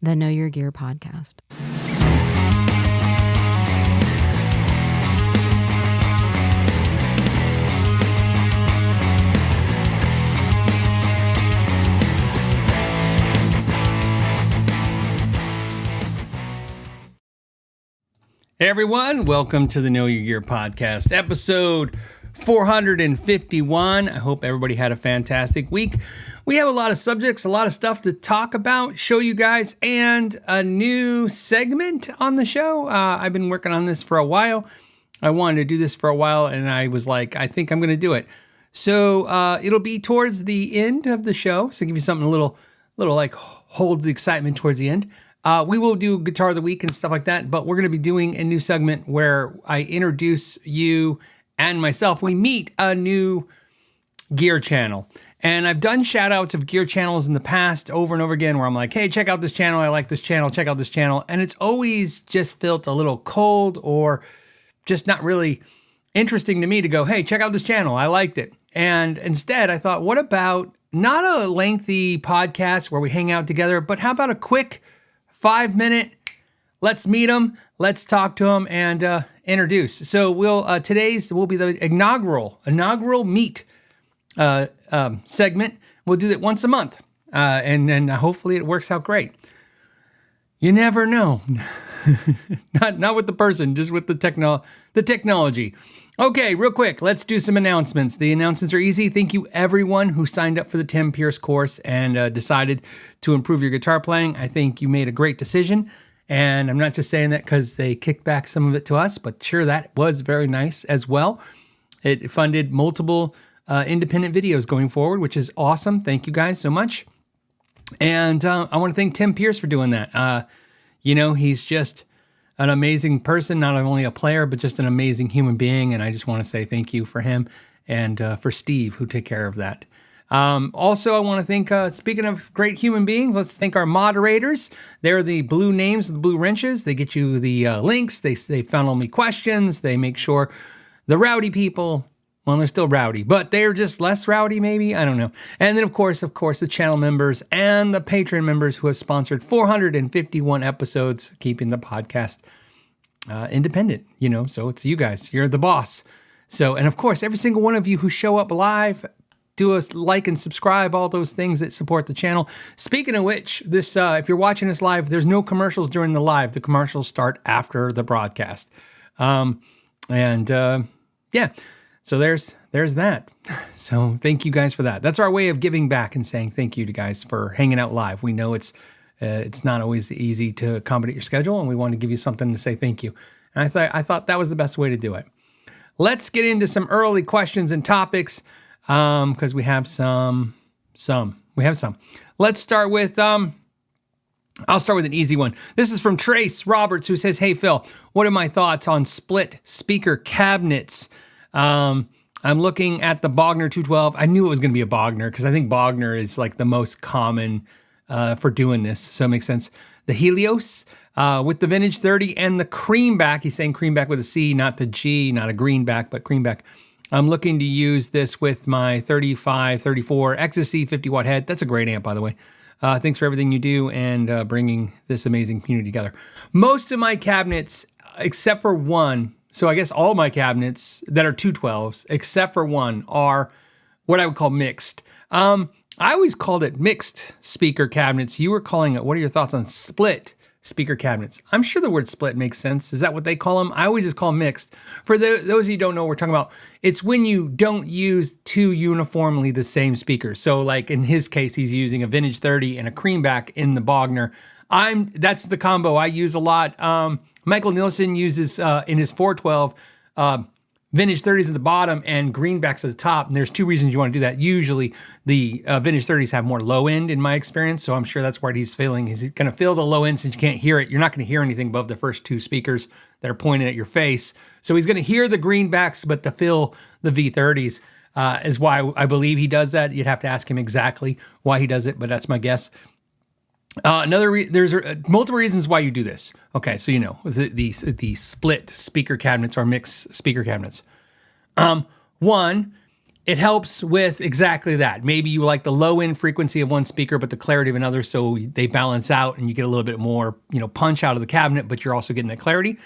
the Know Your Gear podcast. Hey everyone, welcome to the Know Your Gear podcast, episode 451. I hope everybody had a fantastic week. We have a lot of subjects, a lot of stuff to talk about, show you guys, and a new segment on the show. I've been working on this for a while. I wanted to do this for a while, and I was like, I think I'm going to do it. So it'll be towards the end of the show, so give you something a little like hold the excitement towards the end. We will do Guitar of the Week and stuff like that, but we're going to be doing a new segment where I introduce you and myself. We meet a new gear channel. And I've done shout outs of gear channels in the past over and over again where I'm like, hey, check out this channel. I like this channel. Check out this channel. And it's always just felt a little cold or just not really interesting to me to go, hey, check out this channel. I liked it. And instead I thought, what about not a lengthy podcast where we hang out together, but how about a quick 5-minute, let's meet them, let's talk to them, and introduce. So today's will be the inaugural meet segment. We'll do that once a month, and then hopefully it works out great. You never know. not with the person, just with the technology. Okay, real quick, let's do some announcements. The announcements are easy. Thank you everyone who signed up for the Tim Pierce course and decided to improve your guitar playing. I think you made a great decision. And I'm not just saying that because they kicked back some of it to us, but sure, that was very nice as well. It funded multiple independent videos going forward, which is awesome. Thank you guys so much. And I want to thank Tim Pierce for doing that. He's just an amazing person, not only a player, but just an amazing human being. And I just want to say thank you for him and for Steve, who took care of that. Also, I want to thank, speaking of great human beings, let's thank our moderators. They're the blue names, the blue wrenches. They get you the links. They funnel me questions. They make sure the rowdy people, well, they're still rowdy, but they're just less rowdy, maybe. I don't know. And then, of course, the channel members and the Patreon members who have sponsored 451 episodes, keeping the podcast independent, so it's you guys. You're the boss. So, and of course, every single one of you who show up live, do a like and subscribe, all those things that support the channel. Speaking of which, this if you're watching us live, there's no commercials during the live. The commercials start after the broadcast. So there's that. So thank you guys for that. That's our way of giving back and saying thank you to guys for hanging out live. We know it's not always easy to accommodate your schedule, and we want to give you something to say thank you. And I thought that was the best way to do it. Let's get into some early questions and topics because we have some. Let's start with I'll start with an easy one. This is from Trace Roberts, who says, hey Phil, what are my thoughts on split speaker cabinets? I'm looking at the Bogner 212. I knew it was going to be a Bogner because I think Bogner is like the most common for doing this. So it makes sense. The Helios with the Vintage 30 and the Creamback. He's saying Creamback with a C, not the G, not a greenback, but Creamback. I'm looking to use this with my 35, 34 Ecstasy 50 watt head. That's a great amp, by the way. Thanks for everything you do and bringing this amazing community together. Most of my cabinets, except for one, so I guess all my cabinets that are 212s, except for one, are what I would call mixed. I always called it mixed speaker cabinets. You were calling it, what are your thoughts on split speaker cabinets? I'm sure the word split makes sense. Is that what they call them? I always just call them mixed. For those of you who don't know what we're talking about, it's when you don't use two uniformly the same speakers. So like in his case, he's using a Vintage 30 and a Creamback in the Bogner. That's the combo I use a lot. Michael Nielsen uses in his 412 Vintage 30s at the bottom and greenbacks at the top. And there's two reasons you want to do that. Usually the Vintage 30s have more low end in my experience. So I'm sure that's what he's feeling. He's going to fill the low end since you can't hear it. You're not going to hear anything above the first two speakers that are pointing at your face. So he's going to hear the greenbacks, but to fill the V30s is why I believe he does that. You'd have to ask him exactly why he does it, but that's my guess. There's multiple reasons why you do this. Okay, so the split speaker cabinets or mixed speaker cabinets. One, it helps with exactly that. Maybe you like the low end frequency of one speaker, but the clarity of another, so they balance out and you get a little bit more, punch out of the cabinet, but you're also getting that clarity.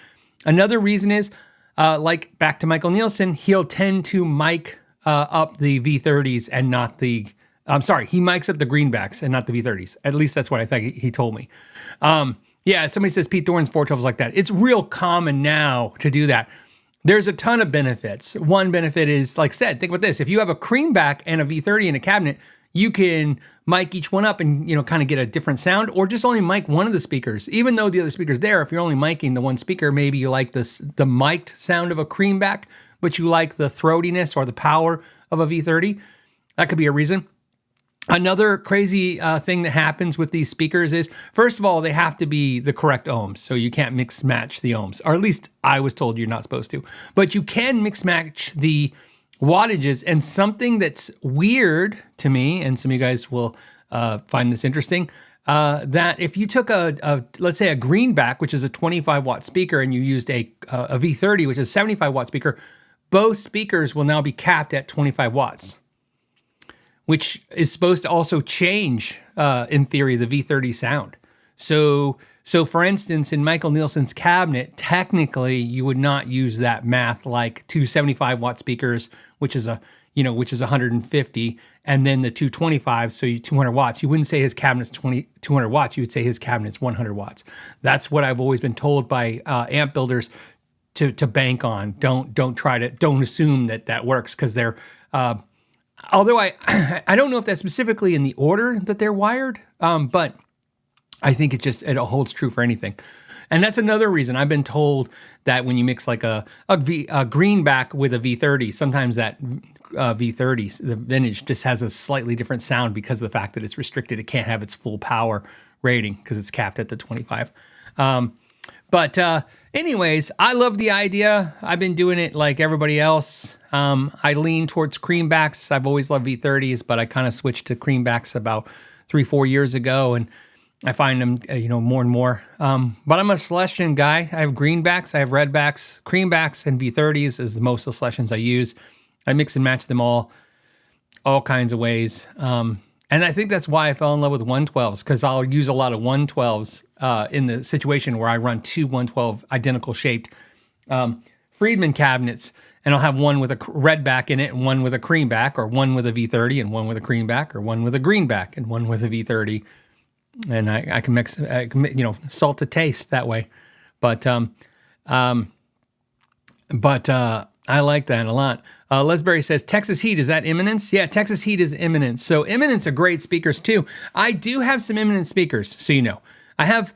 Another reason is, like back to Michael Nielsen, he'll tend to mic up the V30s and not he mics up the greenbacks and not the V30s. At least that's what I think he told me. Yeah, somebody says Pete Thorne's 412 is like that. It's real common now to do that. There's a ton of benefits. One benefit is, like I said, think about this. If you have a creamback and a V30 in a cabinet, you can mic each one up and, kind of get a different sound, or just only mic one of the speakers. Even though the other speaker's there, if you're only miking the one speaker, maybe you like the mic'd sound of a creamback, but you like the throatiness or the power of a V30. That could be a reason. Another crazy thing that happens with these speakers is, first of all, they have to be the correct ohms. So you can't mix match the ohms, or at least I was told you're not supposed to. But you can mix match the wattages. And something that's weird to me, and some of you guys will find this interesting, that if you took let's say a greenback, which is a 25 watt speaker, and you used a V30, which is a 75 watt speaker, both speakers will now be capped at 25 watts. Which is supposed to also change, in theory, the V30 sound. So for instance, in Michael Nielsen's cabinet, technically you would not use that math like two 75 watt speakers, which is 150, and then the 225, so 200 watts. You wouldn't say his cabinet's 200 watts. You would say his cabinet's 100 watts. That's what I've always been told by amp builders to bank on. Don't assume that works, because they're. Although I don't know if that's specifically in the order that they're wired, but I think it holds true for anything. And that's another reason I've been told that when you mix like a greenback with a V30, sometimes that V30, the vintage, just has a slightly different sound because of the fact that it's restricted. It can't have its full power rating because it's capped at the 25. Anyways, I love the idea. I've been doing it like everybody else. I lean towards creambacks. I've always loved V30s, but I kind of switched to creambacks about 3-4 years ago, and I find them, more and more. But I'm a Celestion guy. I have greenbacks, I have redbacks, creambacks, and V30s is most of the Celestions I use. I mix and match them all kinds of ways. And I think that's why I fell in love with 112s, because I'll use a lot of 112s in the situation where I run two 112 identical shaped Friedman cabinets, and I'll have one with a red back in it and one with a cream back, or one with a V30 and one with a cream back, or one with a green back and one with a V30. And I can mix, salt to taste that way. But I like that a lot. Lesbury says, Texas Heat, is that Eminence? Yeah, Texas Heat is Eminence. So Eminence are great speakers too. I do have some Eminence speakers, so you know. I have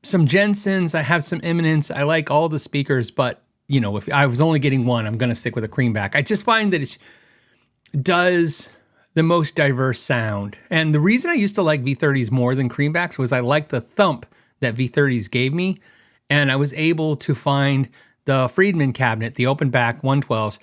some Jensens, I have some Eminence. I like all the speakers, but if I was only getting one, I'm going to stick with a creamback. I just find that it does the most diverse sound. And the reason I used to like V30s more than creambacks was I liked the thump that V30s gave me, and I was able to find the Friedman cabinet, the open back 112s,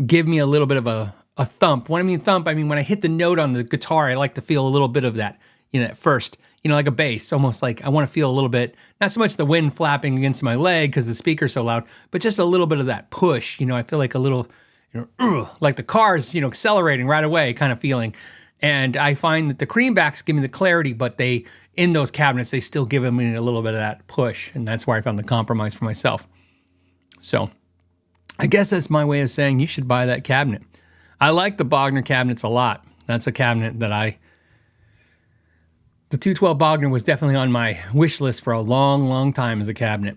give me a little bit of a thump. When I mean thump, I mean when I hit the note on the guitar, I like to feel a little bit of that, at first, like a bass, almost like I want to feel a little bit, not so much the wind flapping against my leg because the speaker's so loud, but just a little bit of that push. I feel like a little, like the car's, accelerating right away kind of feeling. And I find that the creambacks give me the clarity, but in those cabinets, they still give me a little bit of that push. And that's where I found the compromise for myself. So I guess that's my way of saying you should buy that cabinet. I like the Bogner cabinets a lot. That's a cabinet that the 212 Bogner was definitely on my wish list for a long, long time as a cabinet.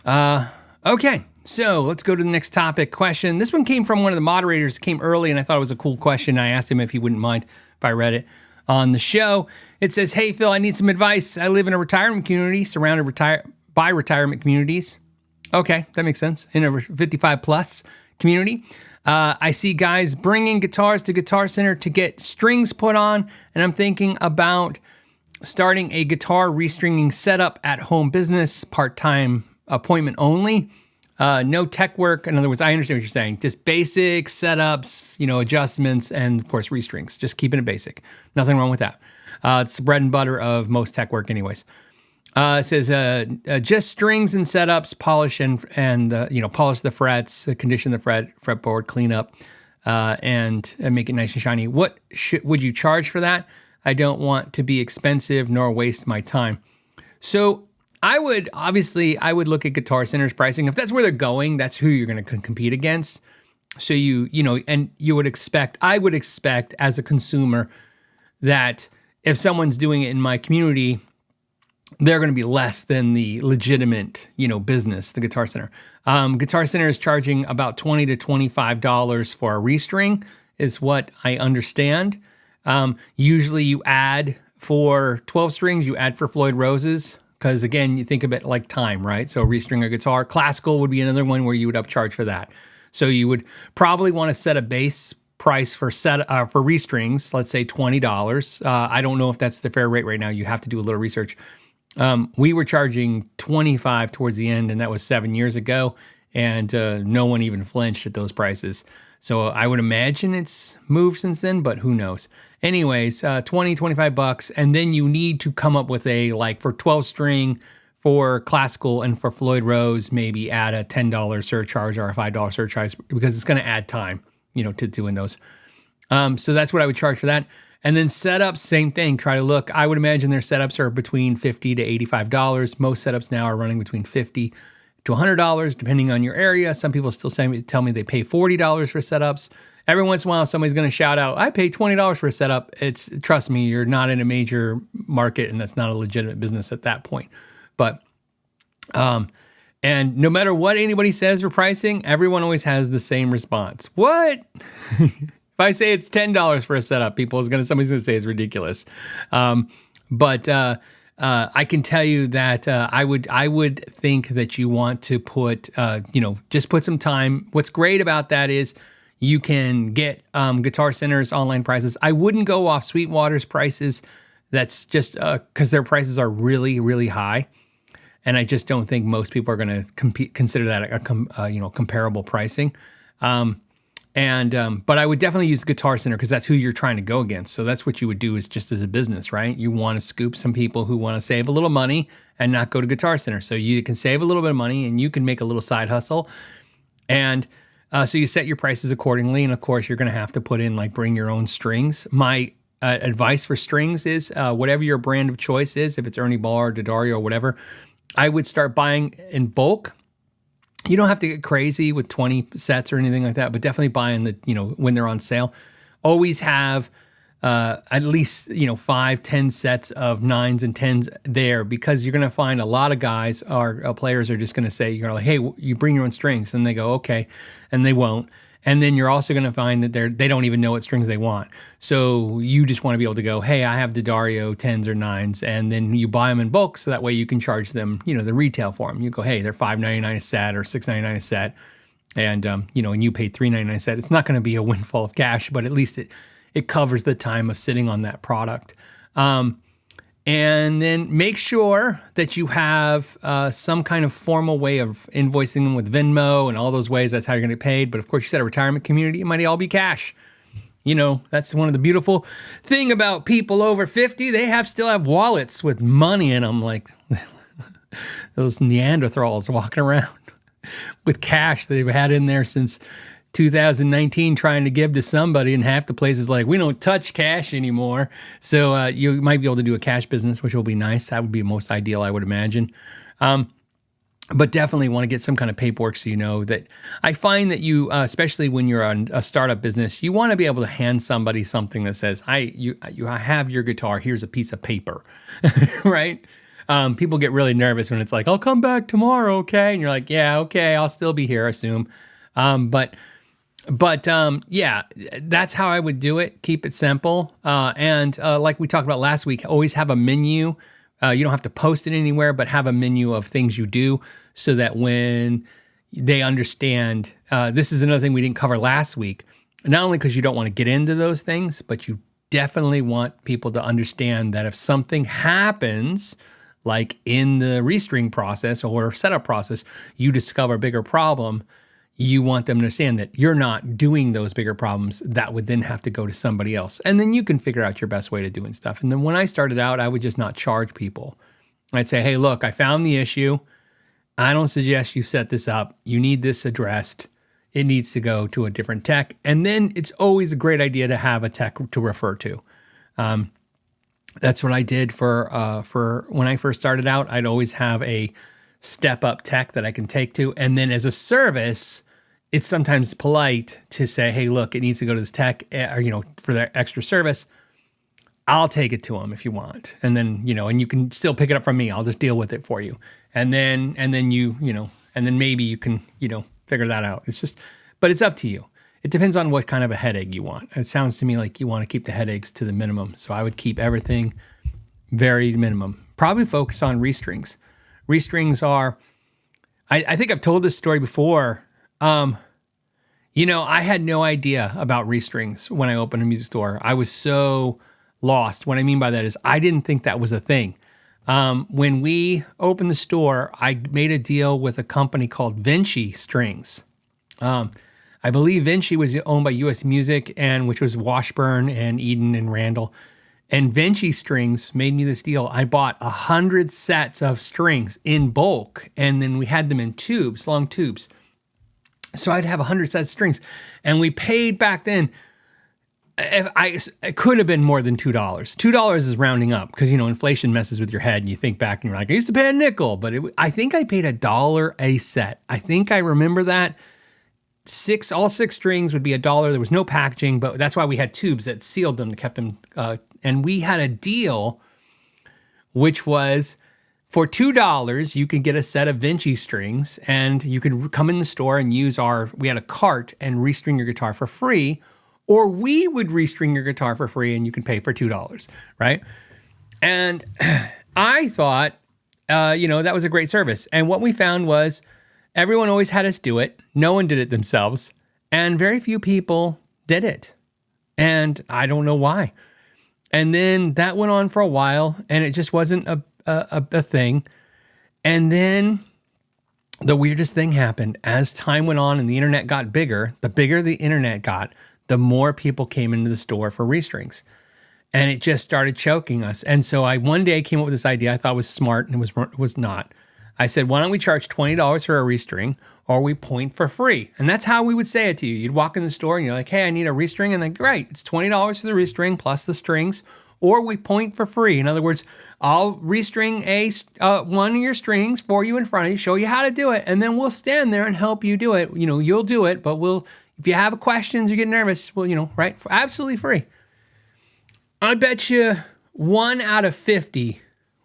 Okay, so let's go to the next topic question. This one came from one of the moderators. It came early, and I thought it was a cool question. I asked him if he wouldn't mind if I read it on the show. It says, hey, Phil, I need some advice. I live in a retirement community surrounded by retirement communities. Okay, that makes sense. In a 55 plus community. I see guys bringing guitars to Guitar Center to get strings put on, and I'm thinking about starting a guitar restringing setup at home business, part-time appointment only. No tech work. In other words, I understand what you're saying. Just basic setups, adjustments, and of course restrings. Just keeping it basic. Nothing wrong with that. It's the bread and butter of most tech work anyways. It says just strings and setups, polish and polish the frets, condition the fretboard, clean up, and make it nice and shiny. What would you charge for that? I don't want to be expensive nor waste my time. So I would look at Guitar Center's pricing. If that's where they're going, that's who you're going to compete against. So I would expect as a consumer that if someone's doing it in my community, they're going to be less than the legitimate, business, the Guitar Center. Guitar Center is charging about $20 to $25 for a restring, is what I understand. Usually you add for 12 strings, you add for Floyd Roses, because again, you think of it like time, right? So restring a guitar. Classical would be another one where you would upcharge for that. So you would probably want to set a base price for restrings, let's say $20. I don't know if that's the fair rate right now. You have to do a little research. We were charging $25 towards the end, and that was 7 years ago, and no one even flinched at those prices. So I would imagine it's moved since then, but who knows? Anyways, $25, and then you need to come up with for 12 string, for classical and for Floyd Rose, maybe add a $10 surcharge or a $5 surcharge, because it's going to add time, to doing those. So that's what I would charge for that. And then setups, same thing. Try to look. I would imagine their setups are between $50 to $85. Most setups now are running between $50 to $100, depending on your area. Some people still tell me they pay $40 for setups. Every once in a while, somebody's going to shout out, "I pay $20 for a setup." Trust me, you're not in a major market, and that's not a legitimate business at that point. But, and no matter what anybody says for pricing, everyone always has the same response. What? If I say it's $10 for a setup, somebody's gonna say it's ridiculous. But I can tell you that I would think that you want to put, just put some time. What's great about that is you can get Guitar Center's online prices. I wouldn't go off Sweetwater's prices. That's just because their prices are really, really high. And I just don't think most people are going to consider that a comparable pricing. But I would definitely use Guitar Center because that's who you're trying to go against. So that's what you would do is just as a business, right? You want to scoop some people who want to save a little money and not go to Guitar Center. So you can save a little bit of money and you can make a little side hustle. And so you set your prices accordingly. And of course, you're going to have to put in bring your own strings. My advice for strings is whatever your brand of choice is, if it's Ernie Ball or D'Addario or whatever, I would start buying in bulk. You don't have to get crazy with 20 sets or anything like that, but definitely buying when they're on sale. Always have at least 5-10 sets of 9s and 10s there, because you're going to find a lot of guys or players are just going to say, you're like, "Hey, you bring your own strings," and they go, "Okay," and they won't. And then you're also going to find that they don't even know what strings they want. So you just want to be able to go, "Hey, I have D'Addario 10s or 9s," and then you buy them in bulk, so that way you can charge them, the retail for them. You go, "Hey, they're $5.99 a set or $6.99 a set," and and you paid $3.99 a set. It's not going to be a windfall of cash, but at least it covers the time of sitting on that product. And then make sure that you have some kind of formal way of invoicing them with Venmo and all those ways. That's how you're going to get paid. But of course, you said a retirement community, it might all be cash. That's one of the beautiful thing about people over 50. They still have wallets with money in them, like those Neanderthals walking around with cash they've had in there since 2019 trying to give to somebody, and half the places we don't touch cash anymore. So you might be able to do a cash business, which will be nice. That would be most ideal, I would imagine. But definitely want to get some kind of paperwork so you know that. I find that you, especially when you're on a startup business, you want to be able to hand somebody something that says, I have your guitar, here's a piece of paper," right? People get really nervous when it's like, "I'll come back tomorrow, okay?" And you're like, "Yeah, okay, I'll still be here, I assume." But yeah, that's how I would do it. Keep it simple. And like we talked about last week, always have a menu. You don't have to post it anywhere, but have a menu of things you do so that when they understand, this is another thing we didn't cover last week, not only because you don't want to get into those things, but you definitely want people to understand that if something happens, like in the restring process or setup process, you discover a bigger problem, you want them to understand that you're not doing those bigger problems that would then have to go to somebody else. And then you can figure out your best way to doing stuff. And then when I started out, I would just not charge people. I'd say, hey, look, I found the issue. I don't suggest you set this up. You need this addressed. It needs to go to a different tech. And then it's always a great idea to have a tech to refer to. That's what I did for when I first started out. I'd always have a step-up tech that I can take to. And then as a service, it's sometimes polite to say, hey, look, it needs to go to this tech, or, for their extra service. I'll take it to them if you want. And then, and you can still pick it up from me. I'll just deal with it for you. And then maybe you can, figure that out. But it's up to you. It depends on what kind of a headache you want. It sounds to me like you want to keep the headaches to the minimum. So I would keep everything very minimum. Probably focus on restrings. Restrings are, I think I've told this story before. I had no idea about restrings when I opened a music store. I was so lost. What I mean by that is I didn't think that was a thing. When we opened the store, I made a deal with a company called Vinci Strings. I believe Vinci was owned by US Music, which was Washburn and Eden and Randall. And Vinci Strings made me this deal. I bought 100 sets of strings in bulk, and then we had them in tubes, long tubes. So I'd have 100 sets of strings. And we paid back then, it could have been more than $2. $2 is rounding up because, inflation messes with your head and you think back and you're like, I used to pay a nickel, but I think I paid $1 a set. I think I remember that. All six strings would be $1. There was no packaging, but that's why we had tubes that sealed them, kept them. And we had a deal, which was for $2, you could get a set of Vinci strings, and you could come in the store and we had a cart and restring your guitar for free, or we would restring your guitar for free and you could pay for $2, right? And I thought, that was a great service. And what we found was, everyone always had us do it. No one did it themselves. And very few people did it. And I don't know why. And then that went on for a while, and it just wasn't a thing. And then the weirdest thing happened. As time went on and the internet got bigger, the bigger the internet got, the more people came into the store for restrings. And it just started choking us. And so one day came up with this idea I thought was smart, and it was not. I said, why don't we charge $20 for a restring, or we point for free? And that's how we would say it to you. You'd walk in the store and you're like, hey, I need a restring. And then, great, it's $20 for the restring plus the strings, or we point for free. In other words, I'll restring one of your strings for you in front of you, show you how to do it, and then we'll stand there and help you do it. You'll do it, but if you have questions, you get nervous, right? For absolutely free. I bet you 1 out of 50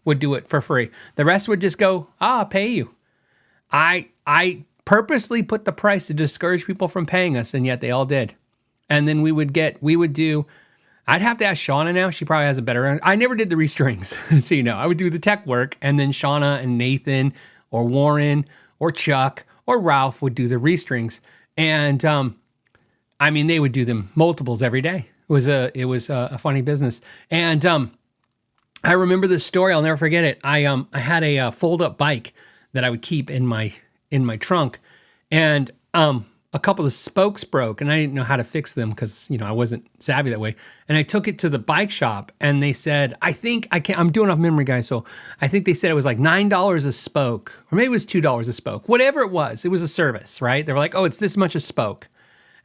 would do it for free. The rest would just go, I'll pay you. I purposely put the price to discourage people from paying us, and yet they all did. And then I'd have to ask Shauna now. She probably has a better, I never did the restrings. So, I would do the tech work, and then Shauna and Nathan or Warren or Chuck or Ralph would do the restrings. And, they would do them multiples every day. It was a funny business. And, I remember this story. I'll never forget it. I had a fold-up bike that I would keep in my trunk, and a couple of spokes broke, and I didn't know how to fix them because I wasn't savvy that way. And I took it to the bike shop, and they said, I'm doing off memory, guys. So I think they said it was like $9 a spoke, or maybe it was $2 a spoke. Whatever it was a service, right? They were like, oh, it's this much a spoke.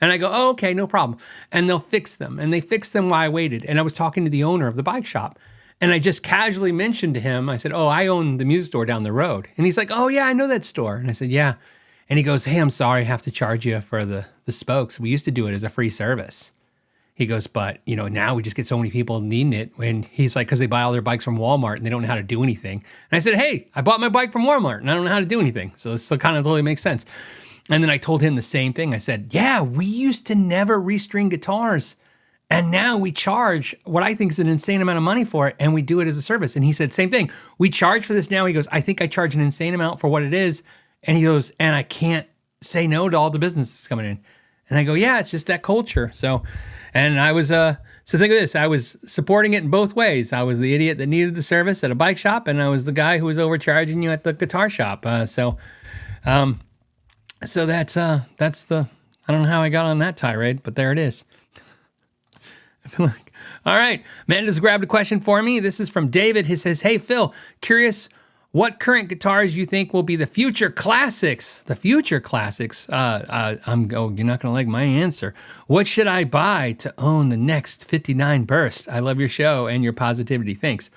And I go, oh, okay, no problem. And they'll fix them, and they fixed them while I waited. And I was talking to the owner of the bike shop. And I just casually mentioned to him, I said, oh, I own the music store down the road. And he's like, oh, yeah, I know that store. And I said, yeah. And he goes, hey, I'm sorry, I have to charge you for the spokes. We used to do it as a free service. He goes, but, now we just get so many people needing it. And he's like, because they buy all their bikes from Walmart and they don't know how to do anything. And I said, hey, I bought my bike from Walmart and I don't know how to do anything. So this kind of totally makes sense. And then I told him the same thing. I said, yeah, we used to never restring guitars. And now we charge what I think is an insane amount of money for it, and we do it as a service. And he said, same thing. We charge for this now. He goes, I think I charge an insane amount for what it is. And he goes, and I can't say no to all the businesses coming in. And I go, yeah, it's just that culture. So think of this. I was supporting it in both ways. I was the idiot that needed the service at a bike shop, and I was the guy who was overcharging you at the guitar shop. So that's the, I don't know how I got on that tirade, but there it is. I feel like, all right, Amanda's grabbed a question for me. This is from David. He says, hey, Phil, curious What current guitars you think will be the future classics? The future classics? You're not going to like my answer. What should I buy to own the next 59 Burst? I love your show and your positivity. Thanks.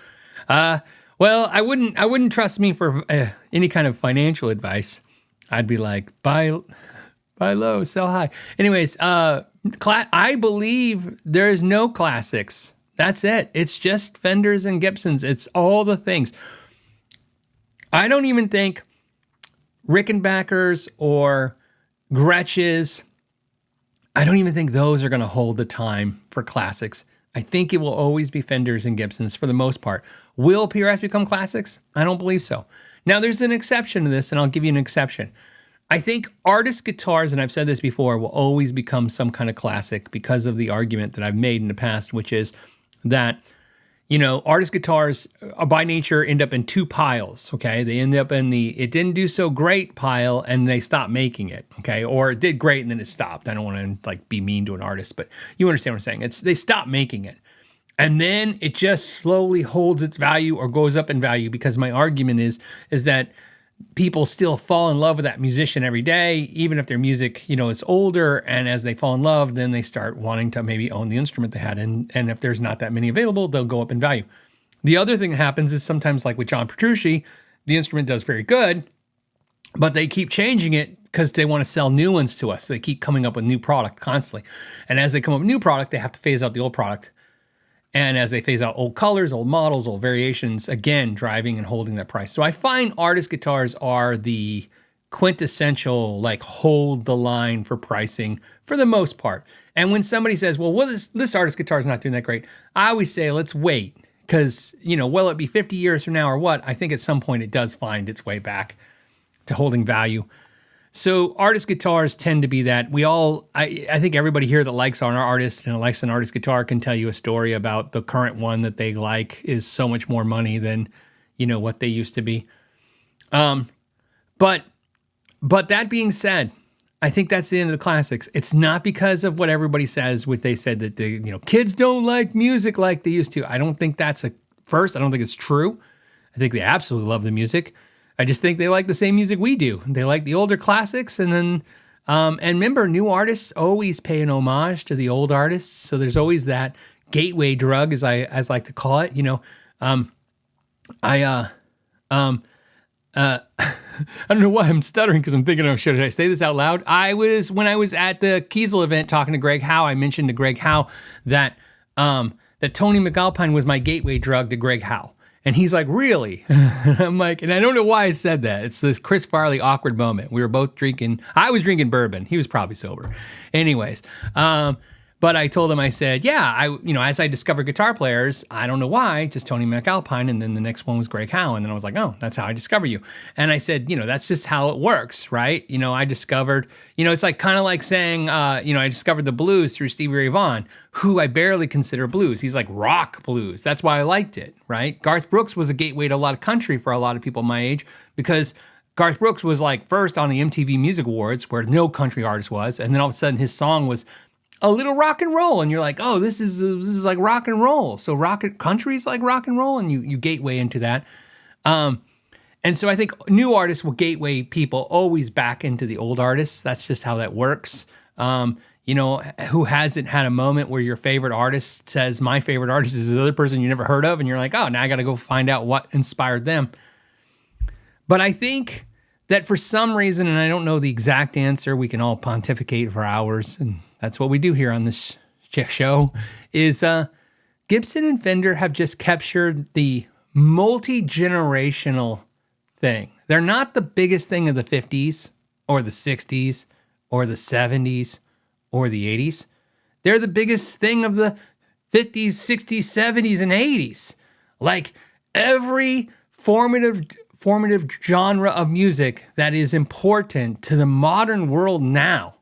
Well, I wouldn't trust me for any kind of financial advice. I'd be like, buy low, sell high. Anyways, I believe there is no classics. That's it. It's just Fenders and Gibsons. It's all the things. I don't even think Rickenbackers or Gretches, I don't even think those are going to hold the time for classics. I think it will always be Fenders and Gibsons for the most part. Will PRS become classics? I don't believe so. Now, there's an exception to this, and I'll give you an exception. I think artist guitars, and I've said this before, will always become some kind of classic because of the argument that I've made in the past, which is that, artist guitars by nature end up in two piles, okay? They end up in the it didn't do so great pile and they stopped making it, okay? Or it did great and then it stopped. I don't want to be mean to an artist, but you understand what I'm saying. They stopped making it. And then it just slowly holds its value or goes up in value, because my argument is that people still fall in love with that musician every day, even if their music, is older. And as they fall in love, then they start wanting to maybe own the instrument they had. And if there's not that many available, they'll go up in value. The other thing that happens is sometimes, like with John Petrucci, the instrument does very good, but they keep changing it because they want to sell new ones to us. So they keep coming up with new product constantly. And as they come up with new product, they have to phase out the old product. And as they phase out old colors, old models, old variations, again, driving and holding that price. So I find artist guitars are the quintessential, hold the line for pricing for the most part. And when somebody says, well, this artist guitar is not doing that great, I always say, let's wait. Because, will it be 50 years from now or what? I think at some point it does find its way back to holding value. So artist guitars tend to be that. I think everybody here that likes our artist and likes an artist guitar can tell you a story about the current one that they like is so much more money than, what they used to be. But that being said, I think that's the end of the classics. It's not because of what everybody says, what they said that kids don't like music like they used to. I don't think that's I don't think it's true. I think they absolutely love the music. I just think they like the same music we do. They like the older classics, and then, and remember, new artists always pay an homage to the old artists. So there's always that gateway drug, as I like to call it. I don't know why I'm stuttering, because I'm thinking, should I say this out loud? When I was at the Kiesel event talking to Greg Howe, I mentioned to Greg Howe that Tony McAlpine was my gateway drug to Greg Howe. And he's like, really? I'm like, and I don't know why I said that. It's this Chris Farley awkward moment. We were both drinking. I was drinking bourbon. He was probably sober. Anyways, but I told him, I said, yeah, as I discovered guitar players, I don't know why, just Tony McAlpine. And then the next one was Greg Howe. And then I was like, oh, that's how I discover you. And I said, that's just how it works, right? I discovered, it's kind of like saying, I discovered the blues through Stevie Ray Vaughan, who I barely consider blues. He's like rock blues. That's why I liked it, right? Garth Brooks was a gateway to a lot of country for a lot of people my age, because Garth Brooks was first on the MTV Music Awards, where no country artist was. And then all of a sudden his song was a little rock and roll, and you're like, oh, this is like rock and roll. So country's like rock and roll, and you gateway into that. And so I think new artists will gateway people always back into the old artists. That's just how that works. Who hasn't had a moment where your favorite artist says, my favorite artist is the other person you never heard of, and you're like, oh, now I got to go find out what inspired them. But I think that for some reason, and I don't know the exact answer, we can all pontificate for hours, and that's what we do here on this show, is Gibson and Fender have just captured the multi-generational thing. They're not the biggest thing of the 50s or the 60s or the 70s or the 80s. They're the biggest thing of the 50s, 60s, 70s, and 80s. Like every formative genre of music that is important to the modern world now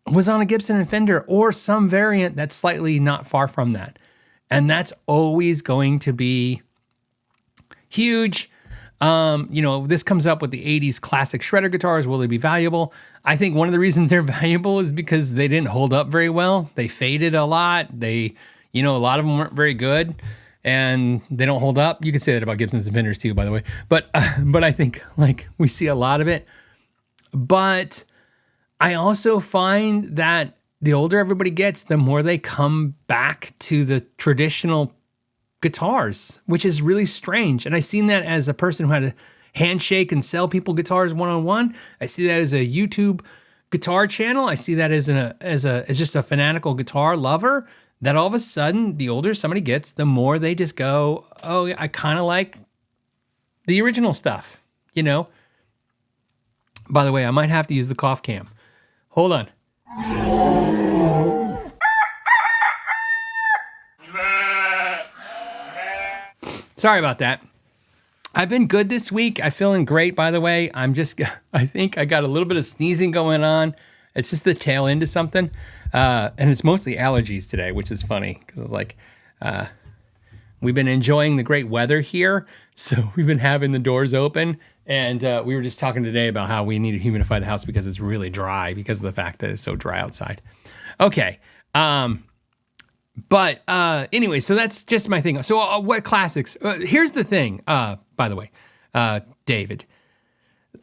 was on a Gibson and Fender, or some variant that's slightly not far from that. And that's always going to be huge. This comes up with the 80s classic shredder guitars. Will they be valuable? I think one of the reasons they're valuable is because they didn't hold up very well. They faded a lot. A lot of them weren't very good. and they don't hold up. You could say that about Gibsons and Fenders too, by the way. But I think like we see a lot of it. But I also find that the older everybody gets, the more they come back to the traditional guitars, which is really strange. And I seen that as a person who had to handshake and sell people guitars one-on-one. I see that as a YouTube guitar channel. I see that as just a fanatical guitar lover, that all of a sudden, the older somebody gets, the more they just go, oh, I kind of like the original stuff, you know? By the way, I might have to use the cough cam. Hold on. Sorry about that. I've been good this week. I'm feeling great, by the way. I think I got a little bit of sneezing going on. It's just the tail end of something. And it's mostly allergies today, which is funny because it's like, we've been enjoying the great weather here. So we've been having the doors open. And we were just talking today about how we need to humidify the house because it's really dry because of the fact that it's so dry outside. Okay. But anyway, so that's just my thing. So what classics? Here's the thing, by the way, David.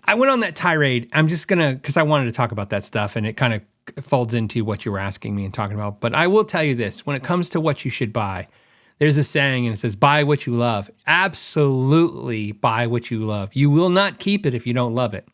I went on that tirade. I'm just going to, because I wanted to talk about that stuff, and it kind of folds into what you were asking me and talking about. But I will tell you this. When it comes to what you should buy, there's a saying, and it says, buy what you love. Absolutely buy what you love. You will not keep it if you don't love it.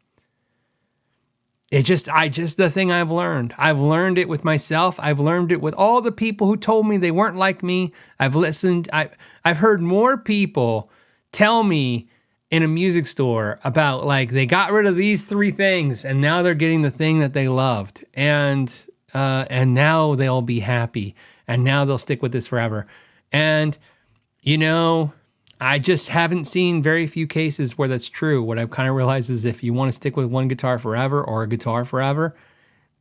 The thing I've learned. I've learned it with myself. I've learned it with all the people who told me they weren't like me. I've listened. I've heard more people tell me in a music store about like they got rid of these 3 things and now they're getting the thing that they loved, and now they'll be happy, and now they'll stick with this forever. And you know, I just haven't seen very few cases where that's true. What I've kind of realized is if you want to stick with one guitar forever or a guitar forever,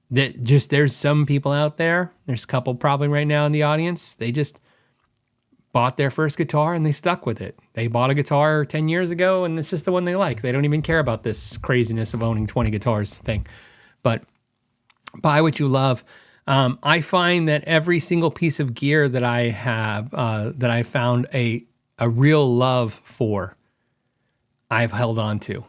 that just there's some people out there, there's a couple probably right now in the audience, they just bought their first guitar and they stuck with it. They bought a guitar 10 years ago and it's just the one they like. They don't even care about this craziness of owning 20 guitars thing. But buy what you love. I find that every single piece of gear that I have, that I found a real love for, I've held on to.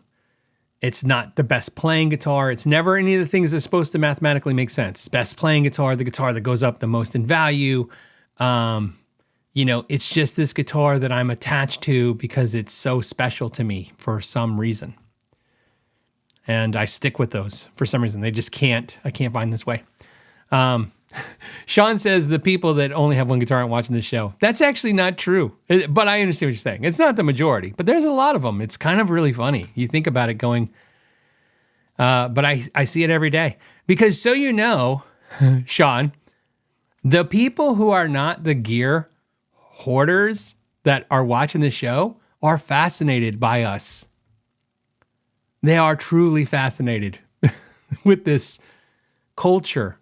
It's not the best playing guitar. It's never any of the things that's supposed to mathematically make sense. Best playing guitar, the guitar that goes up the most in value. You know, it's just this guitar that I'm attached to because it's so special to me for some reason. And I stick with those for some reason. I can't find this way. Sean says the people that only have one guitar aren't watching this show. That's actually not true, but I understand what you're saying. It's not the majority, but there's a lot of them. It's kind of really funny. You think about it going, but I see it every day. Because so you know, Sean, the people who are not the gear hoarders that are watching the show are fascinated by us. They are truly fascinated with this culture.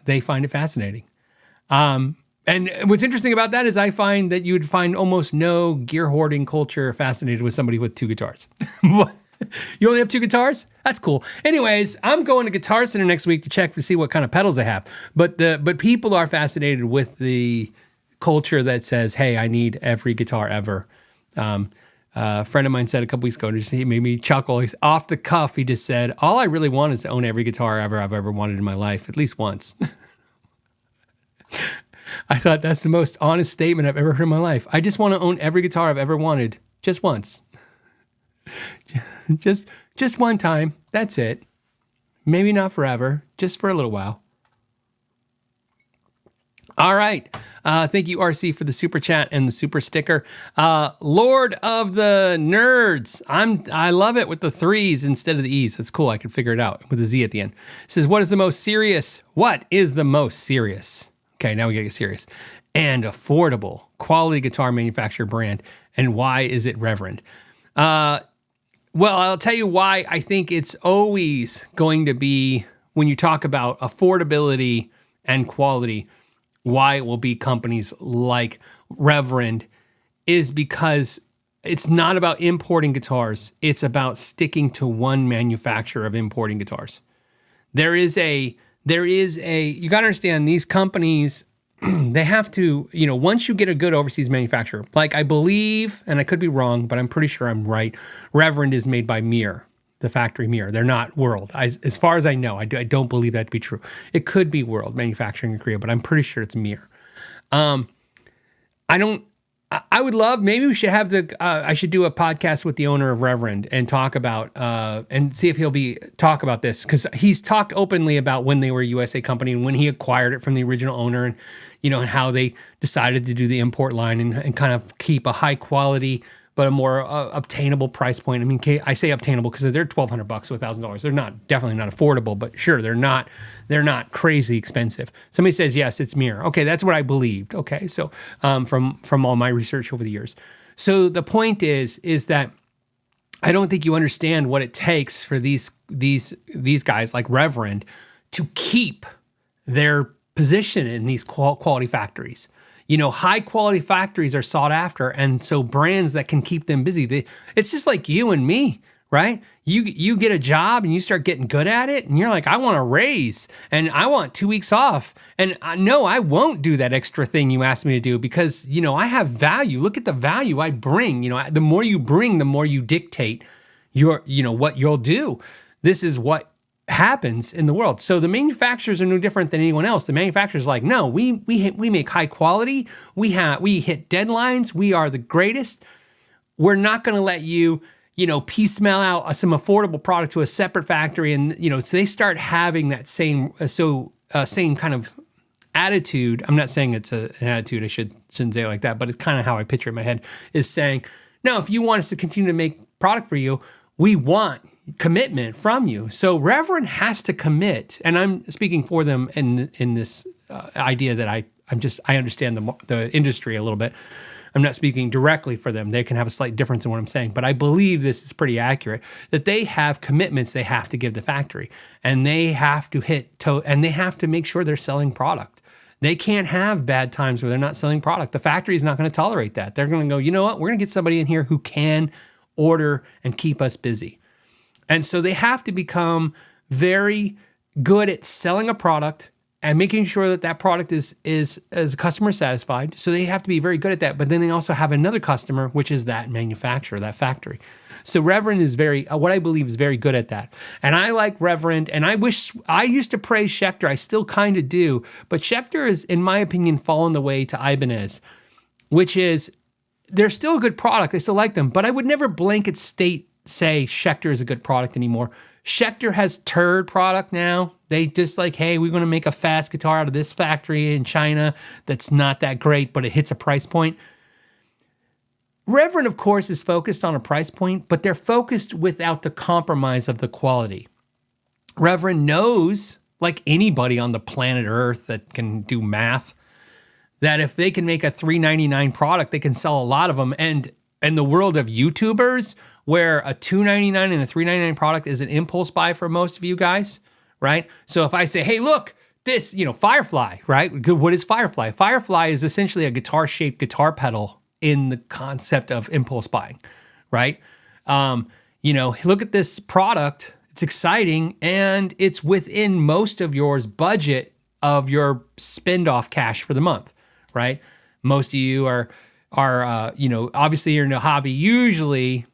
They find it fascinating. And what's interesting about that is I find that you would find almost no gear hoarding culture fascinated with somebody with 2 guitars. You only have 2 guitars? That's cool. Anyways, I'm going to Guitar Center next week to check to see what kind of pedals they have. But people are fascinated with the culture that says, hey, I need every guitar ever. A friend of mine said a couple weeks ago, he made me chuckle. He's off the cuff. He just said, all I really want is to own every guitar I've ever wanted in my life, at least once. I thought that's the most honest statement I've ever heard in my life. I just want to own every guitar I've ever wanted, just once. just one time. That's it. Maybe not forever, just for a little while. All right. Thank you, RC, for the super chat and the super sticker. Lord of the Nerds. I love it with the 3s instead of the E's. That's cool. I can figure it out with a Z at the end. It says, what is the most serious? Okay, now we gotta get serious. And affordable quality guitar manufacturer brand. And why is it Reverend? Well, I'll tell you why I think it's always going to be, when you talk about affordability and quality, why it will be companies like Reverend is because it's not about importing guitars. It's about sticking to one manufacturer of importing guitars. You got to understand, these companies they have to, once you get a good overseas manufacturer, like I believe, and I could be wrong, but I'm pretty sure I'm right, Reverend is made by Mir, the factory Mir. They're not World. As far as I know, I don't believe that to be true. It could be World manufacturing in Korea, but I'm pretty sure it's Mir. I would love, maybe we should have I should do a podcast with the owner of Reverend and talk about, and see if he'll talk about this, because he's talked openly about when they were a USA company and when he acquired it from the original owner, and, and how they decided to do the import line and kind of keep a high quality, but a more obtainable price point. I mean, I say obtainable because they're $1,200 to $1,000. They're definitely not affordable, but sure, they're not crazy expensive. Somebody says, yes, it's Mir. Okay, that's what I believed. Okay, so from all my research over the years. So the point is that I don't think you understand what it takes for these guys like Reverend to keep their position in these quality factories. High quality factories are sought after, and so brands that can keep them busy. It's just like you and me, right? You get a job and you start getting good at it, and you're like, I want a raise, and I want 2 weeks off, and no, I won't do that extra thing you asked me to do because I have value. Look at the value I bring. The more you bring, the more you dictate what you'll do. This is what happens in the world. So the manufacturers are no different than anyone else. The manufacturers are like, no, we make high quality. We hit deadlines. We are the greatest. We're not going to let you, piecemeal out some affordable product to a separate factory. And, so they start having that same kind of attitude. I'm not saying it's an attitude. I shouldn't say it like that, but it's kind of how I picture it in my head, is saying, no, if you want us to continue to make product for you, we want commitment from you. So Reverend has to commit, and I'm speaking for them in this idea that I understand the industry a little bit. I'm not speaking directly for them. They can have a slight difference in what I'm saying, but I believe this is pretty accurate, that they have commitments they have to give the factory, and they have to and they have to make sure they're selling product. They can't have bad times where they're not selling product. The factory is not going to tolerate that. They're going to go, you know what? We're going to get somebody in here who can order and keep us busy. And so they have to become very good at selling a product and making sure that product is customer satisfied. So they have to be very good at that. But then they also have another customer, which is that manufacturer, that factory. So Reverend is what I believe is very good at that. And I like Reverend, and I used to praise Schecter. I still kind of do. But Schecter is, in my opinion, fallen the way to Ibanez, which is, they're still a good product. I still like them. But I would never blanket say Schecter is a good product anymore. Schecter has turd product now. They just like, hey, we're going to make a fast guitar out of this factory in China that's not that great, but it hits a price point. Reverend, of course, is focused on a price point, but they're focused without the compromise of the quality. Reverend knows, like anybody on the planet Earth that can do math, that if they can make a $3.99 product, they can sell a lot of them. And in the world of YouTubers, where a $2.99 and a $3.99 product is an impulse buy for most of you guys, right? So if I say, hey, look, this, Firefly, right? What is Firefly? Firefly is essentially a guitar-shaped guitar pedal in the concept of impulse buying, right? Look at this product. It's exciting, and it's within most of your budget of your spend-off cash for the month, right? Most of you are obviously you're in a hobby. Usually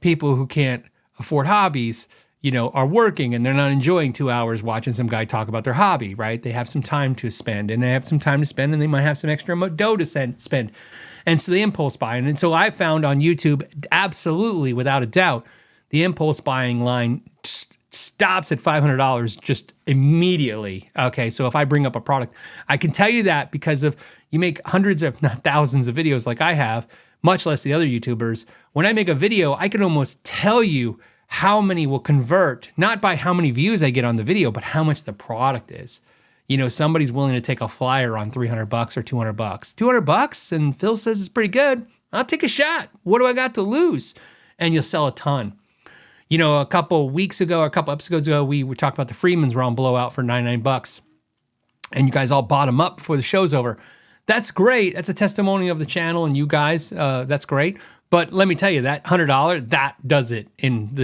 people who can't afford hobbies, are working and they're not enjoying 2 hours watching some guy talk about their hobby, right? They have some time to spend, and they might have some extra dough to spend. And so the impulse buying. And so I found on YouTube, absolutely, without a doubt, the impulse buying line stops at $500 just immediately. Okay, so if I bring up a product, I can tell you that because you make hundreds, if not thousands of videos like I have, much less the other YouTubers. When I make a video, I can almost tell you how many will convert, not by how many views I get on the video, but how much the product is. Somebody's willing to take a flyer on $300 or $200. $200, and Phil says it's pretty good. I'll take a shot. What do I got to lose? And you'll sell a ton. A couple weeks ago, or a couple episodes ago, we were talking about the Freemans were on blowout for $99. And you guys all bought them up before the show's over. That's great. That's a testimony of the channel and you guys. That's great. But let me tell you, that $100, that does it in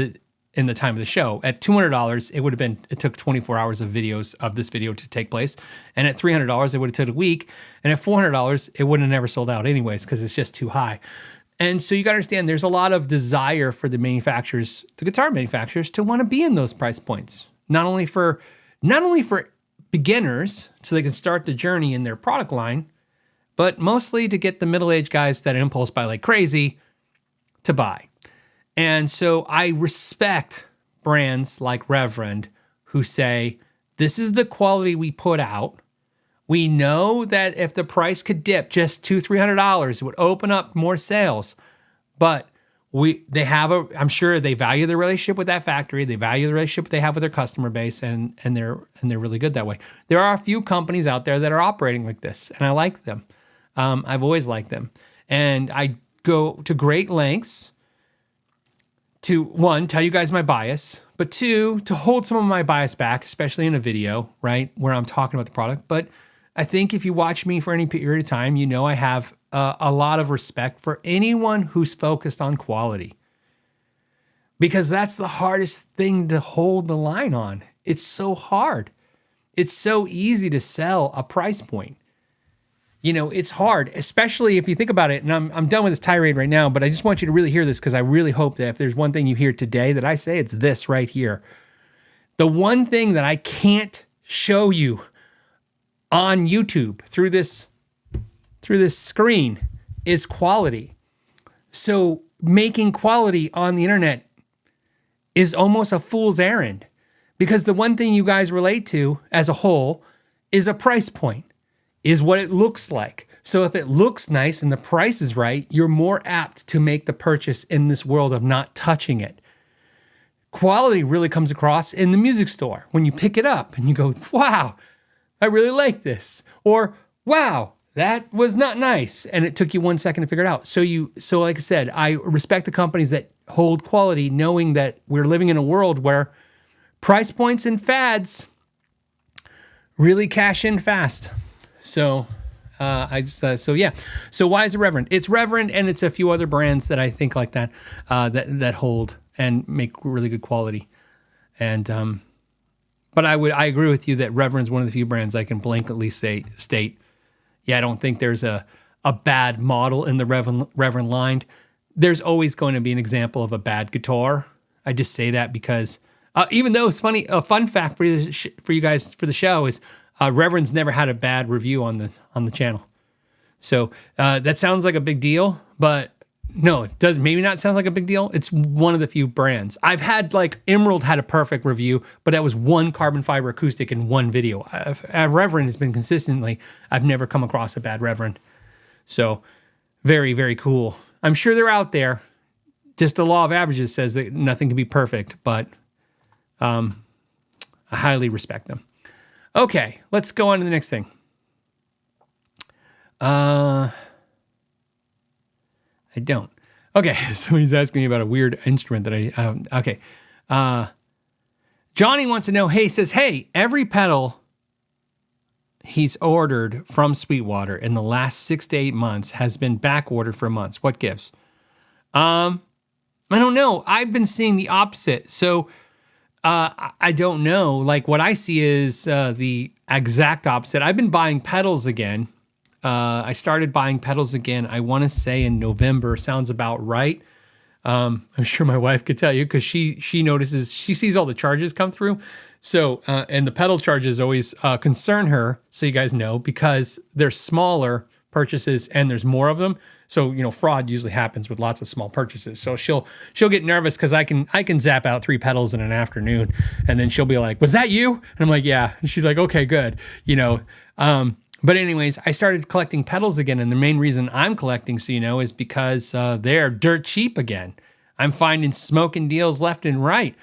in the time of the show. At $200, it took 24 hours of this video to take place. And at $300, it would have took a week. And at $400, it would have never sold out anyways, because it's just too high. And so you got to understand, there's a lot of desire for the guitar manufacturers, to want to be in those price points. Not only for beginners, so they can start the journey in their product line, but mostly to get the middle-aged guys that impulse buy like crazy to buy. And so I respect brands like Reverend who say, this is the quality we put out. We know that if the price could dip just $200-$300, it would open up more sales. But I'm sure they value the relationship with that factory. They value the relationship they have with their customer base, and they're really good that way. There are a few companies out there that are operating like this, and I like them. I've always liked them. And I go to great lengths to, one, tell you guys my bias, but two, to hold some of my bias back, especially in a video, right, where I'm talking about the product. But I think if you watch me for any period of time, you know I have a lot of respect for anyone who's focused on quality, because that's the hardest thing to hold the line on. It's so hard. It's so easy to sell a price point. You know, it's hard, especially if you think about it, and I'm done with this tirade right now, but I just want you to really hear this, because I really hope that if there's one thing you hear today that I say, it's this right here. The one thing that I can't show you on YouTube through this screen is quality. So making quality on the internet is almost a fool's errand, because the one thing you guys relate to as a whole is a price point. Is what it looks like. So if it looks nice and the price is right, you're more apt to make the purchase in this world of not touching it. Quality really comes across in the music store when you pick it up and you go, wow, I really like this. Or, wow, that was not nice. And it took you 1 second to figure it out. So like I said, I respect the companies that hold quality, knowing that we're living in a world where price points and fads really cash in fast. So So why is it Reverend? It's Reverend, and it's a few other brands that I think like that, that hold and make really good quality. And but I agree with you that Reverend's one of the few brands I can blanketly state. Yeah, I don't think there's a bad model in the Reverend line. There's always going to be an example of a bad guitar. I just say that because even though it's funny, a fun fact for you guys for the show is. Reverend's never had a bad review on the channel. So that sounds like a big deal, but no, it does maybe not sound like a big deal. It's one of the few brands. I've had Emerald had a perfect review, but that was one carbon fiber acoustic in one video. Reverend has been consistently, I've never come across a bad Reverend. So very, very cool. I'm sure they're out there. Just the law of averages says that nothing can be perfect, but I highly respect them. Okay, let's go on to the next thing. I don't. Okay, so he's asking me about a weird instrument that okay. Johnny wants to know, says, every pedal he's ordered from Sweetwater in the last 6 to 8 months has been back ordered for months. What gives? I don't know. I've been seeing the opposite. So I don't know. What I see is the exact opposite. I've been buying pedals again. I started buying pedals again, I want to say in November. Sounds about right. I'm sure my wife could tell you because she notices, she sees all the charges come through. So, and the pedal charges always concern her, so you guys know, because they're smaller purchases and there's more of them. So, fraud usually happens with lots of small purchases. So she'll get nervous because I can zap out 3 pedals in an afternoon, and then she'll be like, "Was that you?" And I'm like, "Yeah." And she's like, "Okay, good." But anyways, I started collecting pedals again, and the main reason I'm collecting, so is because they're dirt cheap again. I'm finding smoking deals left and right.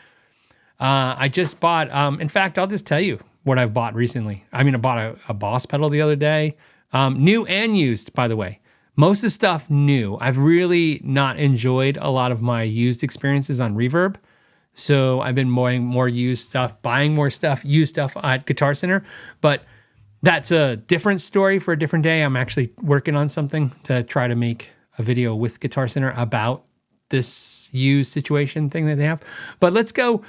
I just bought. In fact, I'll just tell you what I've bought recently. I bought a Boss pedal the other day, new and used, by the way. Most of the stuff new. I've really not enjoyed a lot of my used experiences on Reverb. So I've been buying more used stuff, used stuff at Guitar Center. But that's a different story for a different day. I'm actually working on something to try to make a video with Guitar Center about this used situation thing that they have. But let's go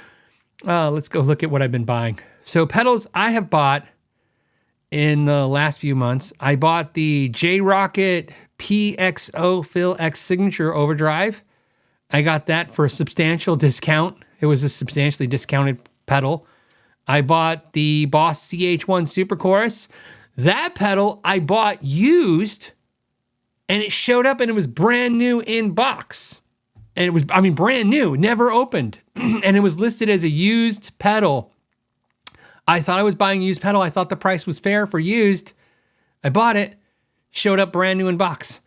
look at what I've been buying. So pedals I have bought in the last few months. I bought the J-Rocket PXO Phil X Signature Overdrive. I got that for a substantial discount. It was a substantially discounted pedal. I bought the Boss CH1 Super Chorus. That pedal I bought used, and it showed up and it was brand new in box. And it was, brand new, never opened. And it was listed as a used pedal. I thought I was buying a used pedal. I thought the price was fair for used. I bought it, showed up brand new in box.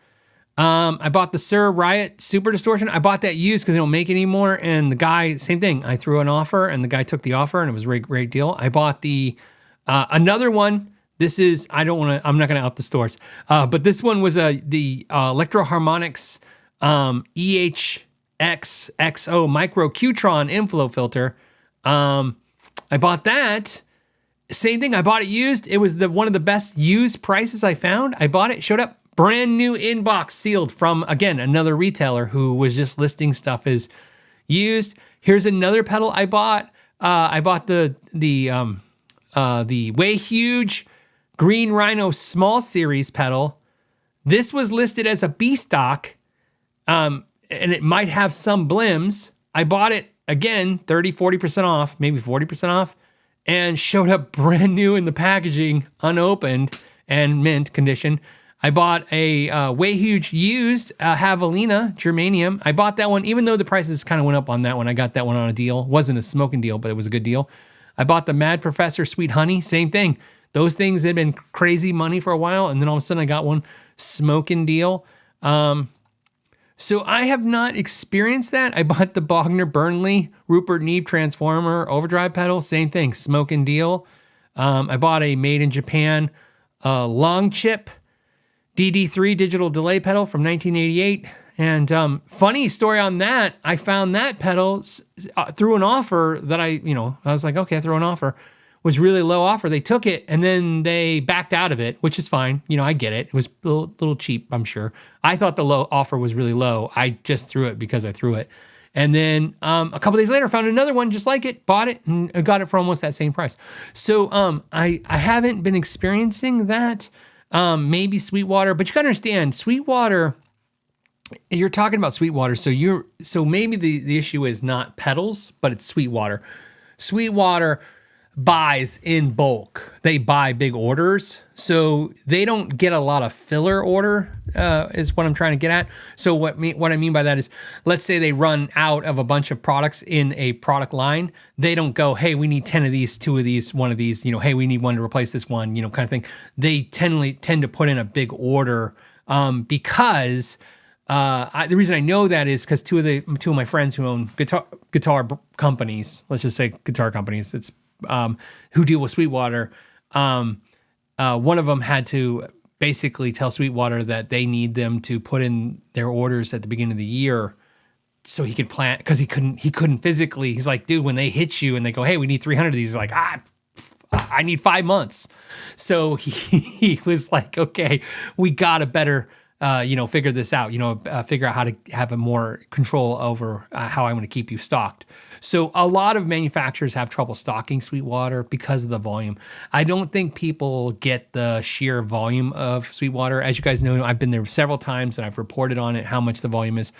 I bought the Sir Riot Super Distortion. I bought that used because they don't make it anymore. And the guy, same thing. I threw an offer and the guy took the offer and it was a great deal. I bought the, another one. This is, I'm not going to out the stores. But this one was the Electro Harmonics EHX-XO Micro Qtron inflow filter. I bought that. Same thing. I bought it used. It was one of the best used prices I found. I bought it, showed up brand new in box, sealed from, again, another retailer who was just listing stuff as used. Here's another pedal I bought. I bought the Way Huge Green Rhino Small Series pedal. This was listed as a B stock, and it might have some blims. I bought it, again, 30, 40% off, maybe 40% off, and showed up brand new in the packaging, unopened and mint condition. I bought a Way Huge used Javelina Germanium. I bought that one, even though the prices kind of went up on that one. I got that one on a deal. Wasn't a smoking deal, but it was a good deal. I bought the Mad Professor Sweet Honey. Same thing. Those things had been crazy money for a while, and then all of a sudden I got one smoking deal. So I have not experienced that. I bought the Bogner Burnley Rupert Neve Transformer Overdrive pedal. Same thing, smoking deal. I bought a made in Japan long chip DD3 digital delay pedal from 1988. And funny story on that, I found that pedal through an offer that I was like, okay, throw an offer. Was really low offer. They took it and then they backed out of it, which is fine. I get it. It was a little cheap, I'm sure. I thought the low offer was really low. I just threw it because I threw it. And then a couple days later, found another one just like it, bought it, and got it for almost that same price. So I haven't been experiencing that. Maybe Sweetwater, but you gotta understand, Sweetwater, you're talking about Sweetwater, so maybe the issue is not pedals, but it's Sweetwater. Sweetwater buys in bulk. They buy big orders, so they don't get a lot of filler order, is what I'm trying to get at. So what I mean by that is, let's say they run out of a bunch of products in a product line. They don't go, hey, we need 10 of these, 2 of these, 1 of these, hey, we need one to replace this one, kind of thing. They tend to put in a big order, because the reason I know that is because two of my friends who own guitar companies, let's just say guitar companies, it's who deal with Sweetwater. One of them had to basically tell Sweetwater that they need them to put in their orders at the beginning of the year so he could plan, because he couldn't physically. He's like, dude, when they hit you and they go, hey, we need 300 of these, he's like, I need 5 months. So he was like, okay, we got to better figure this out, figure out how to have a more control over how I'm going to keep you stocked. So a lot of manufacturers have trouble stocking Sweetwater because of the volume. I don't think people get the sheer volume of Sweetwater. As you guys know, I've been there several times and I've reported on it, how much the volume is.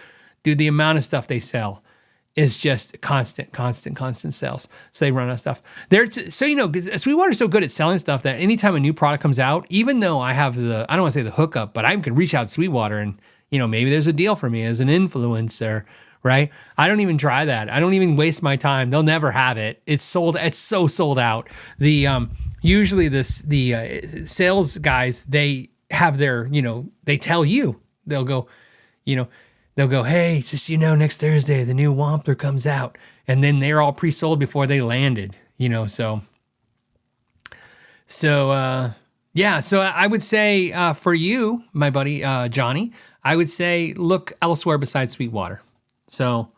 Dude, the amount of stuff they sell is just constant sales. So they run out of stuff. Sweetwater's so good at selling stuff that anytime a new product comes out, even though I have I don't want to say the hookup, but I can reach out to Sweetwater and, maybe there's a deal for me as an influencer, right? I don't even try that. I don't even waste my time. They'll never have it. It's sold. It's so sold out. Usually the sales guys, they have their, they tell you, they'll go, hey, just, next Thursday, the new Wampler comes out. And then they're all pre-sold before they landed, so I would say for you, my buddy, Johnny, I would say look elsewhere besides Sweetwater. So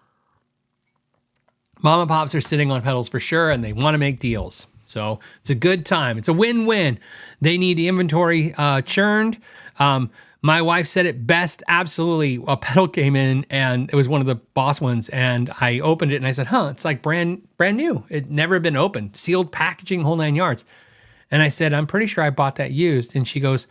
mom and pops are sitting on pedals for sure, and they want to make deals. So it's a good time. It's a win-win. They need the inventory churned. My wife said it best. Absolutely. A pedal came in and it was one of the Boss ones. And I opened it and I said, it's like brand new. It never been opened, sealed packaging, whole 9 yards. And I said, I'm pretty sure I bought that used. And she goes,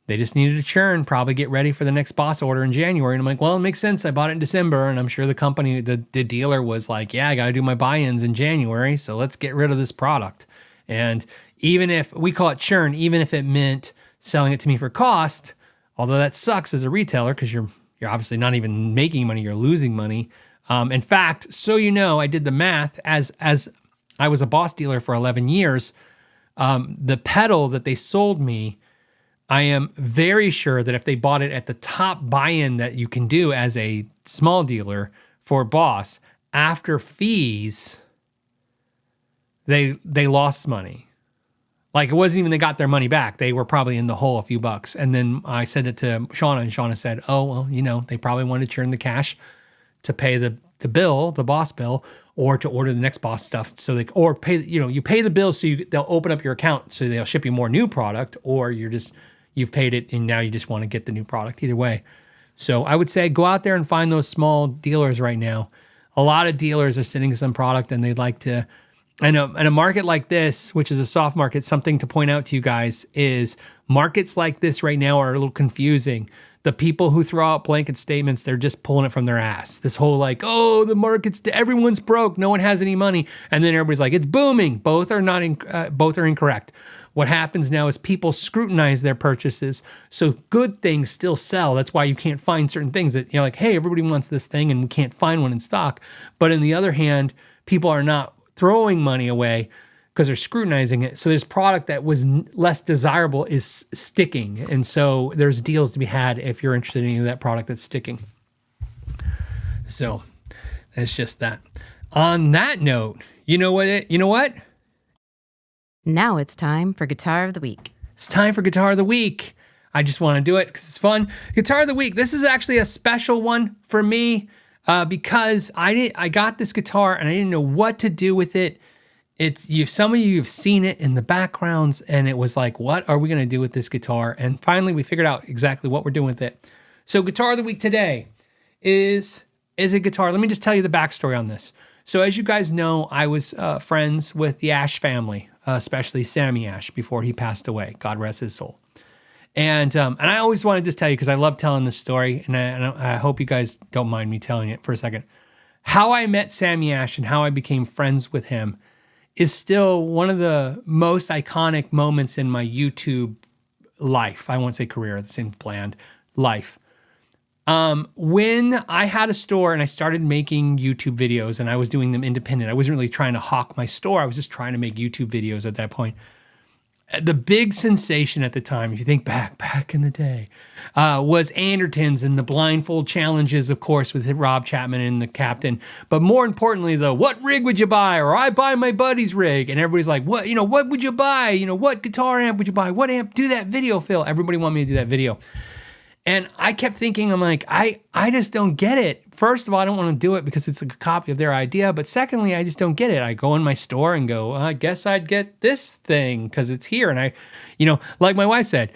they just needed a churn, probably get ready for the next Boss order in January. And I'm like, well, it makes sense. I bought it in December. And I'm sure the company, the dealer was like, yeah, I got to do my buy-ins in January. So let's get rid of this product. And even if we call it churn, even if it meant selling it to me for cost, although that sucks as a retailer because you're obviously not even making money, you're losing money. In fact, so I did the math as I was a Boss dealer for 11 years. The pedal that they sold me, I am very sure that if they bought it at the top buy-in that you can do as a small dealer for Boss, after fees, they lost money. Like, it wasn't even they got their money back. They were probably in the hole a few bucks. And then I said it to Shauna, and Shauna said, oh, well, they probably wanted to churn the cash to pay the bill, the Boss bill, or to order the next Boss stuff. So or pay, you pay the bill so they'll open up your account so they'll ship you more new product, or you've paid it and now you just want to get the new product. Either way. So I would say go out there and find those small dealers right now. A lot of dealers are sitting some product and they'd like to. In a market like this, which is a soft market, something to point out to you guys is markets like this right now are a little confusing. The people who throw out blanket statements, they're just pulling it from their ass. This whole the market's, everyone's broke, no one has any money, and then everybody's like, it's booming. Both are incorrect. What happens now is people scrutinize their purchases, so good things still sell. That's why you can't find certain things that like, hey, everybody wants this thing, and we can't find one in stock. But on the other hand, people are not throwing money away because they're scrutinizing it. So there's product that was less desirable is sticking. And so there's deals to be had if you're interested in any of that product that's sticking. So that's just that. On that note, you know what? Now it's time for Guitar of the Week. It's time for Guitar of the Week. I just want to do it because it's fun. Guitar of the Week. This is actually a special one for me. Because I got this guitar and I didn't know what to do with it. Some of you have seen it in the backgrounds, and it was like, what are we going to do with this guitar? And finally, we figured out exactly what we're doing with it. So, Guitar of the Week today is a guitar. Let me just tell you the backstory on this. So, as you guys know, I was friends with the Ash family, especially Sammy Ash, before he passed away. God rest his soul. And I always want to just tell you, because I love telling this story, and I hope you guys don't mind me telling it for a second. How I met Sammy Ash and how I became friends with him is still one of the most iconic moments in my YouTube life. I won't say career, the same bland life. When I had a store and I started making YouTube videos, and I was doing them independent. I wasn't really trying to hawk my store. I was just trying to make YouTube videos at that point. The big sensation at the time, if you think back in the day, was Anderton's and the blindfold challenges, of course, with Rob Chapman and the captain. But more importantly, what rig would you buy? Or I buy my buddy's rig. And everybody's like, what would you buy? What guitar amp would you buy? What amp? Do that video, Phil. Everybody wanted me to do that video. And I kept thinking, I'm like, I just don't get it. First of all, I don't want to do it because it's a copy of their idea. But secondly, I just don't get it. I go in my store and go, I guess I'd get this thing because it's here. And I, like my wife said,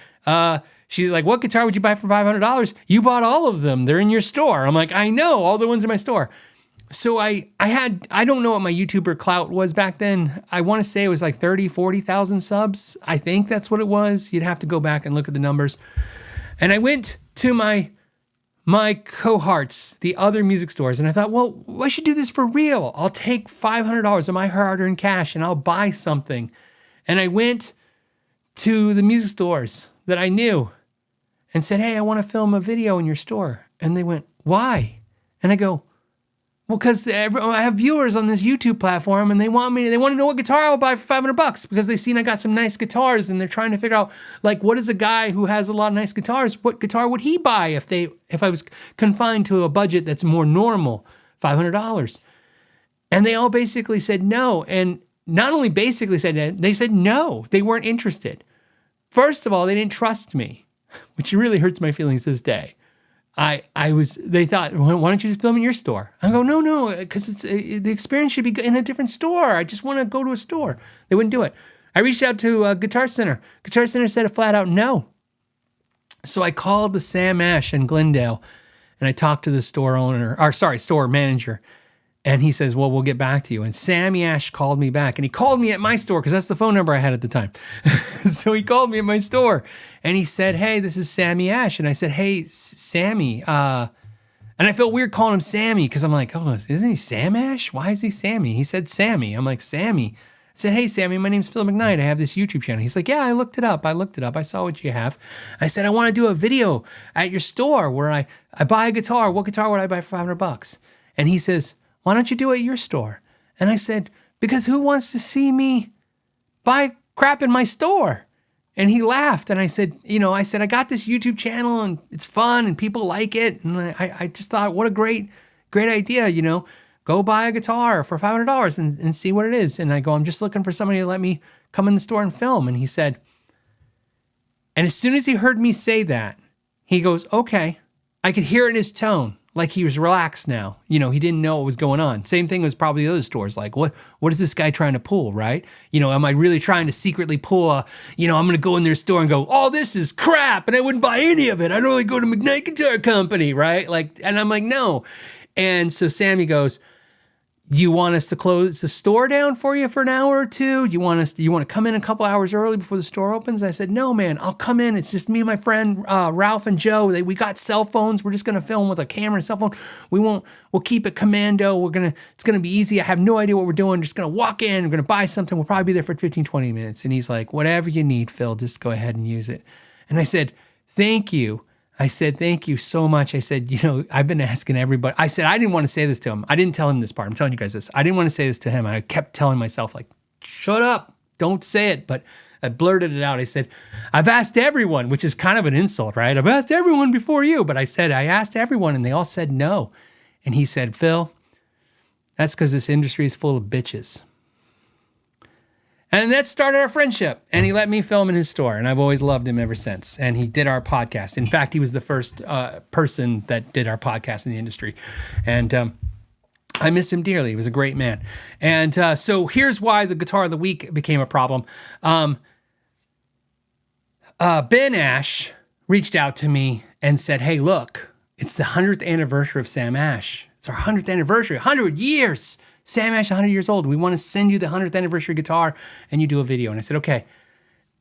she's like, what guitar would you buy for $500? You bought all of them. They're in your store. I'm like, I know, all the ones in my store. So I don't know what my YouTuber clout was back then. I want to say it was like 30, 40,000 subs. I think that's what it was. You'd have to go back and look at the numbers. And I went to my cohorts, the other music stores, and I thought, well, I should do this for real. I'll take $500 of my hard-earned cash and I'll buy something. And I went to the music stores that I knew and said, hey, I want to film a video in your store. And they went, why? And I go, well, because I have viewers on this YouTube platform and they want to know what guitar I'll buy for $500 because they've seen I got some nice guitars and they're trying to figure out, like, what is a guy who has a lot of nice guitars, what guitar would he buy if I was confined to a budget that's more normal, $500? And they all basically said no. And not only basically said that, they said no, they weren't interested. First of all, they didn't trust me, which really hurts my feelings to this day. They thought, well, why don't you just film in your store? I go, no, because the experience should be in a different store. I just want to go to a store. They wouldn't do it. I reached out to Guitar Center. Guitar Center said a flat out no. So I called the Sam Ash in Glendale and I talked to the store manager. And he says, well, we'll get back to you. And Sammy Ash called me back, and he called me at my store because that's the phone number I had at the time. So he called me at my store and he said, hey, this is Sammy Ash. And I said, hey, Sammy. And I felt weird calling him Sammy because I'm like, oh, isn't he Sam Ash? Why is he Sammy? He said Sammy. I'm like, Sammy. I said, hey, Sammy, my name's Phil McKnight. I have this YouTube channel. He's like, yeah, I looked it up. I saw what you have. I said, I want to do a video at your store where I buy a guitar. What guitar would I buy for $500? And he says, why don't you do it at your store? And I said, because who wants to see me buy crap in my store? And he laughed. And I said, I got this YouTube channel and it's fun and people like it. And I just thought, what a great idea, go buy a guitar for $500 and see what it is. And I go, I'm just looking for somebody to let me come in the store and film. And he said, and as soon as he heard me say that, he goes, okay. I could hear it in his tone. Like he was relaxed now. He didn't know what was going on. Same thing was probably the other stores. Like, what is this guy trying to pull, right? Am I really trying to secretly pull I'm going to go in their store and go, oh, this is crap, and I wouldn't buy any of it. I'd only go to McKnight Guitar Company, right? And I'm like, no. And so Sammy goes, do you want us to close the store down for you for an hour or two? Do you want to come in a couple hours early before the store opens? I said, no, man, I'll come in. It's just me and my friend, Ralph and Joe. We got cell phones. We're just going to film with a camera and cell phone. We'll keep it commando. It's going to be easy. I have no idea what we're doing. Just going to walk in. We're going to buy something. We'll probably be there for 15, 20 minutes. And he's like, whatever you need, Phil, just go ahead and use it. And I said, thank you. I said, thank you so much. I said, I've been asking everybody. I said, I didn't want to say this to him. I didn't tell him this part. I'm telling you guys this. I didn't want to say this to him. And I kept telling myself, like, shut up. Don't say it. But I blurted it out. I said, I've asked everyone, which is kind of an insult, right? I've asked everyone before you. But I said, I asked everyone and they all said no. And he said, Phil, that's because this industry is full of bitches. And that started our friendship. And he let me film in his store. And I've always loved him ever since. And he did our podcast. In fact, he was the first person that did our podcast in the industry. And I miss him dearly. He was a great man. And so here's why the Guitar of the Week became a problem. Ben Ash reached out to me and said, hey, look, it's the 100th anniversary of Sam Ash. It's our 100th anniversary, 100 years. Sam Ash, 100 years old. We want to send you the 100th anniversary guitar and you do a video. And I said, okay.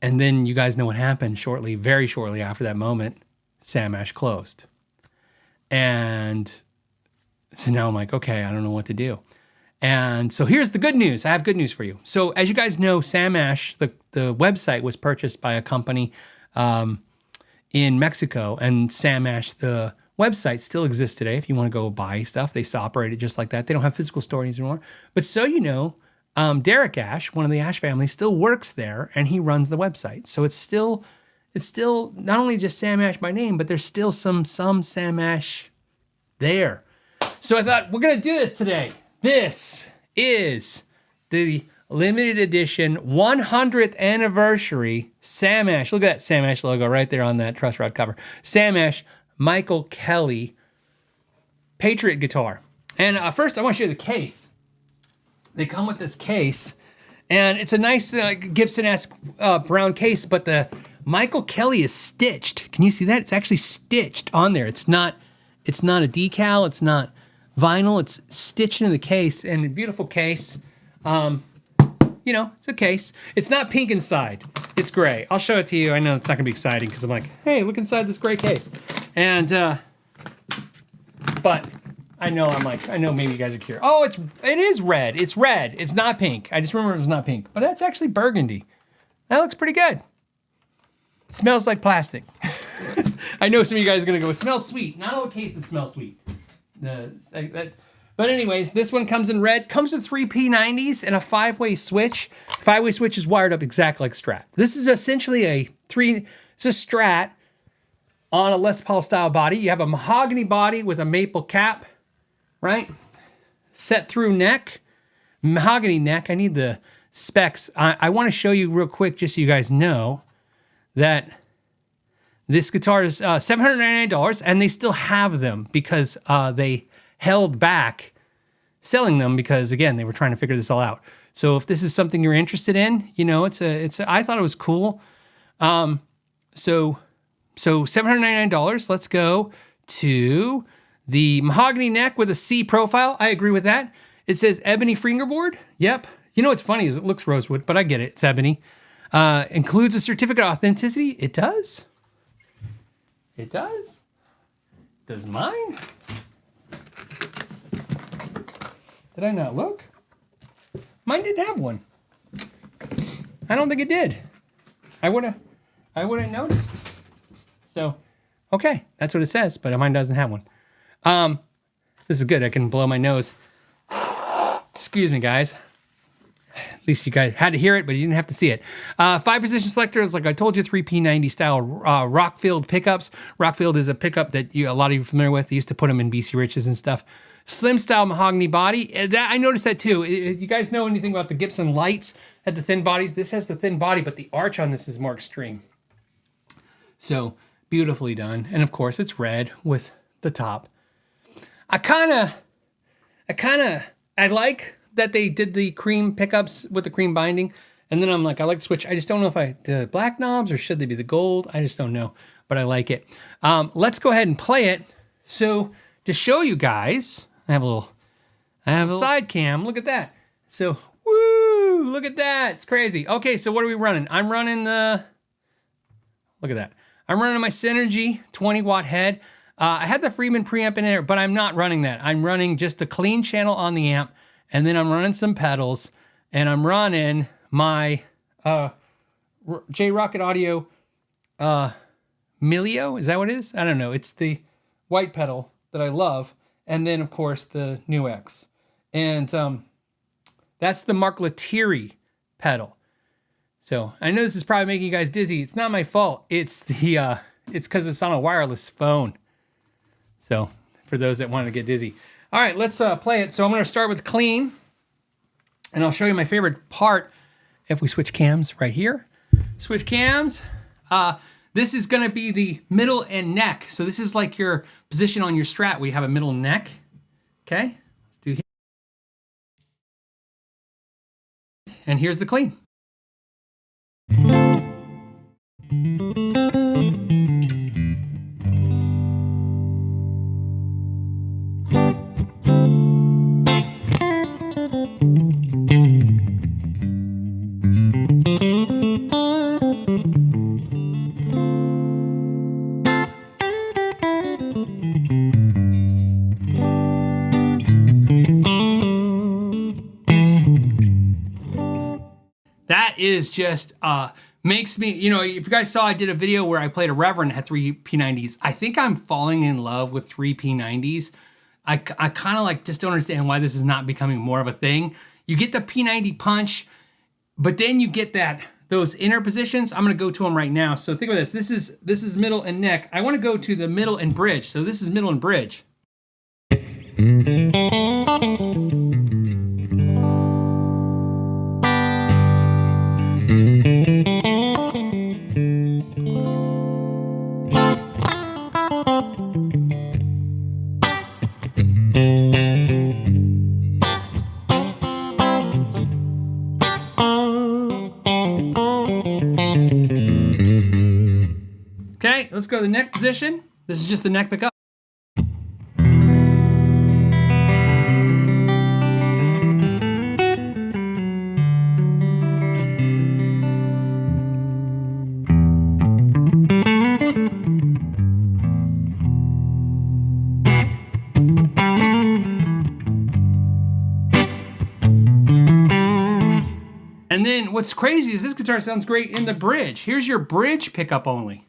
And then you guys know what happened very shortly after that moment, Sam Ash closed. And so now I'm like, okay, I don't know what to do. And so here's the good news. I have good news for you. So as you guys know, Sam Ash, the website was purchased by a company in Mexico, and Sam Ash, the website still exists today. If you want to go buy stuff, they still operate it just like that. They don't have physical stores anymore. But so Derek Ash, one of the Ash family, still works there, and he runs the website. So it's still not only just Sam Ash by name, but there's still some Sam Ash there. So I thought, we're going to do this today. This is the limited edition 100th anniversary Sam Ash. Look at that Sam Ash logo right there on that truss rod cover. Sam Ash Michael Kelly Patriot guitar. And first I want to show you the case. They come with this case, and it's a nice Gibson-esque brown case, but the Michael Kelly is stitched. Can you see that? It's actually stitched on there. It's not a decal. It's not vinyl. It's stitched into the case, and a beautiful case. It's a case. It's not pink inside. It's gray. I'll show it to you. I know it's not going to be exciting because I'm like, hey, look inside this gray case. And, but I know maybe you guys are curious. Oh, it is red. It's red. It's not pink. I just remember it was not pink, but that's actually burgundy. That looks pretty good. It smells like plastic. I know some of you guys are going to go, it smells sweet. Not all the cases smell sweet. But anyways, this one comes in red, comes with 3 P90s and a 5-way switch. 5-way switch is wired up exactly like Strat. This is essentially it's a Strat on a Les Paul style body. You have a mahogany body with a maple cap, right? Set through neck, mahogany neck. I need the specs. I want to show you real quick just so you guys know that this guitar is $799, and they still have them because they held back selling them because, again, they were trying to figure this all out. So if this is something you're interested in, I thought it was cool. So So $799. Let's go to the mahogany neck with a C profile. I agree with that. It says ebony fingerboard. Yep. You know what's funny is it looks rosewood, but I get it. It's ebony. Includes a certificate of authenticity. It does. It does. Does mine? Did I not look? Mine didn't have one. I don't think it did. I would have noticed. So, okay, that's what it says, but mine doesn't have one. This is good. I can blow my nose. Excuse me, guys. At least you guys had to hear it, but you didn't have to see it. 5-position selectors, like I told you, 3 P90 style Rockfield pickups. Rockfield is a pickup that a lot of you are familiar with. They used to put them in BC Riches and stuff. Slim style mahogany body. I noticed that too. You guys know anything about the Gibson lights at the thin bodies? This has the thin body, but the arch on this is more extreme. So beautifully done. And of course it's red with the top. I like that they did the cream pickups with the cream binding. And then I'm like, I like the switch. I just don't know if the black knobs or should they be the gold? I just don't know, but I like it. Let's go ahead and play it. So to show you guys, I have a little side cam. Look at that. So, woo, look at that. It's crazy. Okay, so what are we running? I'm running look at that. I'm running my Synergy 20-watt head. I had the Freeman preamp in there, but I'm not running that. I'm running just a clean channel on the amp, and then I'm running some pedals, and I'm running my J-Rocket Audio Milio. Is that what it is? I don't know. It's the white pedal that I love, and then, of course, the New X. And that's the Mark Lettieri pedal. So I know this is probably making you guys dizzy. It's not my fault. It's because it's on a wireless phone. So for those that want to get dizzy. All right, let's play it. So I'm going to start with clean, and I'll show you my favorite part if we switch cams right here. Switch cams. This is going to be the middle and neck. So this is like your position on your Strat where you have a middle neck. Okay, let's do here. And here's the clean. That is just makes me, you know, if you guys saw, I did a video where I played a Reverend that had 3 P90s. I think I'm falling in love with 3 P90s. I kind of like just don't understand why this is not becoming more of a thing. You get the P90 punch, but then you get those inner positions. I'm gonna go to them right now. So think about this. This is middle and neck. I want to go to the middle and bridge. So this is middle and bridge. Okay, let's go to the neck position. This is just the neck pickup. And then what's crazy is this guitar sounds great in the bridge. Here's your bridge pickup only.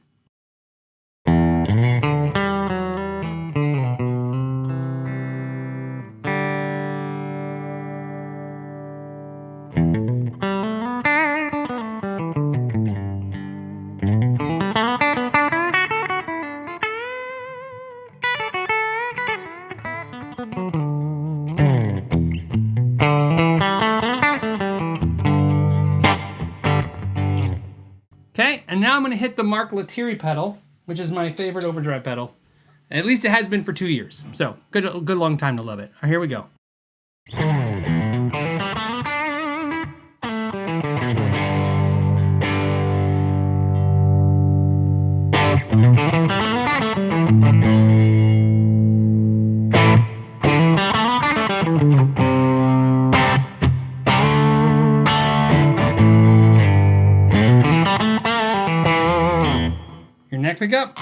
Okay, and now I'm going to hit the Mark Lettieri pedal, which is my favorite overdrive pedal. At least it has been for 2 years. So, good long time to love it. All right, here we go. neck pickup.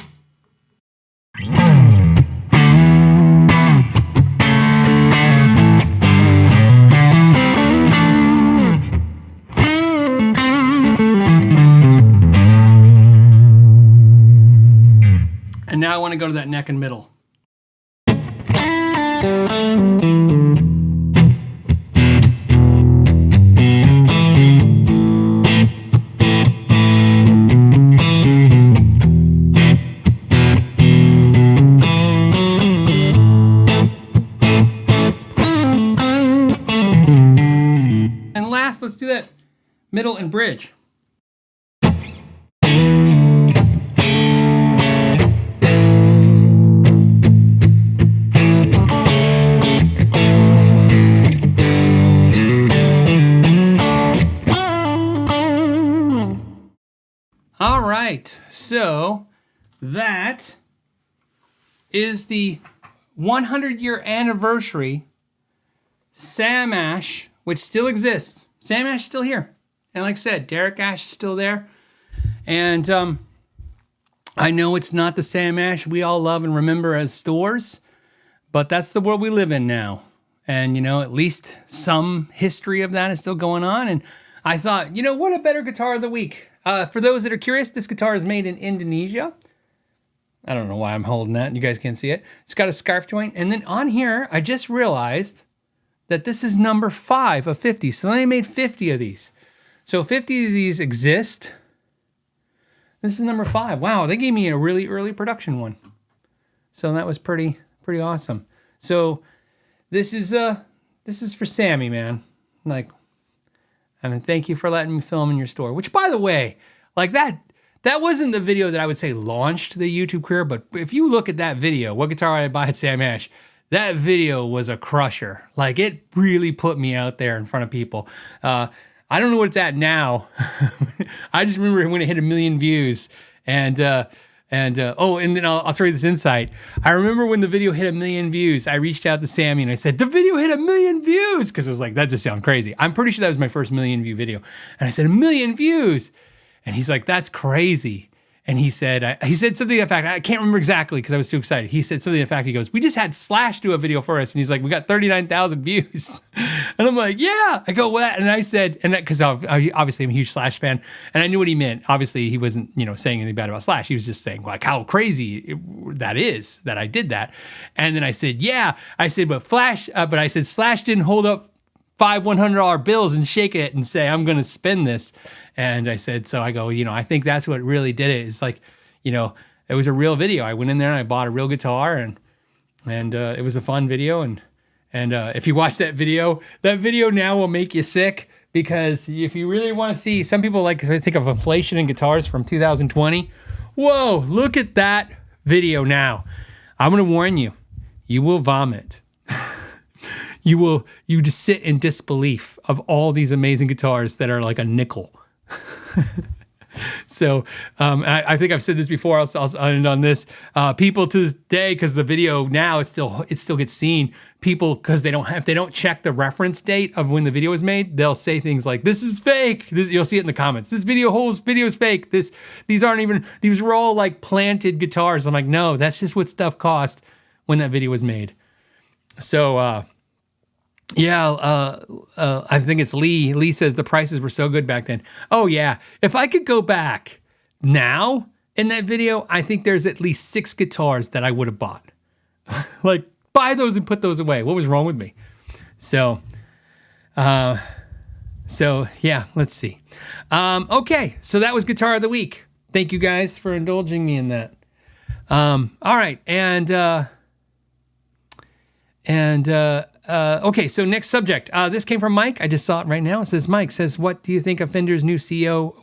And now I want to go to that neck and middle. And last, let's do that middle and bridge. All right, so that is the 100-year anniversary Sam Ash, which still exists. Sam Ash is still here. And like I said, Derek Ash is still there. And I know it's not the Sam Ash we all love and remember as stores, but that's the world we live in now. And, you know, at least some history of that is still going on. And I thought, you know, what a better guitar of the week. For those that are curious, this guitar is made in Indonesia. I don't know why I'm holding that. You guys can't see it. It's got a scarf joint. And then on here, I just realized that this is number 5 of 50. So they made 50 of these. So 50 of these exist. This is number 5. Wow, they gave me a really early production one. So that was pretty awesome. So this is for Sammy, man. Like, I mean, thank you for letting me film in your store. Which, by the way, like that wasn't the video that I would say launched the YouTube career. But if you look at that video, what guitar I buy at Sam Ash, that video was a crusher. Like, it really put me out there in front of people. I don't know what it's at now. I just remember when it hit 1 million views. And then I'll throw you this insight. I remember when the video hit 1 million views, I reached out to Sammy and I said, the video hit 1 million views. Because I was like, that just sounds crazy. I'm pretty sure that was my first 1 million view video. And I said, 1 million views. And he's like, that's crazy. And he said something to the fact, I can't remember exactly because I was too excited. He said something to the fact, he goes, we just had Slash do a video for us. And he's like, we got 39,000 views. And I'm like, yeah. I go, what? And I said, and that, because obviously I'm a huge Slash fan. And I knew what he meant. Obviously he wasn't, saying anything bad about Slash. He was just saying like how crazy that is that I did that. And then I said, yeah. I said, but I said Slash didn't hold up 5 $100 bills and shake it and say, I'm going to spend this. And I said, so I go, I think that's what really did it. It's like, it was a real video. I went in there and I bought a real guitar and it was a fun video. And if you watch that video now will make you sick, because if you really want to see, some people like to think of inflation in guitars from 2020. Whoa, look at that video now. I'm going to warn you, you will vomit. You just sit in disbelief of all these amazing guitars that are like a nickel. So I think I've said this before. I'll end on this. People to this day, because the video now it still gets seen. People, because they don't check the reference date of when the video was made, they'll say things like, "This is fake." You'll see it in the comments. This video is fake. These were all like planted guitars. I'm like, no, that's just what stuff cost when that video was made. So. I think it's Lee. Lee says the prices were so good back then. Oh yeah. If I could go back now in that video, I think there's at least 6 guitars that I would have bought. Like, buy those and put those away. What was wrong with me? So yeah, let's see. Okay. So that was Guitar of the Week. Thank you guys for indulging me in that. All right. Okay, so next subject. This came from Mike. I just saw it right now. It says, Mike says, what do you think of Fender's new CEO?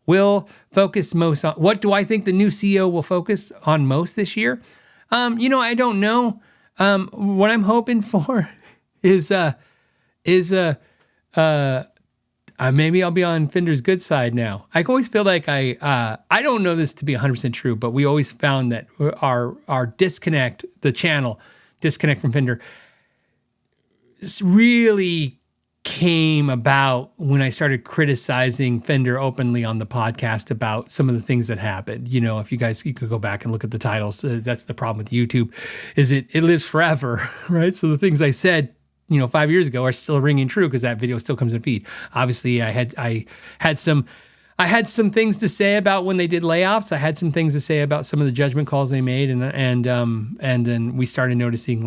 Will focus most on? What do I think the new CEO will focus on most this year? I don't know. What I'm hoping for is maybe I'll be on Fender's good side now. I always feel like I don't know this to be 100% true, but we always found that our disconnect from Fender really came about when I started criticizing Fender openly on the podcast about some of the things that happened. If you could go back and look at the titles, that's the problem with YouTube, is it lives forever, right? So the things I said, 5 years ago are still ringing true because that video still comes in feed. Obviously, I had some things to say about when they did layoffs. I had some things to say about some of the judgment calls they made, and then we started noticing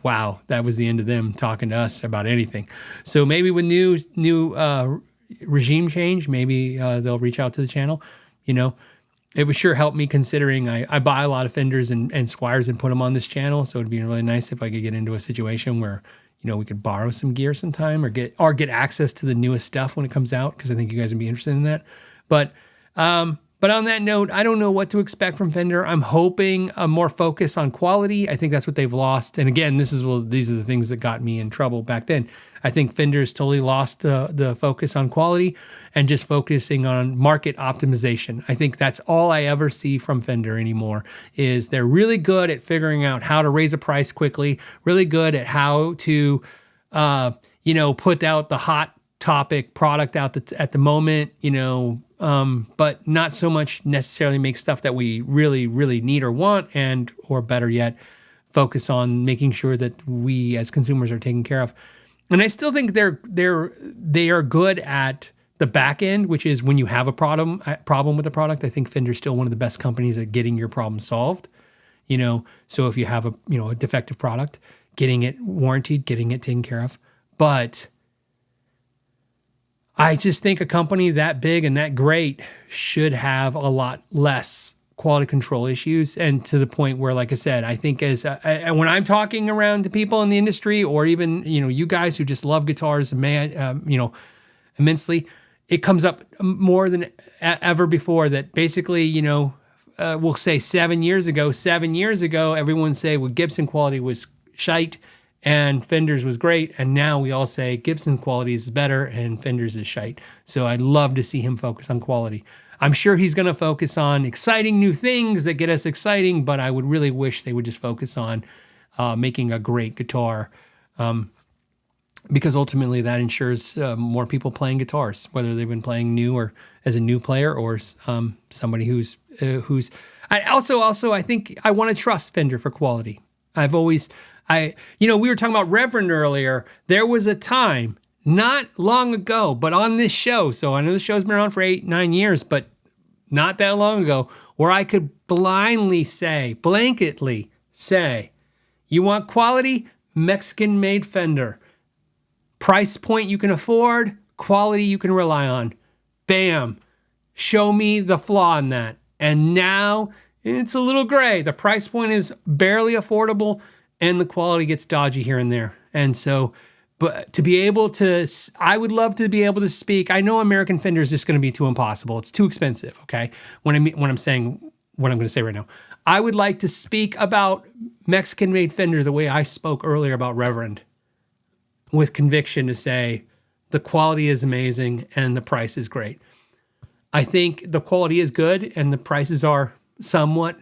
wow, that was the end of them talking to us about anything. So maybe with new regime change, maybe they'll reach out to the channel. It would sure help me considering I buy a lot of Fenders and Squires and put them on this channel. So it'd be really nice if I could get into a situation where we could borrow some gear sometime or get access to the newest stuff when it comes out, because I think you guys would be interested in that. But on that note, I don't know what to expect from Fender. I'm hoping a more focus on quality. I think that's what they've lost. And again, these are the things that got me in trouble back then. I think Fender's totally lost the focus on quality and just focusing on market optimization. I think that's all I ever see from Fender anymore, is they're really good at figuring out how to raise a price quickly, really good at how to, put out the hot topic product out at the moment, but not so much necessarily make stuff that we really, really need or want, or better yet, focus on making sure that we as consumers are taken care of. And I still think they are good at the back end, which is when you have a problem with a product. I think Fender's still one of the best companies at getting your problem solved. So if you have a defective product, getting it warranted, getting it taken care of. But I just think a company that big and that great should have a lot less quality control issues, and to the point where, like I said, I think when I'm talking around to people in the industry, or even you guys who just love guitars immensely, it comes up more than ever before that basically we'll say 7 years ago everyone say, well, Gibson quality was shite and Fender's was great, and now we all say Gibson quality is better and Fender's is shite. So I'd love to see him focus on quality. I'm sure he's going to focus on exciting new things that get us exciting, but I would really wish they would just focus on making a great guitar, because ultimately that ensures more people playing guitars, whether they've been playing new or as a new player, or somebody who's. I also I think I want to trust Fender for quality. We were talking about Reverend earlier. There was a time not long ago, but on this show, so I know the show's been around for 8-9 years, but not that long ago, where I could blanketly say, you want quality? Mexican-made Fender. Price point you can afford, quality you can rely on. Bam. Show me the flaw in that. And now it's a little gray. The price point is barely affordable, and the quality gets dodgy here and there. And so, but to be able to, I would love to be able to speak. I know American Fender is just going to be too impossible. It's too expensive, okay? When I'm saying what I'm going to say right now, I would like to speak about Mexican-made Fender the way I spoke earlier about Reverend, with conviction, to say the quality is amazing and the price is great. I think the quality is good and the prices are somewhat,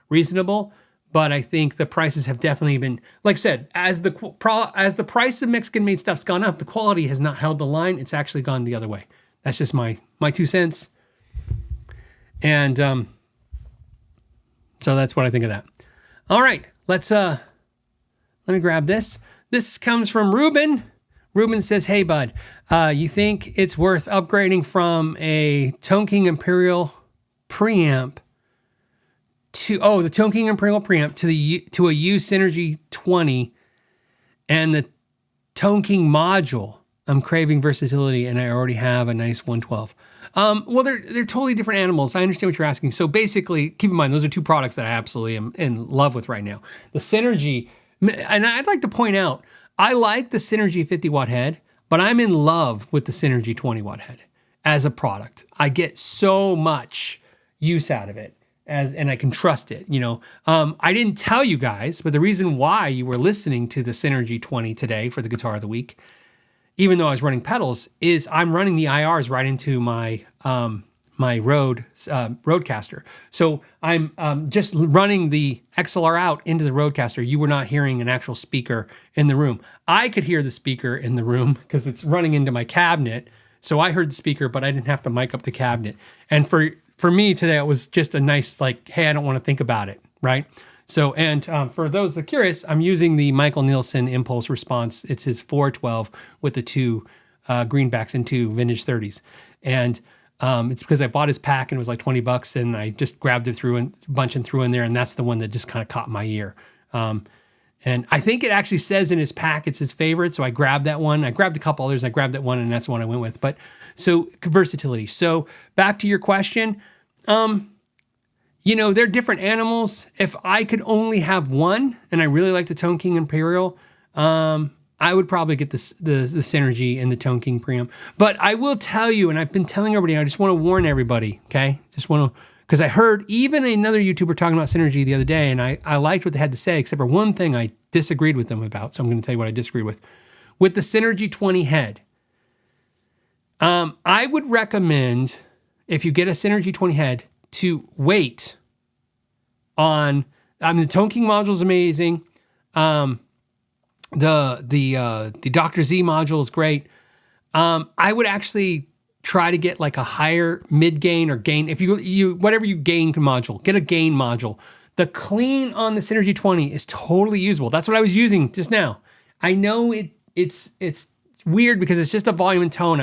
reasonable. But I think the prices have definitely been, like I said, as the price of Mexican-made stuff's gone up, the quality has not held the line. It's actually gone the other way. That's just my 2 cents. And so that's what I think of that. All right, let me grab this. This comes from Ruben. Ruben says, "Hey bud, you think it's worth upgrading from a Tone King Imperial preamp the Tone King Imperial preamp to a U Synergy 20 and the Tone King module? I'm craving versatility and I already have a nice 112. Well, they're totally different animals. I understand what you're asking. So basically, keep in mind, those are two products that I absolutely am in love with right now. The Synergy, and I'd like to point out, I like the Synergy 50 watt head, but I'm in love with the Synergy 20 watt head as a product. I get so much use out of it. And I can trust it, I didn't tell you guys, but the reason why you were listening to the Synergy 20 today for the Guitar of the Week, even though I was running pedals, is I'm running the IRs right into my my Rodecaster. So I'm just running the XLR out into the Rodecaster. You were not hearing an actual speaker in the room. I could hear the speaker in the room because it's running into my cabinet. So I heard the speaker, but I didn't have to mic up the cabinet. And for me today, it was just a nice, like, hey, I don't want to think about it, right? So, and for those that are curious, I'm using the Michael Nielsen Impulse Response. It's his 412 with the 2 greenbacks and 2 vintage 30s. And it's because I bought his pack and it was like $20 and I just grabbed it through a bunch and threw in there. And that's the one that just kind of caught my ear. And I think it actually says in his pack, it's his favorite. So I grabbed that one. I grabbed a couple others. I grabbed that one and that's the one I went with. But so versatility. So back to your question, they're different animals. If I could only have one and I really like the Tone King Imperial, I would probably get the Synergy and the Tone King preamp. But I will tell you, and I've been telling everybody, I just want to warn everybody, okay? Because I heard even another YouTuber talking about Synergy the other day, and I liked what they had to say, except for one thing I disagreed with them about. So I'm going to tell you what I disagreed with. With the Synergy 20 head, I would recommend, if you get a Synergy 20 head, to wait on, the Tone King module is amazing. The Dr. Z module is great. I would actually try to get like a higher mid gain or gain. If you whatever you gain module, get a gain module. The clean on the Synergy 20 is totally usable. That's what I was using just now. I know it's weird because it's just a volume and tone.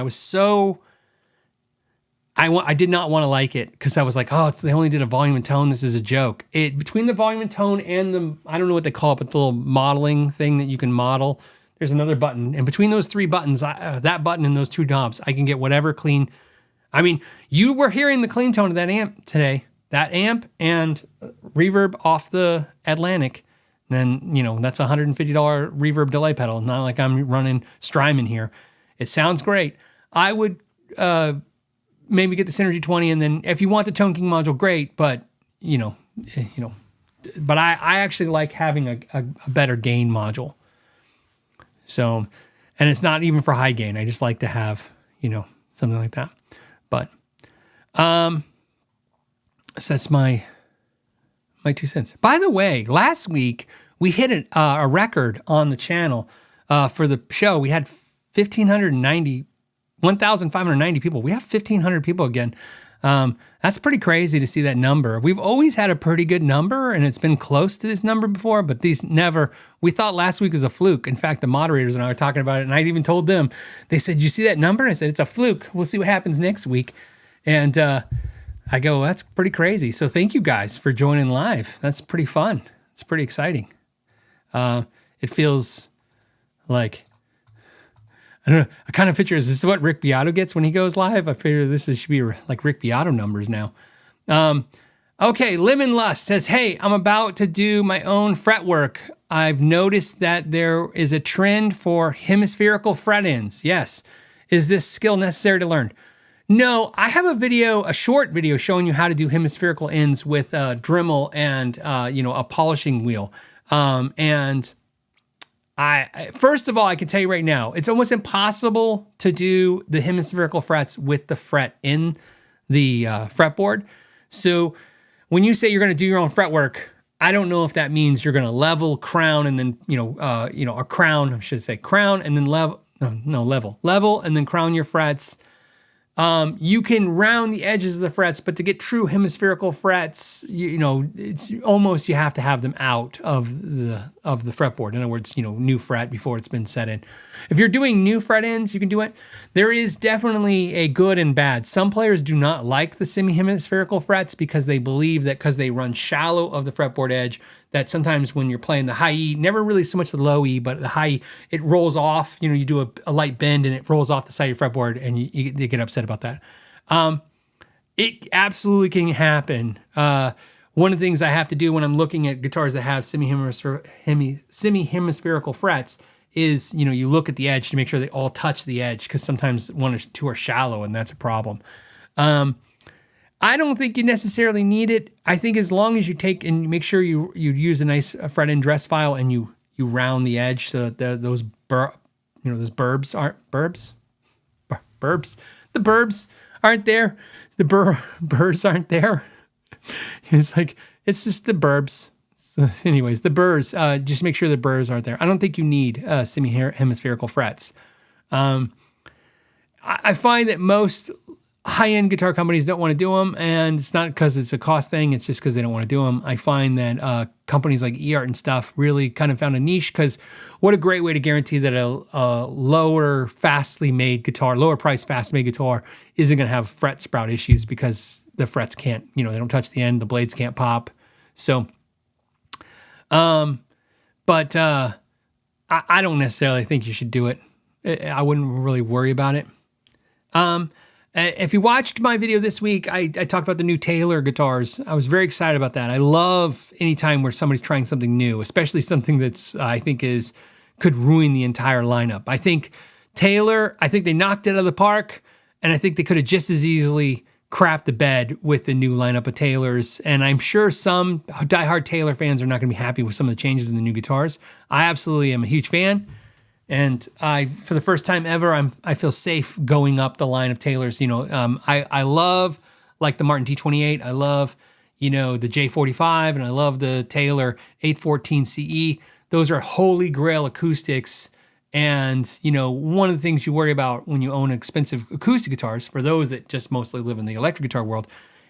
I did not want to like it because I was like, oh, they only did a volume and tone. This is a joke. Between the volume and tone and the, I don't know what they call it, but the little modeling thing that you can model, there's another button. And between those 3 buttons, that button and those 2 knobs, I can get whatever clean. I mean, you were hearing the clean tone of that amp today. That amp and reverb off the Atlantic. Then, that's a $150 reverb delay pedal. Not like I'm running Strymon here. It sounds great. I would maybe get the Synergy 20, and then if you want the Tone King module, great. But but I actually like having a better gain module. So, and it's not even for high gain. I just like to have something like that. But so that's my 2 cents. By the way, last week we hit a record on the channel for the show. We had 1,590 people. We have 1,500 people again. That's pretty crazy to see that number. We've always had a pretty good number, and it's been close to this number before, but these never. We thought last week was a fluke. In fact, the moderators and I were talking about it, and I even told them. They said, "You see that number?" And I said, "It's a fluke. We'll see what happens next week." And I go, "That's pretty crazy." So thank you guys for joining live. That's pretty fun. It's pretty exciting. It feels like, I don't know. I kind of picture, is this what Rick Beato gets when he goes live? I figure this should be like Rick Beato numbers now. Okay, Live in Lust says, hey, I'm about to do my own fretwork. I've noticed that there is a trend for hemispherical fret ends. Yes. Is this skill necessary to learn? No, I have a short video showing you how to do hemispherical ends with a Dremel and, a polishing wheel. And first of all, I can tell you right now, it's almost impossible to do the hemispherical frets with the fret in the fretboard. So when you say you're going to do your own fretwork, I don't know if that means you're going to level, crown, and then, a crown, I should say crown, and then level, and then crown your frets. You can round the edges of the frets, but to get true hemispherical frets, it's almost, you have to have them out of the fretboard. In other words, new fret before it's been set in. If you're doing new fret ends, you can do it. There is definitely a good and bad. Some players do not like the semi-hemispherical frets because they believe that because they run shallow of the fretboard edge, that sometimes when you're playing the high E, never really so much the low E, but the high E, it rolls off. You do a light bend and it rolls off the side of your fretboard, and you get upset about that. It absolutely can happen. One of the things I have to do when I'm looking at guitars that have semi-hemispherical frets is, you look at the edge to make sure they all touch the edge, because sometimes one or two are shallow, and that's a problem. I don't think you necessarily need it. I think as long as you take and make sure you use a nice fret end dress file and you round the edge so that those burbs aren't burbs. The burbs aren't there. The burrs aren't there. It's like, it's just the burbs. So anyways, the burrs, just make sure the burrs aren't there. I don't think you need semi-hemispherical frets. I find that most high-end guitar companies don't want to do them, and it's not because it's a cost thing, it's just because they don't want to do them. I find that companies like eArt and stuff really kind of found a niche, because what a great way to guarantee that a lower priced, fast-made guitar isn't going to have fret sprout issues, because the frets can't, they don't touch the end, the blades can't pop. So, I don't necessarily think you should do it. I wouldn't really worry about it. If you watched my video this week, I talked about the new Taylor guitars. I was very excited about that. I love any time where somebody's trying something new, especially something that's I think could ruin the entire lineup. I think Taylor, they knocked it out of the park, and I think they could have just as easily crapped the bed with the new lineup of Taylors. And I'm sure some diehard Taylor fans are not going to be happy with some of the changes in the new guitars. I absolutely am a huge fan. And for the first time ever, I feel safe going up the line of Taylors. I love like the Martin T28. I love, the J45, and I love the Taylor 814 CE. Those are holy grail acoustics. And, one of the things you worry about when you own expensive acoustic guitars, for those that just mostly live in the electric guitar world,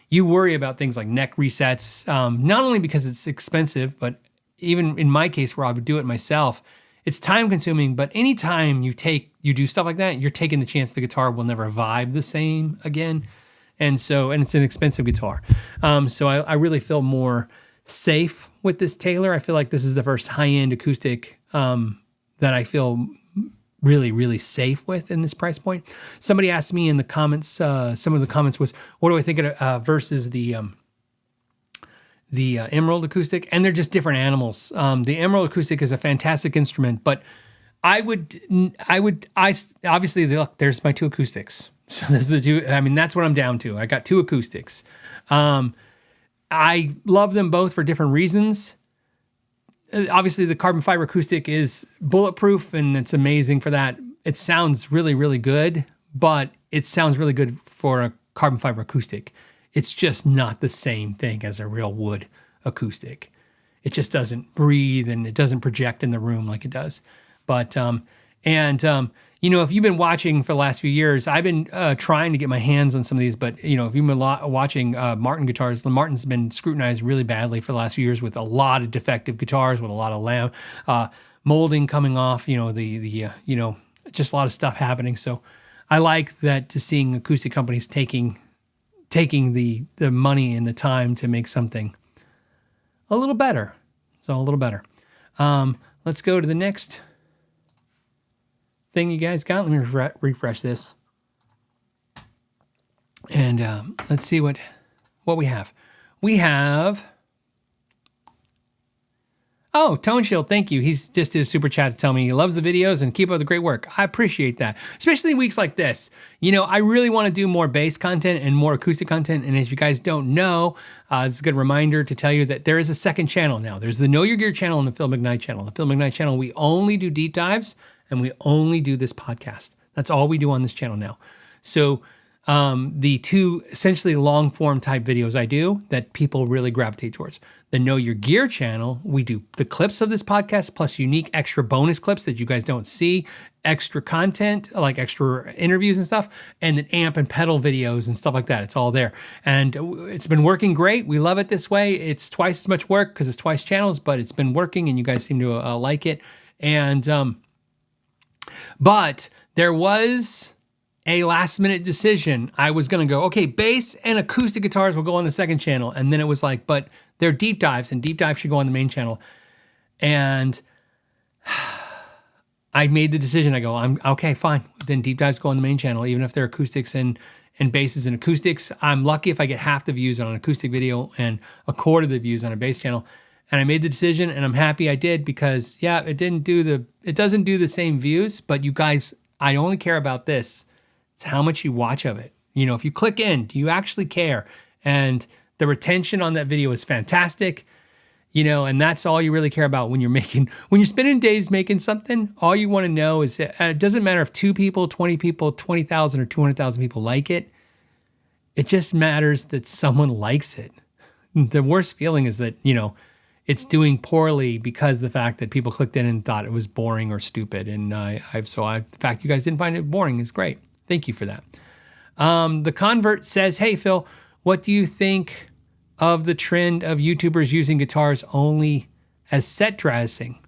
you worry about things like neck resets, not only because it's expensive, but even in my case where I would do it myself, it's time consuming. But anytime you do stuff like that, you're taking the chance the guitar will never vibe the same again. And it's an expensive guitar. So I really feel more safe with this Taylor. I feel like this is the first high-end acoustic that I feel really, really safe with in this price point. Somebody asked me in the comments, some of the comments was, what do I think of versus the Emerald acoustic? And they're just different animals. The Emerald acoustic is a fantastic instrument, but I obviously, look, there's my two acoustics. So there's the two, that's what I'm down to. I got two acoustics. I love them both for different reasons. Obviously, the carbon fiber acoustic is bulletproof, and it's amazing for that. It sounds really, really good, but it sounds really good for a carbon fiber acoustic. It's just not the same thing as a real wood acoustic. It just doesn't breathe, and it doesn't project in the room like it does. But, if you've been watching for the last few years, I've been trying to get my hands on some of these, but, if you've been watching Martin guitars, the Martin's been scrutinized really badly for the last few years with a lot of defective guitars, with a lot of molding coming off, just a lot of stuff happening. So I like that, to seeing acoustic companies taking the money and the time to make something a little better. So a little better. Let's go to the next thing you guys got. Let me refresh this. And let's see what we have. We have... Oh, Tone Shield, thank you. He's just did a super chat to tell me he loves the videos and keep up the great work. I appreciate that, especially weeks like this. I really want to do more bass content and more acoustic content. And as you guys don't know, it's a good reminder to tell you that there is a second channel now. There's the Know Your Gear channel and the Phil McKnight channel. The Phil McKnight channel, we only do deep dives, and we only do this podcast. That's all we do on this channel now. So the two essentially long form type videos I do that people really gravitate towards. The Know Your Gear channel, we do the clips of this podcast plus unique extra bonus clips that you guys don't see, extra content like extra interviews and stuff, and then amp and pedal videos and stuff like that. It's all there. And it's been working great. We love it this way. It's twice as much work because it's twice channels, but it's been working and you guys seem to like it. And but there was a last minute decision. I was going to go, okay, bass and acoustic guitars will go on the second channel. And then it was like, but they're deep dives, and deep dives should go on the main channel. And I made the decision. I go, I'm okay, fine. Then deep dives go on the main channel, even if they're acoustics and basses and acoustics. I'm lucky if I get half the views on an acoustic video and a quarter of the views on a bass channel. And I made the decision, and I'm happy I did, because it doesn't do the same views, but you guys, I only care about this. It's how much you watch of it. If you click in, do you actually care? And the retention on that video is fantastic. And that's all you really care about when you're spending days making something. All you want to know is that it doesn't matter if 2 people, 20 people, 20,000 or 200,000 people like it. It just matters that someone likes it. The worst feeling is that, it's doing poorly because of the fact that people clicked in and thought it was boring or stupid. And the fact you guys didn't find it boring is great. Thank you for that. The convert says, hey, Phil, what do you think of the trend of YouTubers using guitars only as set dressing?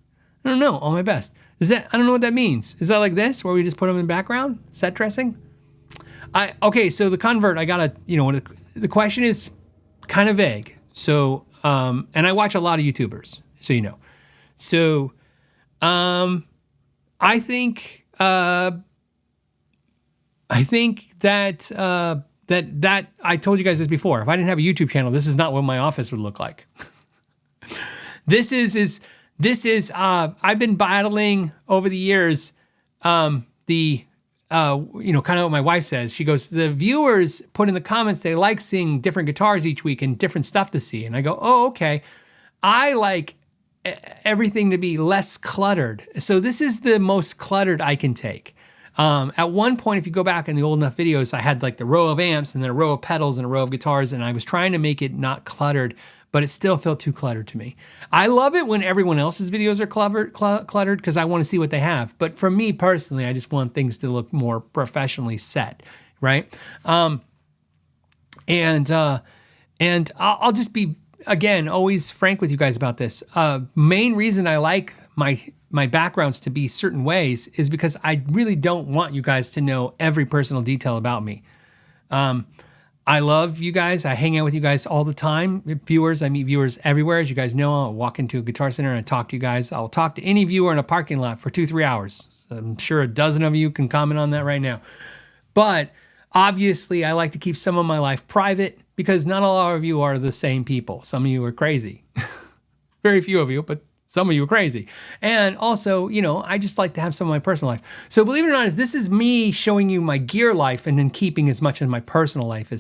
I don't know. All my best. I don't know what that means. Is that like this, where we just put them in the background? Set dressing? Okay, so the convert, the question is kind of vague. So, and I watch a lot of YouTubers, so you know. So, I think that I told you guys this before. If I didn't have a YouTube channel, this is not what my office would look like. This is I've been battling over the years, kind of what my wife says. She goes, the viewers put in the comments, they like seeing different guitars each week and different stuff to see. And I go, oh, okay. I like everything to be less cluttered. So this is the most cluttered I can take. At one point, if you go back in the old enough videos, I had like the row of amps and then a row of pedals and a row of guitars, and I was trying to make it not cluttered, but it still felt too cluttered to me. I love it when everyone else's videos are cluttered because I want to see what they have. But for me personally, I just want things to look more professionally set, right? And I'll just be, again, always frank with you guys about this. Main reason I like my backgrounds to be certain ways is because I really don't want you guys to know every personal detail about me. I love you guys. I hang out with you guys all the time. Viewers, I meet viewers everywhere. As you guys know, I'll walk into a Guitar Center and I talk to you guys. I'll talk to any viewer in a parking lot for 2-3 hours. So I'm sure a dozen of you can comment on that right now. But obviously, I like to keep some of my life private because not a lot of you are the same people. Some of you are crazy. Very few of you, but some of you are crazy. And also, I just like to have some of my personal life. So believe it or not, this is me showing you my gear life and then keeping as much of my personal life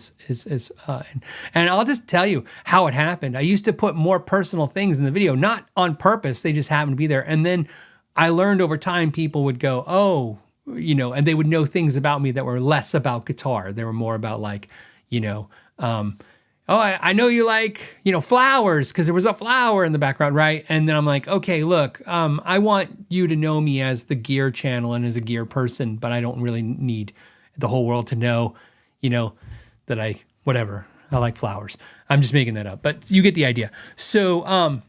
and I'll just tell you how it happened. I used to put more personal things in the video, not on purpose. They just happened to be there. And then I learned over time, people would go, oh, and they would know things about me that were less about guitar. They were more about like, oh, I know you like, flowers because there was a flower in the background, right? And then I'm like, okay, look, I want you to know me as the gear channel and as a gear person, but I don't really need the whole world to know, that I like flowers. I'm just making that up, but you get the idea. So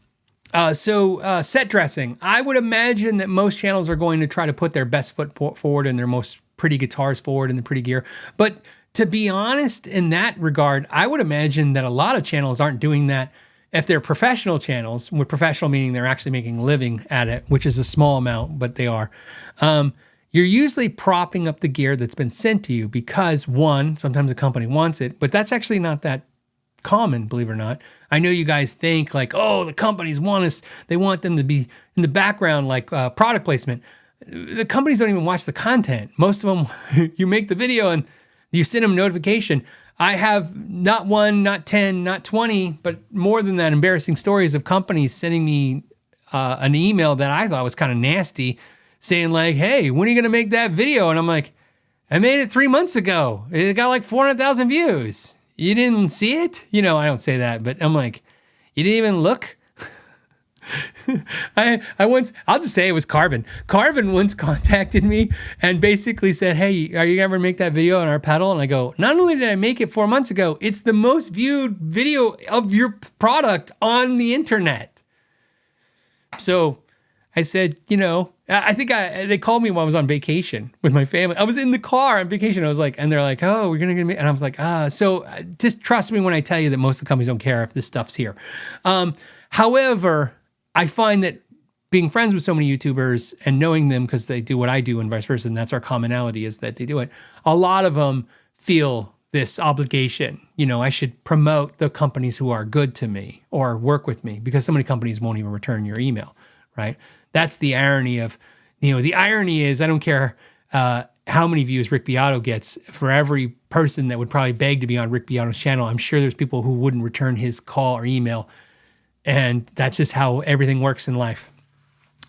set dressing. I would imagine that most channels are going to try to put their best foot forward and their most pretty guitars forward and the pretty gear, but to be honest, in that regard, I would imagine that a lot of channels aren't doing that. If they're professional channels, with professional meaning they're actually making a living at it, which is a small amount, but they are. You're usually propping up the gear that's been sent to you because, one, sometimes a company wants it, but that's actually not that common, believe it or not. I know you guys think like, oh, the companies want us, they want them to be in the background like product placement. The companies don't even watch the content. Most of them, you make the video and you send them a notification. I have not 1, not 10, not 20, but more than that, embarrassing stories of companies sending me an email that I thought was kind of nasty, saying like, hey, when are you going to make that video? And I'm like, I made it 3 months ago. It got like 400,000 views. You didn't see it? I don't say that, but I'm like, you didn't even look? I'll just say it was Carvin. Carvin once contacted me and basically said, hey, are you ever make that video on our pedal? And I go, not only did I make it 4 months ago, it's the most viewed video of your product on the internet. So I said, I think they called me when I was on vacation with my family. I was in the car on vacation. I was like, and they're like, oh, we're going to get, and I was like, so just trust me when I tell you that most of the companies don't care if this stuff's here. However, I find that being friends with so many YouTubers and knowing them because they do what I do and vice versa, and that's our commonality is that they do it, a lot of them feel this obligation. I should promote the companies who are good to me or work with me because so many companies won't even return your email, right? That's the irony of, the irony is I don't care how many views Rick Beato gets. For every person that would probably beg to be on Rick Beato's channel, I'm sure there's people who wouldn't return his call or email. And that's just how everything works in life.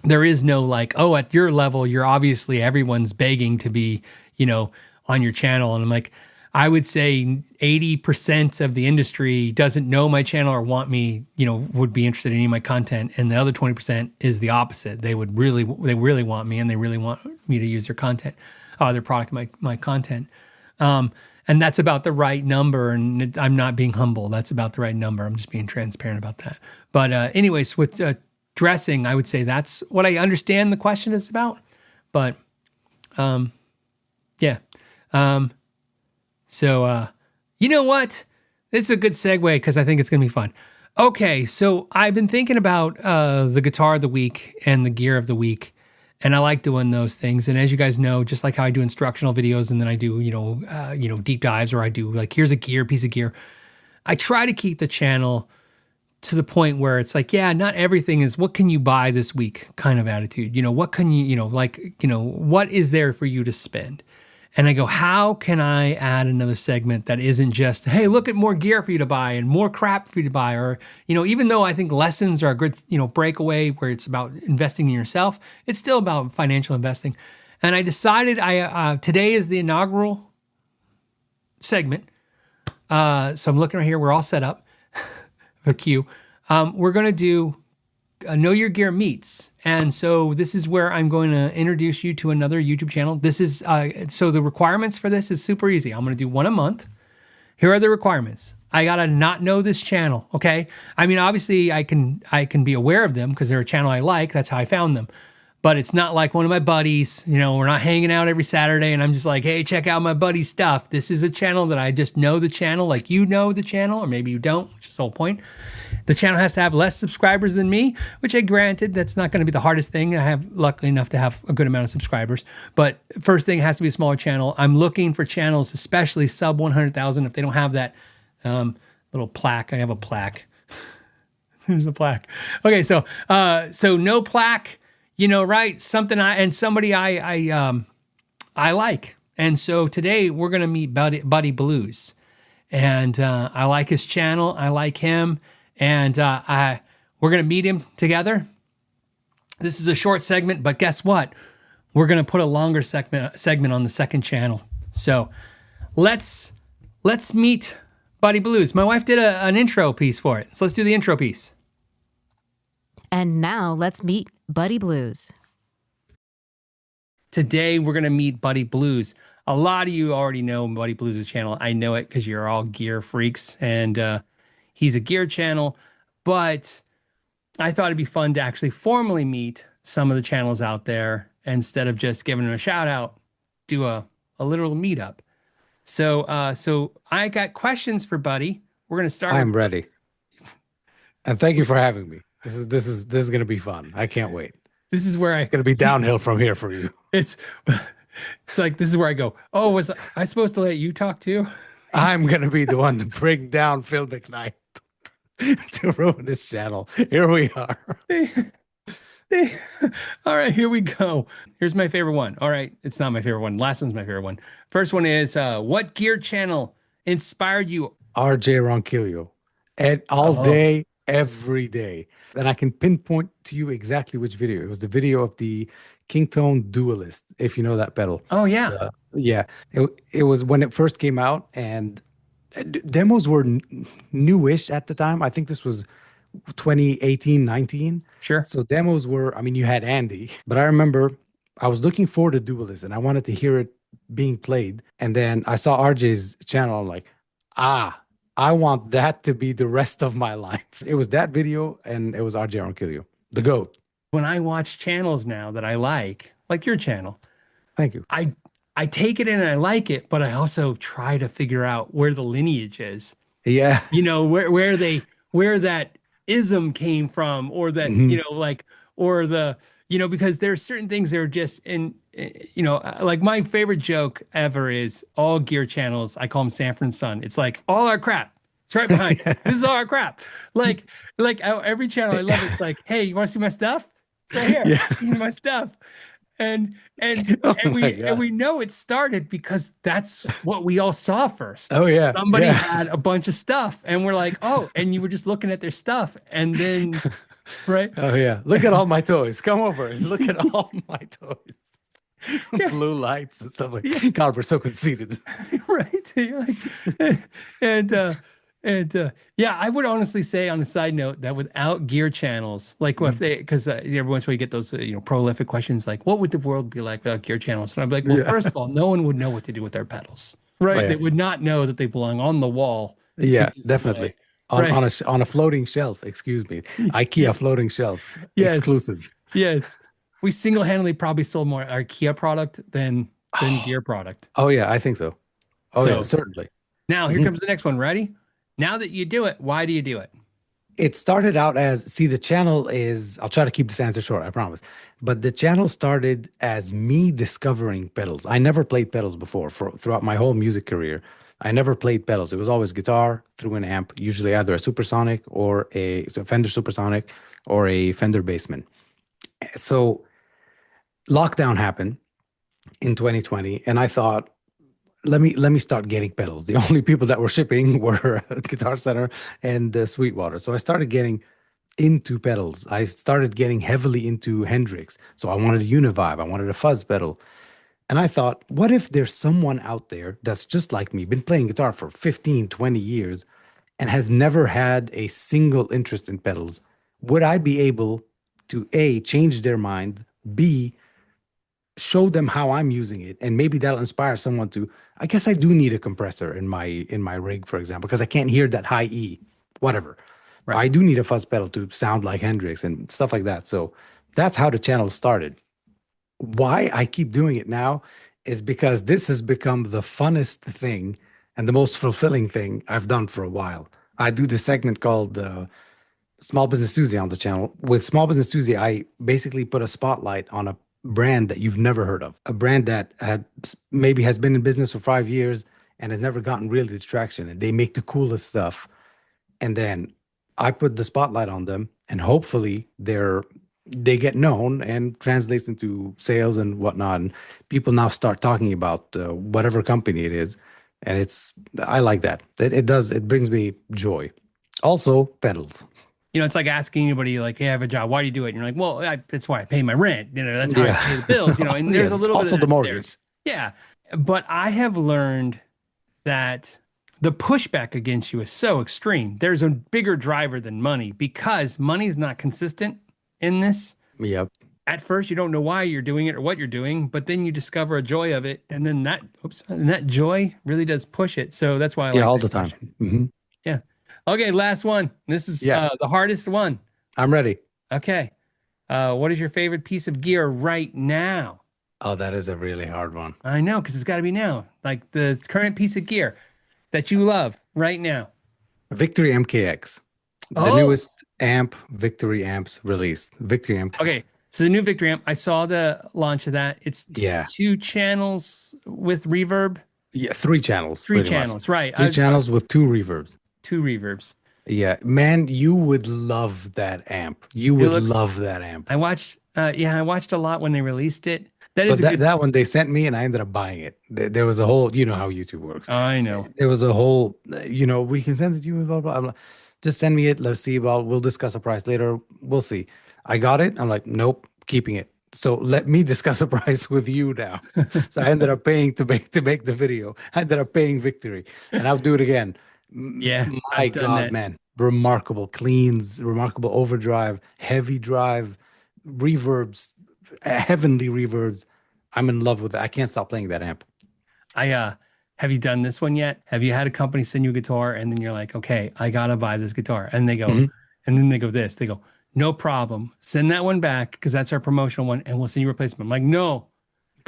There is no like, oh, at your level, you're obviously everyone's begging to be, on your channel. And I'm like, I would say 80% of the industry doesn't know my channel or want me, would be interested in any of my content. And the other 20% is the opposite. They really want me, and they really want me to use their content, their product, my content. And that's about the right number. And I'm not being humble. That's about the right number. I'm just being transparent about that. But anyways, with dressing, I would say that's what I understand the question is about. But yeah. So you know what? It's a good segue because I think it's going to be fun. Okay, so I've been thinking about the guitar of the week and the gear of the week. And I like doing those things. And as you guys know, just like how I do instructional videos and then I do, deep dives, or I do like, here's a piece of gear. I try to keep the channel to the point where it's like, yeah, not everything is what can you buy this week kind of attitude. What can you, what is there for you to spend? And I go, how can I add another segment that isn't just, hey, look at more gear for you to buy and more crap for you to buy? Or, even though I think lessons are a good, breakaway where it's about investing in yourself, it's still about financial investing. And I decided today is the inaugural segment. So I'm looking right here. We're all set up. A cue. We're going to do Know Your Gear Meets. And so this is where I'm going to introduce you to another YouTube channel. This is, so the requirements for this is super easy. I'm going to do one a month. Here are the requirements. I got to not know this channel. Okay. I mean, obviously I can be aware of them because they're a channel I like. That's how I found them. But it's not like one of my buddies, we're not hanging out every Saturday and I'm just like, hey, check out my buddy's stuff. This is a channel that I just know the channel, like the channel, or maybe you don't, which is the whole point. The channel has to have less subscribers than me, which I granted, that's not going to be the hardest thing. I have luckily enough to have a good amount of subscribers. But first thing, it has to be a smaller channel. I'm looking for channels, especially sub 100,000. If they don't have that little plaque, I have a plaque. There's a plaque. Okay, so no plaque. Right? Something somebody I like. And so today we're going to meet Buddy Blues. And I like his channel. I like him. And we're going to meet him together. This is a short segment, but guess what? We're going to put a longer segment on the second channel. So let's meet Buddy Blues. My wife did an intro piece for it. So let's do the intro piece. And now let's meet Buddy Blues. Today, we're going to meet Buddy Blues. A lot of you already know Buddy Blues' channel. I know it because you're all gear freaks, and he's a gear channel. But I thought it'd be fun to actually formally meet some of the channels out there instead of just giving them a shout out, do a literal meetup. So I got questions for Buddy. We're going to start. I'm ready. And thank you for having me. This is going to be fun. I can't wait. This is where It's going to be downhill from here for you. It's like, this is where I go, oh, was I supposed to let you talk too? I'm going to be the one to bring down Phil McKnight to ruin his channel. Here we are. All right, here we go. Here's my favorite one. All right, it's not my favorite one. Last one's my favorite one. First one is, what gear channel inspired you? RJ Ronquillo. And all day, every day. And I can pinpoint to you exactly which video. It was the video of the Kingtone Duelist, if you know that pedal. Oh, yeah. Yeah. It was when it first came out, and demos were newish at the time. I think this was 2018, 19. Sure. So demos were, I mean, you had Andy, but I remember I was looking for the Duelist and I wanted to hear it being played. And then I saw RJ's channel. I'm like, I want that to be the rest of my life. It was that video, and it was RJ Ronquillo, the GOAT. When I watch channels now that I like your channel, Thank you. I take it in and I like it, but I also try to figure out where the lineage is. Yeah. Where that ism came from, or that, or the, because there's certain things that are just like my favorite joke ever is all gear channels. I call them Sanford and Son. It's like all our crap. It's right behind. This is all our crap. Like every channel, I love it. It's like, hey, you want to see my stuff? It's right here. Yeah. This is my stuff. And we know it started because that's what we all saw first. Oh yeah. Somebody had a bunch of stuff, and we're like, oh, and you were just looking at their stuff, and then right? Oh yeah. Look at all my toys. Come over and look at all my toys. Yeah. blue lights and stuff like. Yeah. God, we're so conceited. Right. You're like, and yeah, I would honestly say on a side note that without gear channels, like if they, because every once in a while you get those, prolific questions like, what would the world be like without gear channels? And I'd be like, well, Yeah. first of all, no one would know what to do with their pedals, Oh, right? They yeah. would not know that they belong on the wall Yeah, in display, definitely. On right? on a floating shelf, excuse me. IKEA floating shelf, Yes, exclusive. yes. We single-handedly probably sold more IKEA product than gear product. Oh yeah, I think so. Oh yeah, So certainly. now here Mhm. comes the next one. Ready? Now that you do it, why do you do it? It started out as, see, the channel is, I'll try to keep this answer short, I promise. But the channel started as me discovering pedals. I never played pedals before throughout my whole music career. I never played pedals. It was always guitar through an amp, usually either a supersonic or a Fender supersonic or a Fender Bassman. So lockdown happened in 2020, and I thought, let me start getting pedals. The only people that were shipping were Guitar Center and Sweetwater. So I started getting into pedals. I started getting heavily into Hendrix. So I wanted a Univibe. I wanted a fuzz pedal. And I thought, what if there's someone out there that's just like me, been playing guitar for 15, 20 years, and has never had a single interest in pedals? Would I be able to A, change their mind, B, show them how I'm using it, and maybe that'll inspire someone to, I guess I do need a compressor in my rig, for example, because I can't hear that high E, whatever. Right. I do need a fuzz pedal to sound like Hendrix and stuff like that. So that's how the channel started. Why I keep doing it now is because this has become the funnest thing and the most fulfilling thing I've done for a while. I do this segment called Small Business Tuesday on the channel. With Small Business Tuesday, I basically put a spotlight on a brand that you've never heard of, a brand that maybe has been in business for 5 years and has never gotten really the traction, and they make the coolest stuff. And then I put the spotlight on them, and hopefully they get known and translates into sales and whatnot. And people now start talking about whatever company it is, and I like that. It brings me joy. Also, pedals. It's like asking anybody, like, hey, I have a job. Why do you do it? And you're like, well, that's why I pay my rent. That's how I Yeah. pay the bills. And there's Yeah, a little also bit the of that mortgage. there. Yeah. But I have learned that the pushback against you is so extreme. There's a bigger driver than money because money's not consistent in this. Yep. At first, you don't know why you're doing it or what you're doing, but then you discover a joy of it. And then that joy really does push it. So that's why I Yeah, like all that the time. question. Mhm. Yeah. Okay. Last one. This is Yeah. the hardest one. I'm ready. Okay. What is your favorite piece of gear right now? Oh, that is a really hard one. I know, because it's got to be now. Like the current piece of gear that you love right now. Victory MKX, the Oh, newest amp Victory amps released. Victory amp. okay. So the new Victory amp, I saw the launch of that. It's Yeah. 2 channels with reverb, Yeah, 3 channels. 3 pretty much. channels, right? 3 channels with 2 reverbs. 2 reverbs. Yeah, man, you would love that amp. You It would looks. love that amp. I watched. I watched a lot when they released it. That is But a that good. that one they sent me, and I ended up buying it. There was a whole, you know how YouTube works. I know. There was a whole, we can send it to you. Blah, blah, blah. Just send me it. Let's see. We'll discuss a price later. We'll see. I got it. I'm like, nope, keeping it. So let me discuss a price with you now. So I ended up paying to make the video. I ended up paying Victory, and I'll do it again. Yeah, My I've done God, that. man, remarkable cleans, remarkable overdrive, heavy drive, reverbs, heavenly reverbs. I'm in love with it. I can't stop playing that amp. Have you done this one yet? Have you had a company send you a guitar and then you're like, okay, I gotta buy this guitar, and they go, Mhm. and then they go this, they go, no problem, send that one back because that's our promotional one, and we'll send you a replacement. I'm like, no,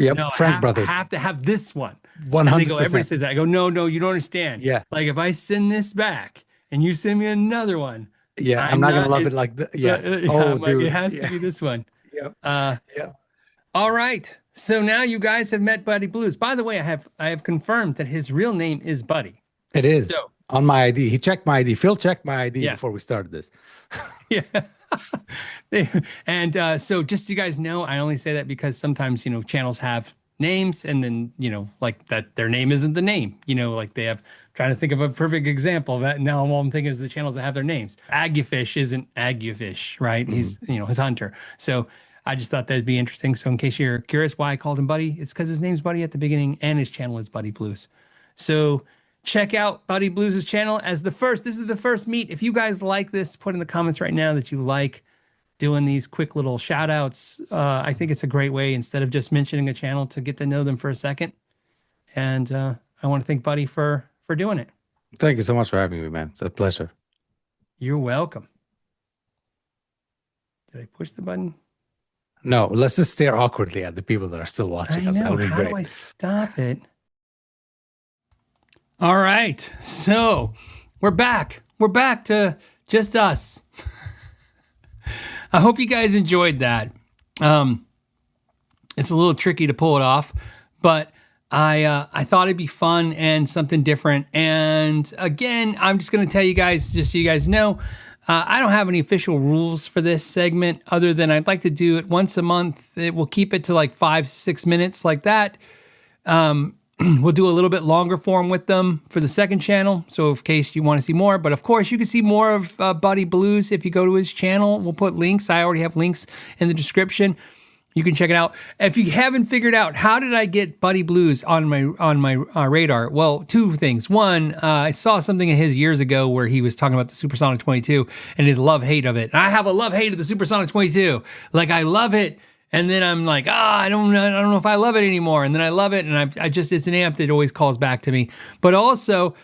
Yep, no, Frank I Brothers, have to have this one. And they go, everybody 100%. says that. I go, no, you don't understand. Yeah, Like if I send this back and you send me another one, yeah. I'm I'm not gonna not love it, it like that. Yeah. Oh, I'm like, it dude. has to Yeah. be this one. Yep. Uh, Yeah. all right. So now you guys have met Buddy Blues. By the way, I have confirmed that his real name is Buddy. It is So on my ID. He checked my ID. Phil checked my ID yeah, before we started this. yeah. And so just so you guys know, I only say that because sometimes, channels have names and then, like that their name isn't the name, like they have, trying to think of a perfect example of that. Now all I'm thinking is the channels that have their names. Agufish isn't Agufish, right? He's, his hunter. So I just thought that'd be interesting. So in case you're curious why I called him Buddy, it's because his name's Buddy at the beginning and his channel is Buddy Blues. So check out Buddy Blues' channel as this is the first meet. If you guys like this, put in the comments right now that you like doing these quick little shout outs. I think it's a great way, instead of just mentioning a channel, to get to know them for a second. And I want to thank Buddy for doing it. Thank you so much for having me, man. It's a pleasure. You're welcome. Did I push the button? No, let's just stare awkwardly at the people that are still watching us. How do I stop it? All right. So we're back. We're back to just us. I hope you guys enjoyed that. It's a little tricky to pull it off, but I thought it'd be fun and something different. And again, I'm just going to tell you guys, just so you guys know, I don't have any official rules for this segment other than I'd like to do it once a month. We'll keep it to like 5-6 minutes like that. We'll do a little bit longer form with them for the second channel. So in case you want to see more, but of course you can see more of Buddy Blues if you go to his channel. We'll put links. I already have links in the description. You can check it out. If you haven't figured out how did I get Buddy Blues on my radar, well, two things. One, I saw something of his years ago where he was talking about the Supersonic 22 and his love-hate of it. I have a love-hate of the Supersonic 22. Like, I love it, and then I'm like, I don't know if I love it anymore. And then I love it, and it's an amp that always calls back to me. But also,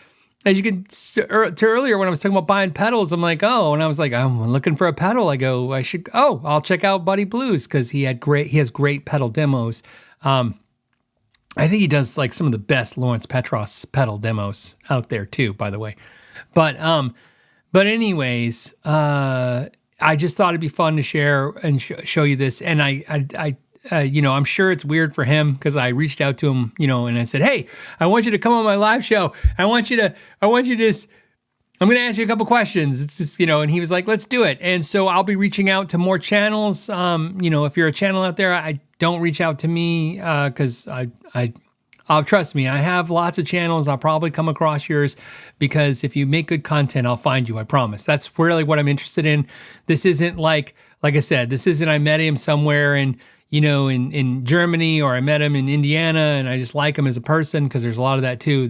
as you can to earlier when I was talking about buying pedals, I'm like, and I was like, I'm looking for a pedal. I go, I'll check out Buddy Blues because he has great pedal demos. I think he does like some of the best Lawrence Petros pedal demos out there too, by the way. But anyways, I just thought it'd be fun to share and show you this. And I'm sure it's weird for him because I reached out to him, and I said, hey, I want you to come on my live show. I'm going to ask you a couple questions. It's just, and he was like, let's do it. And so I'll be reaching out to more channels. If you're a channel out there, I don't reach out to me because trust me, I have lots of channels. I'll probably come across yours because if you make good content, I'll find you. I promise. That's really what I'm interested in. This isn't like I said, this isn't I met him somewhere in Germany, or I met him in Indiana and I just like him as a person, because there's a lot of that too.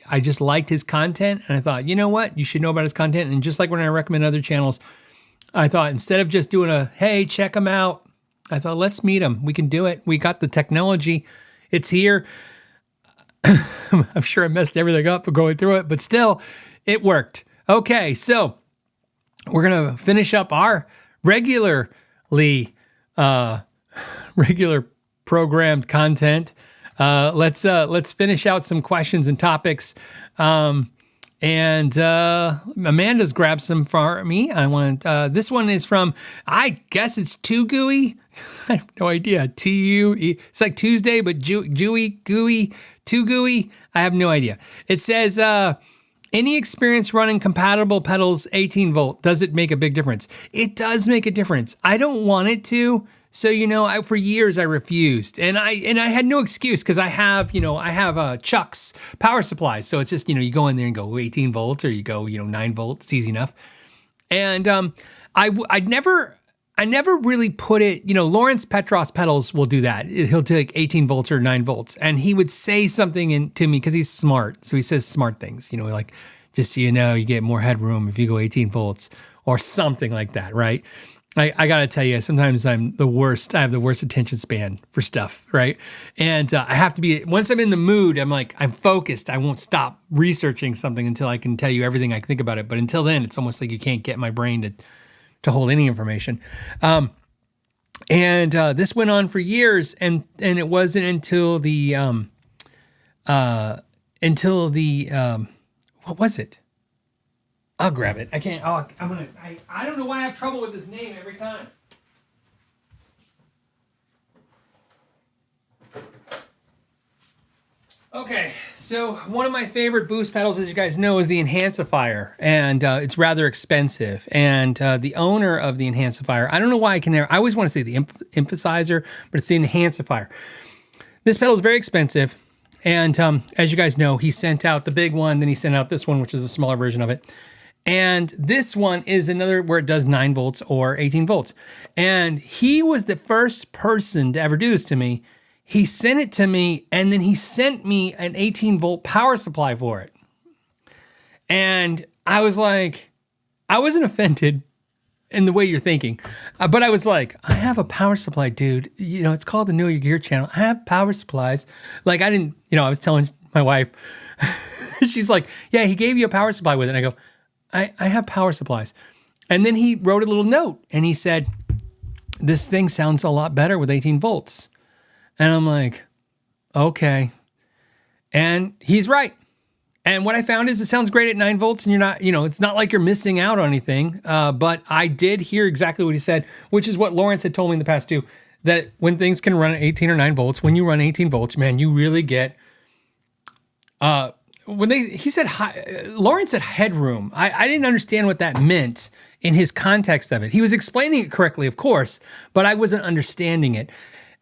I just liked his content and I thought, you know what? You should know about his content. And just like when I recommend other channels, I thought instead of just doing hey, check him out, I thought, let's meet him. We can do it. We got the technology. It's here. I'm sure I messed everything up for going through it, but still it worked. Okay. So we're going to finish up our regular programmed content. Let's finish out some questions and topics. And Amanda's grabbed some for me. This one is from, I guess it's Too Gooey. I have no idea. T-U-E. It's like Tuesday, but gooey, Too Gooey. I have no idea. It says, any experience running compatible pedals 18 volt, does it make a big difference? It does make a difference. I don't want it to. So, for years I refused, and I had no excuse because I have Chuck's power supplies. So it's just, you go in there and go 18 volts, or you go, 9 volts. It's easy enough. And I never really put it, Lawrence Petros pedals will do that. He'll take 18 volts or 9 volts, and he would say something to me because he's smart. So he says smart things, like, just so you know, you get more headroom if you go 18 volts or something like that, right? I got to tell you, sometimes I'm the worst. I have the worst attention span for stuff, right? And I have to be, once I'm in the mood, I'm focused. I won't stop researching something until I can tell you everything I think about it. But until then, it's almost like you can't get my brain to hold any information. And this went on for years, and it wasn't until what was it? I'll grab it. I can't. I don't know why I have trouble with this name every time. Okay, so one of my favorite boost pedals, as you guys know, is the Enhancifier, and it's rather expensive. And the owner of the Enhancifier, I don't know why I always want to say the emphasizer, but it's the Enhancifier. This pedal is very expensive, and as you guys know, he sent out the big one, then he sent out this one, which is a smaller version of it. And this one is another where it does 9 volts or 18 volts. And he was the first person to ever do this to me. He sent it to me, and then he sent me an 18 volt power supply for it. And I was like, I wasn't offended in the way you're thinking, but I was like, I have a power supply, dude. You know, it's called the Know Your Gear channel. I have power supplies. Like, I didn't, you know, I was telling my wife, she's like, yeah, he gave you a power supply with it. And I go, I have power supplies. And then he wrote a little note and he said, this thing sounds a lot better with 18 volts. And I'm like, okay. And he's right. And what I found is it sounds great at 9 volts and you're not, you know, it's not like you're missing out on anything. But I did hear exactly what he said, which is what Lawrence had told me in the past too, that when things can run at 18 or 9 volts, when you run 18 volts, man, you really get, Lawrence said headroom. I didn't understand what that meant in his context of it. He was explaining it correctly, of course, but I wasn't understanding it.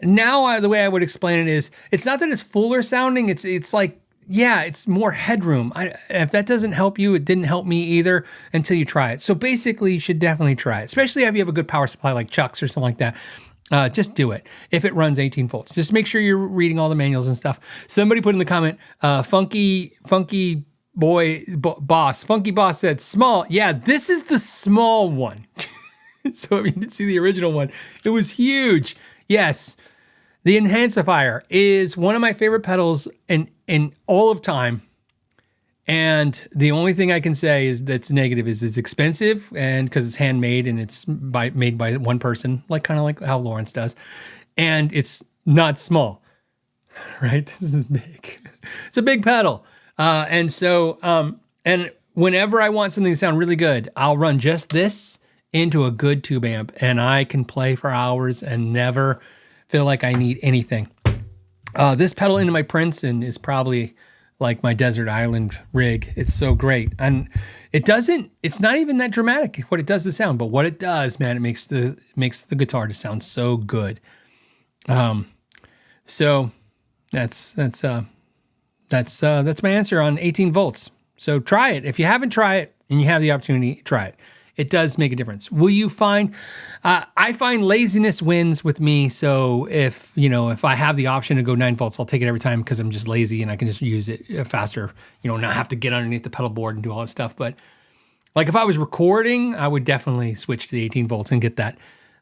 Now, the way I would explain it is, it's not that it's fuller sounding. It's like, yeah, it's more headroom. If that doesn't help you, it didn't help me either until you try it. So basically, you should definitely try it, especially if you have a good power supply like Chuck's or something like that. Just do it if it runs 18 volts. Just make sure you're reading all the manuals and stuff. Somebody put in the comment, Funky Boss said small. Yeah, this is the small one. So if you didn't see the original one, it was huge. Yes, the Enhancifier is one of my favorite pedals in all of time. And the only thing I can say is that's negative is it's expensive, and because it's handmade and it's made by one person, like kind of like how Lawrence does, and it's not small, right? This is big. It's a big pedal, and whenever I want something to sound really good, I'll run just this into a good tube amp, and I can play for hours and never feel like I need anything. This pedal into my Princeton is probably like my desert island rig. It's so great. And it's not even that dramatic what it does to sound, but what it does, man, it makes the guitar to sound so good. So that's my answer on 18 volts. So try it. If you haven't tried it and you have the opportunity, try it. It does make a difference. Will you find, I find laziness wins with me. So if I have the option to go 9 volts, I'll take it every time because I'm just lazy and I can just use it faster, not have to get underneath the pedal board and do all that stuff. But like if I was recording, I would definitely switch to the 18 volts and get that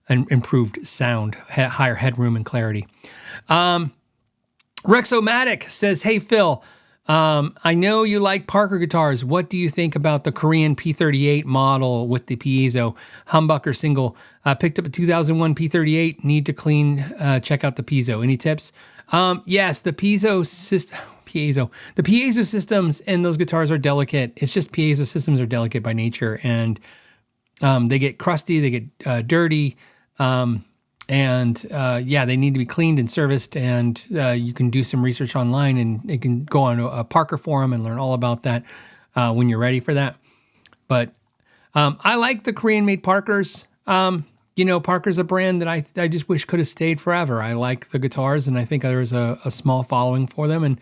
improved sound, higher headroom and clarity. Rexomatic says, hey, Phil, I know you like Parker guitars. What do you think about the Korean P38 model with the piezo humbucker single? Picked up a 2001 P38. Need to clean. Check out the piezo. Any tips? Yes, the piezo systems in those guitars are delicate. It's just piezo systems are delicate by nature, and they get crusty. They get dirty. They need to be cleaned and serviced, and you can do some research online, and you can go on a Parker forum and learn all about that when you're ready for that. But I like the Korean-made Parkers. Parker's a brand that I just wish could have stayed forever. I like the guitars, and I think there's a small following for them, and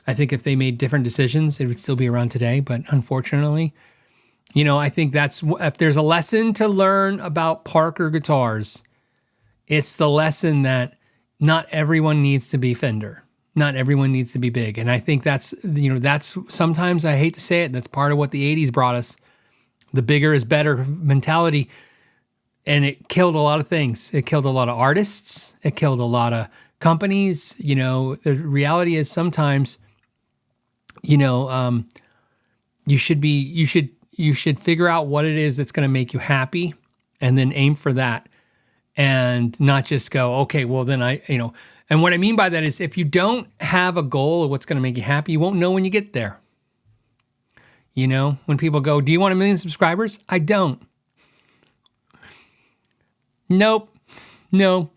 I think if they made different decisions, it would still be around today. But unfortunately, I think if there's a lesson to learn about Parker guitars, it's the lesson that not everyone needs to be Fender. Not everyone needs to be big. And I think that's sometimes, I hate to say it, that's part of what the 80s brought us. The bigger is better mentality. And it killed a lot of things. It killed a lot of artists. It killed a lot of companies. The reality is sometimes, you should figure out what it is that's going to make you happy and then aim for that. And not just go, okay, well then and what I mean by that is if you don't have a goal of what's going to make you happy, you won't know when you get there. When people go, do you want 1 million subscribers? I don't. Nope. No.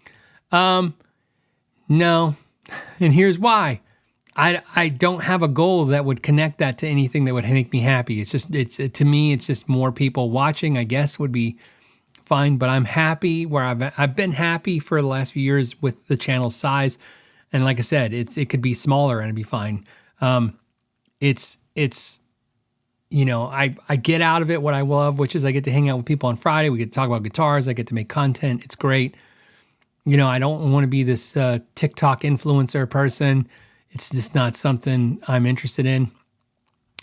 No. And here's why. I don't have a goal that would connect that to anything that would make me happy. To me, it's just more people watching, I guess, would be fine, but I'm happy where I've been happy for the last few years with the channel size, and like I said, it could be smaller and it'd be fine. It's I get out of it what I love, which is I get to hang out with people on Friday. We get to talk about guitars. I get to make content. It's great. I don't want to be this TikTok influencer person. It's just not something I'm interested in.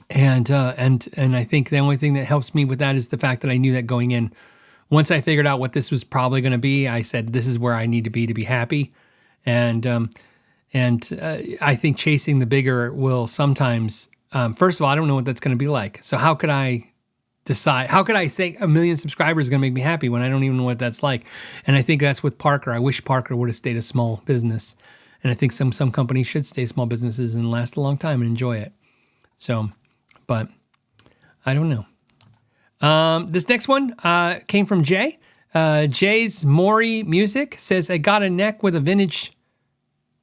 And I think the only thing that helps me with that is the fact that I knew that going in. Once I figured out what this was probably going to be, I said, this is where I need to be happy. And I think chasing the bigger will sometimes, first of all, I don't know what that's going to be like. So how could I decide? How could I think 1 million subscribers is going to make me happy when I don't even know what that's like? And I think that's with Parker. I wish Parker would have stayed a small business. And I think some companies should stay small businesses and last a long time and enjoy it. So, but I don't know. This next one came from Jay. Jay's Maury Music says, I got a neck with a vintage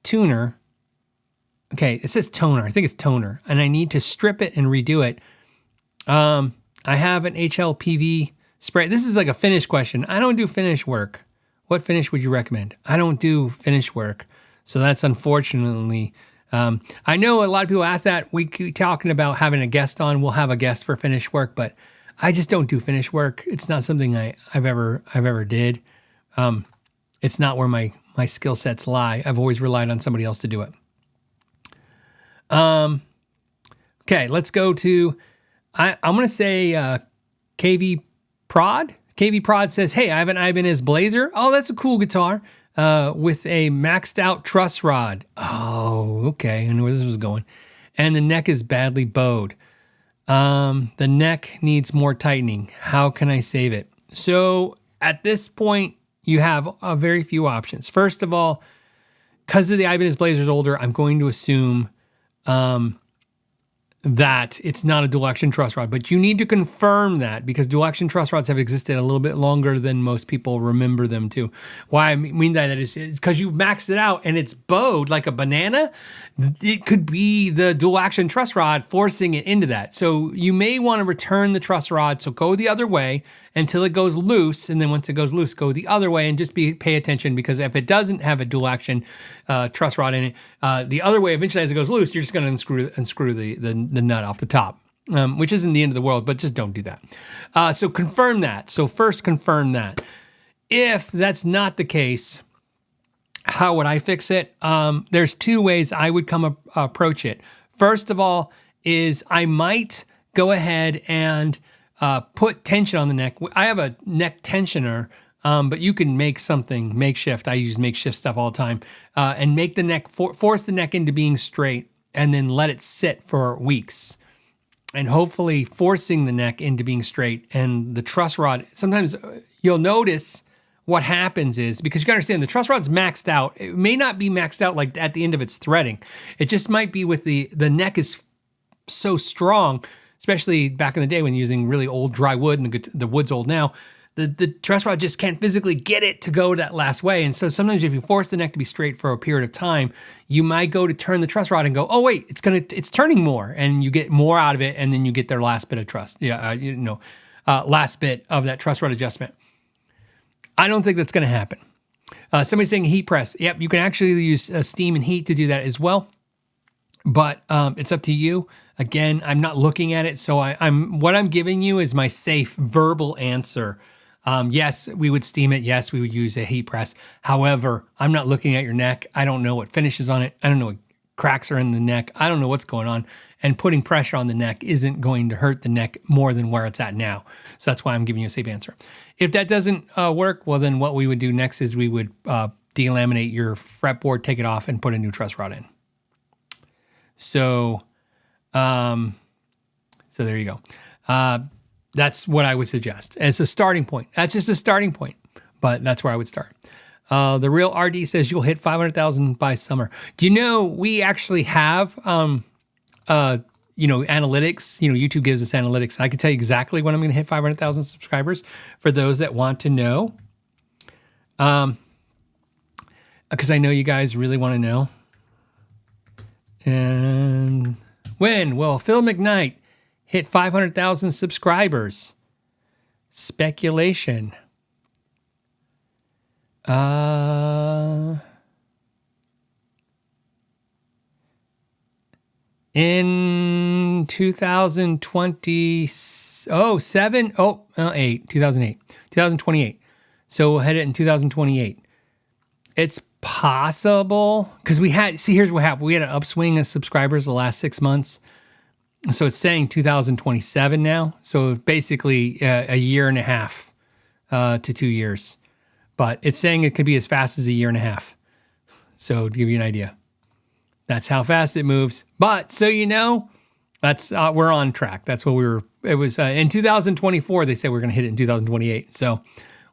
tuner. Okay, it says toner. I think it's toner. And I need to strip it and redo it. I have an HLPV spray. This is like a finish question. I don't do finish work. What finish would you recommend? I don't do finish work. So that's unfortunately... I know a lot of people ask that. We keep talking about having a guest on. We'll have a guest for finish work, but I just don't do finish work. It's not something I've ever did. It's not where my skill sets lie. I've always relied on somebody else to do it. Okay, let's go to, I'm going to say KV Prod. KV Prod says, hey, I have an Ibanez Blazer. Oh, that's a cool guitar. With a maxed out truss rod. Oh, okay. I knew where this was going. And the neck is badly bowed. The neck needs more tightening. How can I save it? So at this point, you have very few options. First of all, because of the Ibanez Blazer's older, I'm going to assume that it's not a dual action truss rod, but you need to confirm that because dual action truss rods have existed a little bit longer than most people remember them to. Why I mean that is because you've maxed it out and it's bowed like a banana. It could be the dual action truss rod forcing it into that. So you may want to return the truss rod. So go the other way until it goes loose. And then once it goes loose, go the other way and just pay attention because if it doesn't have a dual action truss rod in it, the other way eventually as it goes loose, you're just going to unscrew the nut off the top, which isn't the end of the world, but just don't do that. So confirm that. So first confirm that. If that's not the case, how would I fix it? There's two ways I would approach it. First of all is I might go ahead and put tension on the neck. I have a neck tensioner, but you can make something makeshift. I use makeshift stuff all the time, and make the neck, force the neck into being straight and then let it sit for weeks. And hopefully forcing the neck into being straight and the truss rod, sometimes you'll notice what happens is, because you gotta understand the truss rod's maxed out. It may not be maxed out like at the end of its threading. It just might be with the neck is so strong, especially back in the day when using really old dry wood and the wood's old now, the truss rod just can't physically get it to go that last way. And so sometimes if you force the neck to be straight for a period of time, you might go to turn the truss rod and go, oh wait, it's turning more, and you get more out of it, and then you get their last bit of truss, last bit of that truss rod adjustment. I don't think that's going to happen. Somebody's saying heat press. Yep, you can actually use steam and heat to do that as well. But it's up to you. Again, I'm not looking at it, so what I'm giving you is my safe verbal answer. Yes, we would steam it. Yes, we would use a heat press. However, I'm not looking at your neck. I don't know what finishes on it. I don't know what cracks are in the neck. I don't know what's going on. And putting pressure on the neck isn't going to hurt the neck more than where it's at now. So that's why I'm giving you a safe answer. If that doesn't work, well, then what we would do next is we would delaminate your fretboard, take it off, and put a new truss rod in. So there you go. That's what I would suggest as a starting point. That's just a starting point, but that's where I would start. The Real RD says you'll hit 500,000 by summer. Do you know we actually have, analytics? YouTube gives us analytics. I can tell you exactly when I'm going to hit 500,000 subscribers for those that want to know. Because I know you guys really want to know. And when will Phil McKnight hit 500,000 subscribers? Speculation. In 2020, 2028. So we'll hit it in 2028. It's possible because here's what happened. We had an upswing of subscribers the last 6 months. So it's saying 2027 now. So basically a year and a half to 2 years. But it's saying it could be as fast as a year and a half. So to give you an idea, that's how fast it moves. But so you know, that's we're on track. That's what it was in 2024. They said we're going to hit it in 2028. So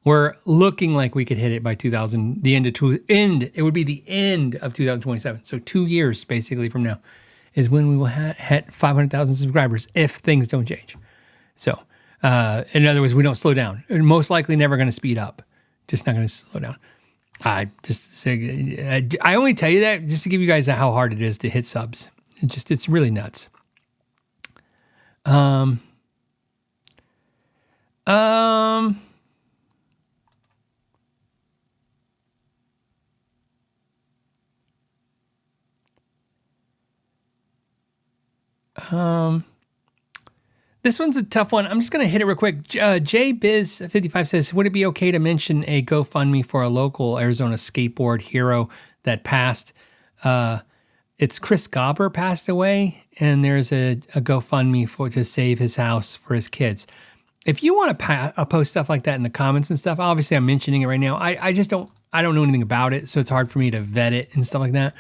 we're looking like we could hit it by it would be the end of 2027. So 2 years basically from now is when we will hit 500,000 subscribers if things don't change. So in other words, we don't slow down. We're most likely never going to speed up. Just not going to slow down. I only tell you that just to give you guys how hard it is to hit subs. It's really nuts. This one's a tough one. I'm just going to hit it real quick. JBiz55 says, would it be okay to mention a GoFundMe for a local Arizona skateboard hero that passed? It's Chris Gobber passed away, and there's a GoFundMe to save his house for his kids. If you want to post stuff like that in the comments and stuff, obviously I'm mentioning it right now. I just don't know anything about it, so it's hard for me to vet it and stuff like that.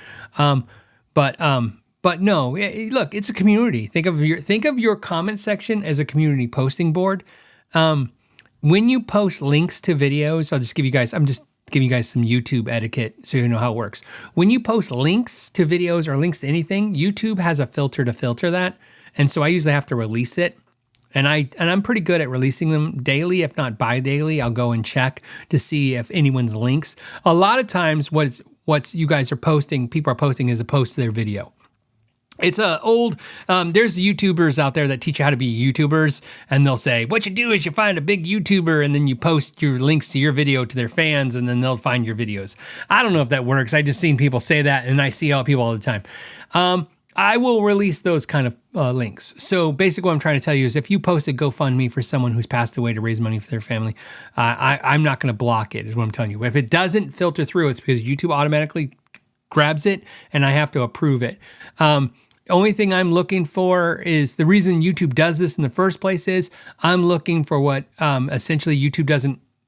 But no, look, it's a community. Think of your comment section as a community posting board. When you post links to videos, I'm just giving you guys some YouTube etiquette so you know how it works. When you post links to videos or links to anything, YouTube has a filter to filter that. And so I usually have to release it. And I'm pretty good at releasing them daily, if not bi-daily. I'll go and check to see if anyone's links. A lot of times what's you guys are posting, people are posting is a post to their video. It's there's YouTubers out there that teach you how to be YouTubers, and they'll say, what you do is you find a big YouTuber and then you post your links to your video to their fans, and then they'll find your videos. I don't know if that works. I just seen people say that, and I see people all the time. I will release those kind of links. So basically what I'm trying to tell you is if you post a GoFundMe for someone who's passed away to raise money for their family, I'm not going to block it, is what I'm telling you. If it doesn't filter through, it's because YouTube automatically grabs it, and I have to approve it. Only thing I'm looking for is the reason YouTube does this in the first place is I'm looking for what essentially YouTube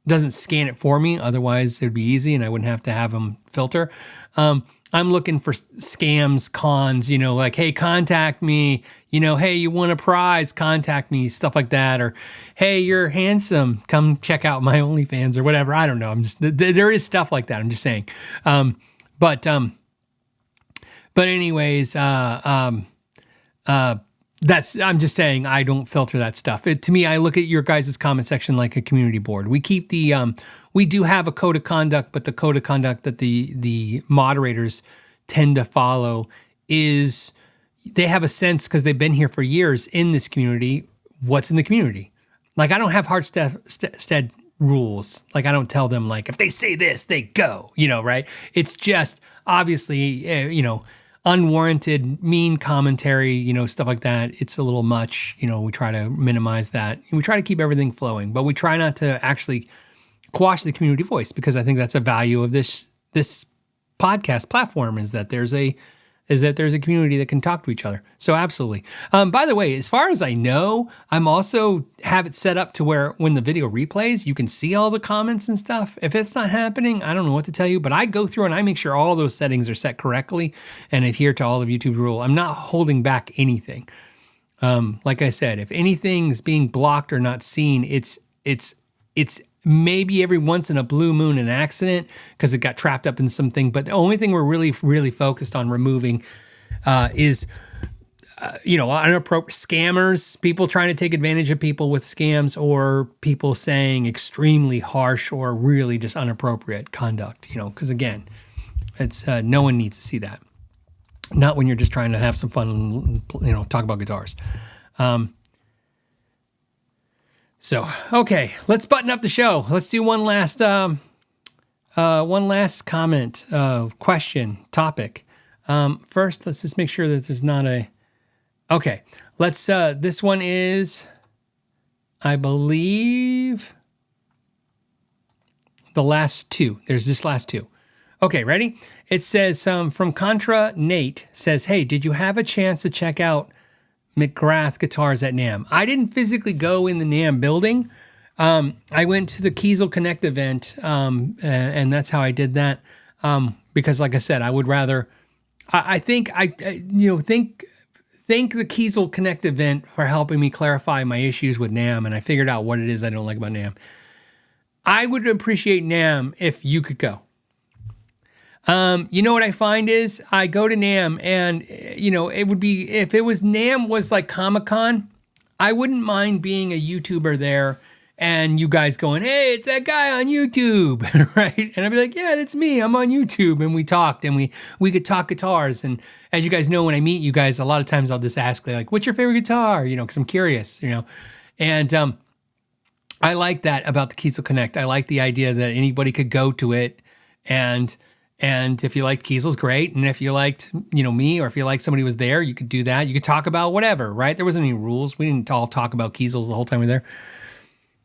doesn't scan it for me. Otherwise, it'd be easy and I wouldn't have to have them filter. I'm looking for scams, cons, like, hey, contact me, hey, you won a prize, contact me, stuff like that. Or, hey, you're handsome, come check out my OnlyFans or whatever. I don't know. There is stuff like that. I'm just saying. But anyways, I'm just saying I don't filter that stuff. To me, I look at your guys' comment section like a community board. We keep we do have a code of conduct, but the code of conduct that the moderators tend to follow is they have a sense, because they've been here for years in this community, what's in the community. Like, I don't have hard stead rules. Like, I don't tell them, like, if they say this, they go, right? It's just obviously, unwarranted, mean commentary, stuff like that. It's a little much, we try to minimize that. We try to keep everything flowing, but we try not to actually quash the community voice, because I think that's a value of this podcast platform is that there's a community that can talk to each other. So absolutely. By the way, as far as I know, I'm also have it set up to where when the video replays, you can see all the comments and stuff. If it's not happening, I don't know what to tell you, but I go through and I make sure all those settings are set correctly and adhere to all of YouTube's rule. I'm not holding back anything. Like I said, if anything's being blocked or not seen, it's maybe every once in a blue moon an accident because it got trapped up in something. But the only thing we're really, really focused on removing is, inappropriate scammers, people trying to take advantage of people with scams, or people saying extremely harsh or really just inappropriate conduct, because again, it's no one needs to see that. Not when you're just trying to have some fun and, talk about guitars. So, okay, let's button up the show. Let's do one last comment, question, topic. First, let's just make sure that there's not Okay, let's, this one is, I believe, the last two. There's this last two. Okay, ready? It says, from Contra Nate says, hey, did you have a chance to check out McGrath Guitars at NAMM? I didn't physically go in the NAMM building. I went to the Kiesel Connect event, and that's how I did that. Because like I said, I would rather, I think thank the Kiesel Connect event for helping me clarify my issues with NAMM, and I figured out what it is I don't like about NAMM. I would appreciate NAMM if you could go. You know what I find is I go to NAMM and, it would be, if it was NAMM was like Comic-Con, I wouldn't mind being a YouTuber there and you guys going, hey, it's that guy on YouTube, right? And I'd be like, yeah, that's me. I'm on YouTube. And we talked and we could talk guitars. And as you guys know, when I meet you guys, a lot of times I'll just ask like, what's your favorite guitar? Because I'm curious, and I like that about the Kiesel Connect. I like the idea that anybody could go to it and if you liked Kiesel's, great. And if you liked, me, or if you liked somebody was there, you could do that. You could talk about whatever, right? There wasn't any rules. We didn't all talk about Kiesel's the whole time we were there.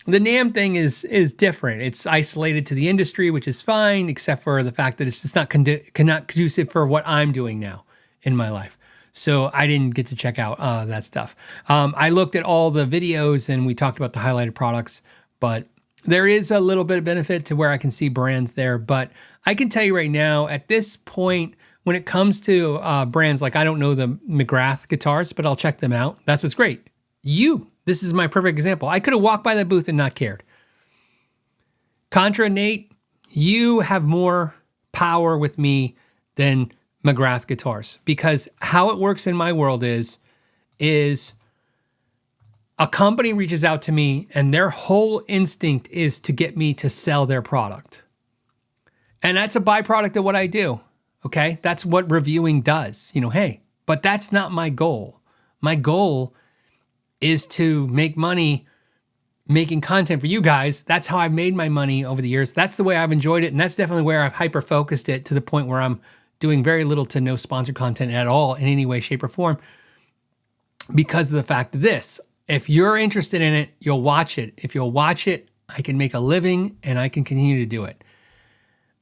The NAMM thing is different. It's isolated to the industry, which is fine, except for the fact that it's not conducive for what I'm doing now in my life. So I didn't get to check out that stuff. I looked at all the videos and we talked about the highlighted products, but there is a little bit of benefit to where I can see brands there. But I can tell you right now, at this point, when it comes to brands, like I don't know the McGrath guitars, but I'll check them out. That's what's great. This is my perfect example. I could have walked by that booth and not cared. Contra Nate, you have more power with me than McGrath Guitars, because how it works in my world is a company reaches out to me and their whole instinct is to get me to sell their product. And that's a byproduct of what I do. Okay. That's what reviewing does, hey, but that's not my goal. My goal is to make money making content for you guys. That's how I've made my money over the years. That's the way I've enjoyed it. And that's definitely where I've hyper-focused it to the point where I'm doing very little to no sponsored content at all in any way, shape, or form, because of the fact of this. If you're interested in it, you'll watch it. If you'll watch it, I can make a living and I can continue to do it.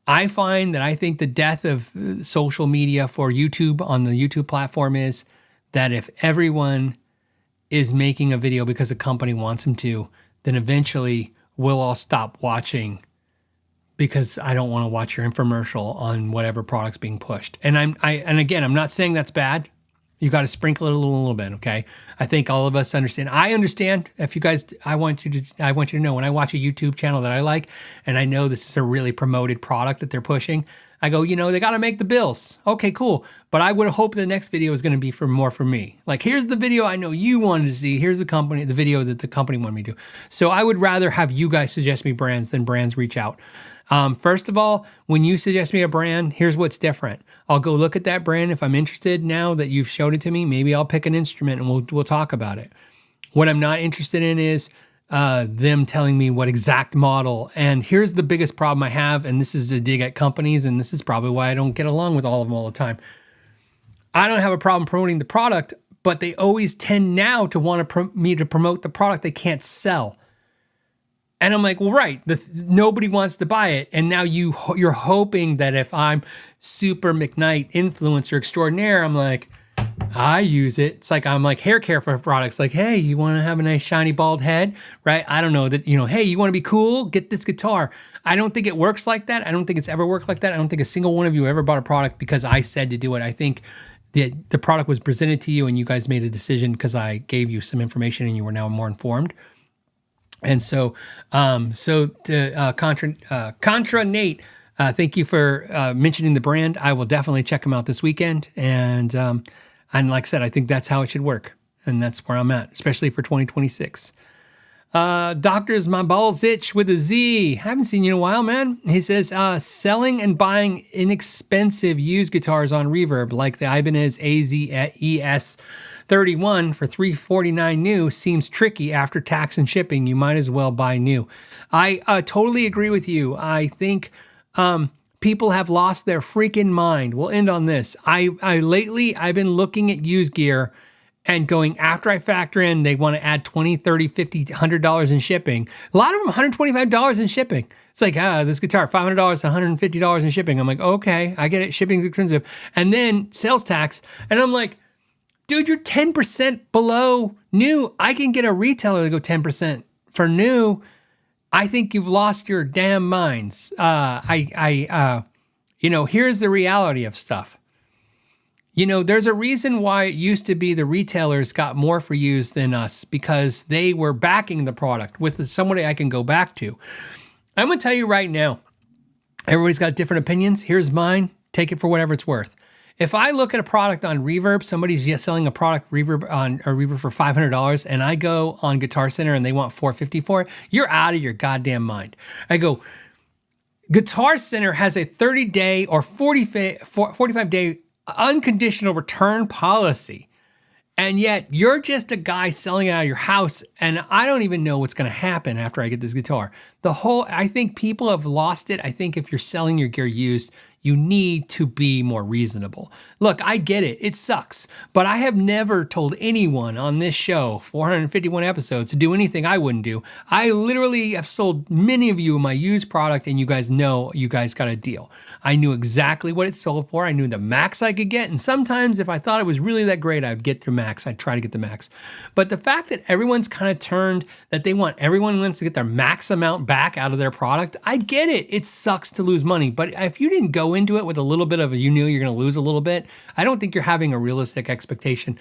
I find that I think the death of social media for YouTube on the YouTube platform is that if everyone is making a video because a company wants them to, then eventually we'll all stop watching because I don't want to watch your infomercial on whatever product's being pushed. And again, I'm not saying that's bad. You got to sprinkle it a little bit, okay? I think all of us understand. I understand. If you guys, I want you to know, when I watch a YouTube channel that I like, and I know this is a really promoted product that they're pushing, I go, they got to make the bills. Okay, cool. But I would hope the next video is going to be more for me. Like, here's the video I know you wanted to see. Here's the video that the company wanted me to do. So I would rather have you guys suggest me brands than brands reach out. First of all, when you suggest me a brand, here's what's different. I'll go look at that brand. If I'm interested now that you've showed it to me, maybe I'll pick an instrument and we'll talk about it. What I'm not interested in is them telling me what exact model. And here's the biggest problem I have, and this is a dig at companies, and this is probably why I don't get along with all of them all the time. I don't have a problem promoting the product, but they always tend now to want me to promote the product they can't sell. And I'm like, well, right, nobody wants to buy it. And now you're hoping that if I'm super McKnight influencer extraordinaire, I'm like, I use it. It's like, I'm like hair care for products. Like, hey, you want to have a nice shiny bald head, right? I don't know that, hey, you want to be cool? Get this guitar. I don't think it works like that. I don't think it's ever worked like that. I don't think a single one of you ever bought a product because I said to do it. I think the product was presented to you and you guys made a decision because I gave you some information and you were now more informed. And so, Contra Nate, thank you for mentioning the brand. I will definitely check them out this weekend. And like I said, I think that's how it should work. And that's where I'm at, especially for 2026. Doctors, my balls itch with a Z. Haven't seen you in a while, man. He says, selling and buying inexpensive used guitars on Reverb, like the Ibanez AZ-ES 31 for $349 new seems tricky after tax and shipping. You might as well buy new. I totally agree with you. I think people have lost their freaking mind. We'll end on this. Lately I've been looking at used gear and going after I factor in, they want to add $20, $30, $50, $100 in shipping. A lot of them $125 in shipping. It's like, this guitar, $500, $150 in shipping. I'm like, okay, I get it. Shipping's expensive. And then sales tax. And I'm like, dude, you're 10% below new. I can get a retailer to go 10% for new. I think you've lost your damn minds. Here's the reality of stuff. There's a reason why it used to be the retailers got more for use than us, because they were backing the product with somebody I can go back to. I'm going to tell you right now, everybody's got different opinions. Here's mine. Take it for whatever it's worth. If I look at a product on Reverb, somebody's selling a product Reverb on a Reverb for $500, and I go on Guitar Center and they want $450 for it, you're out of your goddamn mind. I go, Guitar Center has a 30-day or 45-day unconditional return policy, and yet you're just a guy selling it out of your house, and I don't even know what's going to happen after I get this guitar. I think people have lost it. I think if you're selling your gear used, you need to be more reasonable. Look, I get it. It sucks. But I have never told anyone on this show, 451 episodes, to do anything I wouldn't do. I literally have sold many of you my used product, and you guys know you guys got a deal. I knew exactly what it sold for. I knew the max I could get. And sometimes if I thought it was really that great, I'd get the max. I'd try to get the max. But the fact that everyone's kind of turned that everyone wants to get their max amount back out of their product, I get it. It sucks to lose money. But if you didn't go into it with a little bit of you knew you're going to lose a little bit, I don't think you're having a realistic expectation.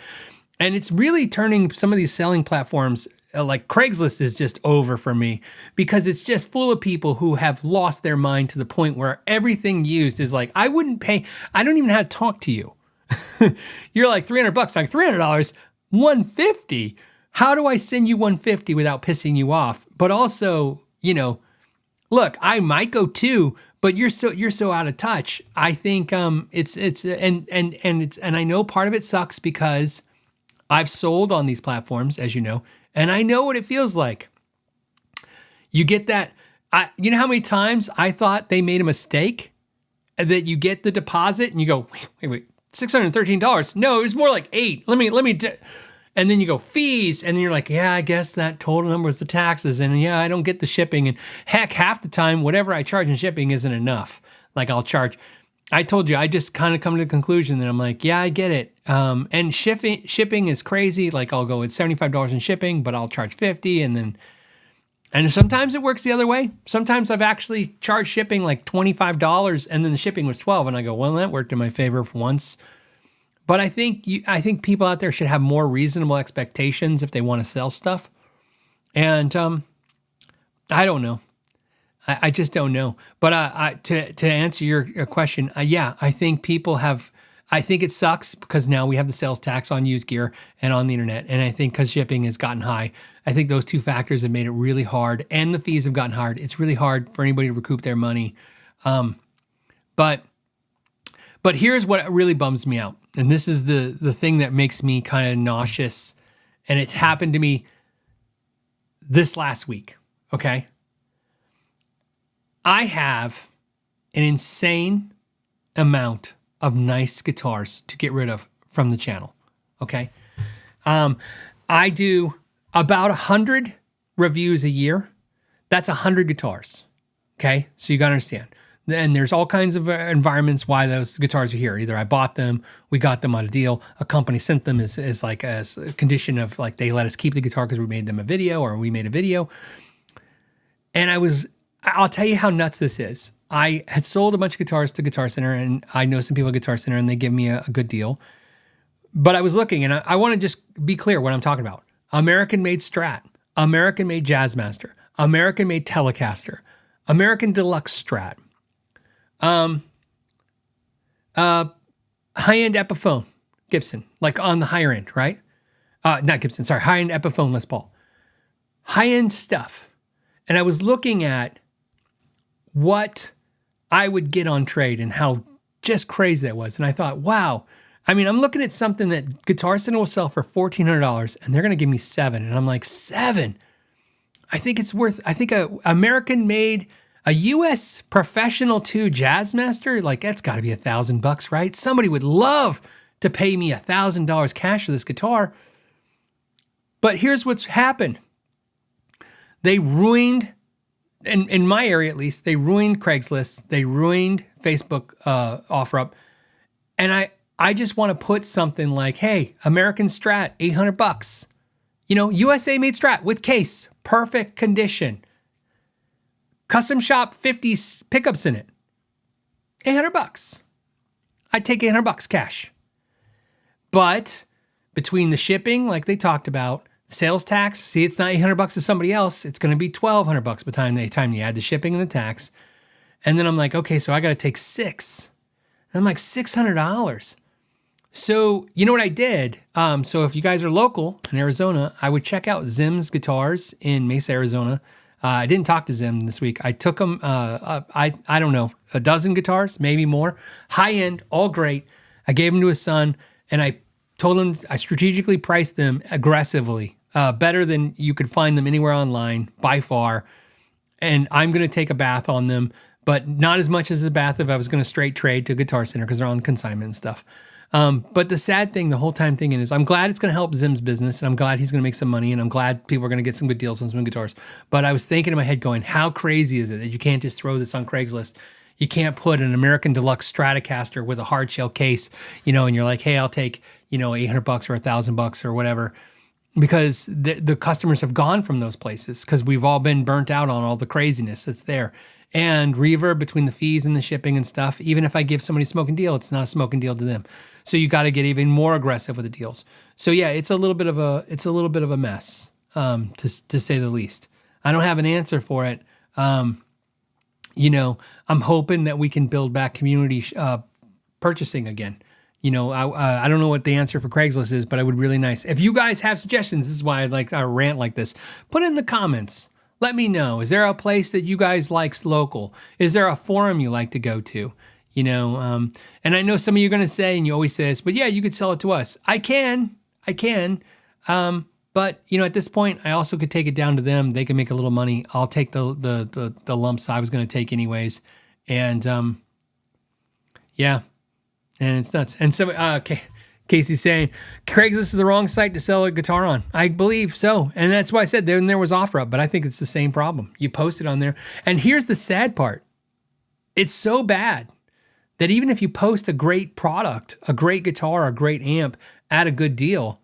And it's really turning some of these selling platforms, like Craigslist, is just over for me, because it's just full of people who have lost their mind to the point where everything used is like, I wouldn't pay. I don't even know how to talk to you. You're like $300, like $300, $150. How do I send you $150 without pissing you off? But also, look, I might go $2, but you're so out of touch. I think and I know part of it sucks because I've sold on these platforms, as you know, and I know what it feels like. You get that. You know how many times I thought they made a mistake, that you get the deposit and you go, wait, $613. No, it was more like $8. Let me. And then you go fees, and then you're like, yeah, I guess that total number is the taxes, and yeah, I don't get the shipping, and heck, half the time, whatever I charge in shipping isn't enough. Like I told you, I just kind of come to the conclusion that I'm like, yeah, I get it. And shipping is crazy. Like I'll go, it's $75 in shipping, but I'll charge $50, and sometimes it works the other way. Sometimes I've actually charged shipping like $25, and then the shipping was $12, and I go, well, that worked in my favor for once. But I think people out there should have more reasonable expectations if they want to sell stuff. And I don't know. I just don't know. But to answer your question, yeah, I think people have. I think it sucks because now we have the sales tax on used gear and on the internet, and I think because shipping has gotten high, I think those two factors have made it really hard, and the fees have gotten hard. It's really hard for anybody to recoup their money. But here's what really bums me out. And this is the thing that makes me kind of nauseous. And it's happened to me this last week, okay? I have an insane amount of nice guitars to get rid of from the channel, okay? I do about 100 reviews a year. That's 100 guitars, okay? So you got to understand. And there's all kinds of environments why those guitars are here. Either I bought them, we got them on a deal, a company sent them as like a condition of like they let us keep the guitar because we made them a video or we made a video. And I'll tell you how nuts this is. I had sold a bunch of guitars to Guitar Center, and I know some people at Guitar Center, and they give me a good deal. But I was looking, and I want to just be clear what I'm talking about. American-made Strat, American-made Jazzmaster, American-made Telecaster, American Deluxe Strat, high-end Epiphone, Gibson, like on the higher end, right? Not Gibson, sorry, high-end Epiphone Les Paul. High-end stuff. And I was looking at what I would get on trade and how just crazy that was. And I thought, wow. I mean, I'm looking at something that Guitar Center will sell for $1,400, and they're going to give me $7. And I'm like, $7? I think it's worth, I think a American-made, a U.S. Professional 2 Jazzmaster, like that's got to be $1,000, right? Somebody would love to pay me $1,000 cash for this guitar. But here's what's happened. They ruined, in my area at least, they ruined Craigslist. They ruined Facebook OfferUp. And I just want to put something like, hey, American Strat, $800. USA made Strat with case, perfect condition. Custom shop, 50 pickups in it. $800. I'd take $800 cash. But between the shipping, like they talked about, sales tax, see, it's not $800 to somebody else. It's going to be $1,200 by the time you add the shipping and the tax. And then I'm like, okay, so I got to take $600. And I'm like, $600. So you know what I did? So if you guys are local in Arizona, I would check out Zim's Guitars in Mesa, Arizona. I didn't talk to Zim this week. I took him, I don't know, a dozen guitars, maybe more. High end, all great. I gave them to his son, and I told him I strategically priced them aggressively, better than you could find them anywhere online by far. And I'm going to take a bath on them, but not as much as a bath if I was going to straight trade to Guitar Center because they're on consignment and stuff. But the sad thing, the whole time thinking is I'm glad it's going to help Zim's business, and I'm glad he's going to make some money, and I'm glad people are going to get some good deals on some guitars. But I was thinking in my head going, how crazy is it that you can't just throw this on Craigslist? You can't put an American Deluxe Stratocaster with a hard shell case, and you're like, hey, I'll take, $800 or $1,000 or whatever. Because the customers have gone from those places because we've all been burnt out on all the craziness that's there. And reverb between the fees and the shipping and stuff, even if I give somebody a smoking deal, it's not a smoking deal to them. So you got to get even more aggressive with the deals. So yeah, it's a little bit of a mess, to say the least. I don't have an answer for it. I'm hoping that we can build back community purchasing again. I don't know what the answer for Craigslist is, but I would really nice. If you guys have suggestions, this is why I'd like a rant like this. Put it in the comments. Let me know. Is there a place that you guys like local? Is there a forum you like to go to? And I know some of you are going to say, and you always say this, but yeah, you could sell it to us. I can. But at this point, I also could take it down to them. They can make a little money. I'll take the lumps I was going to take anyways. And yeah, and it's nuts. And so, Casey's saying, Craigslist is the wrong site to sell a guitar on. I believe so. And that's why I said there was OfferUp, but I think it's the same problem. You post it on there. And here's the sad part. It's so bad that even if you post a great product, a great guitar, a great amp at a good deal,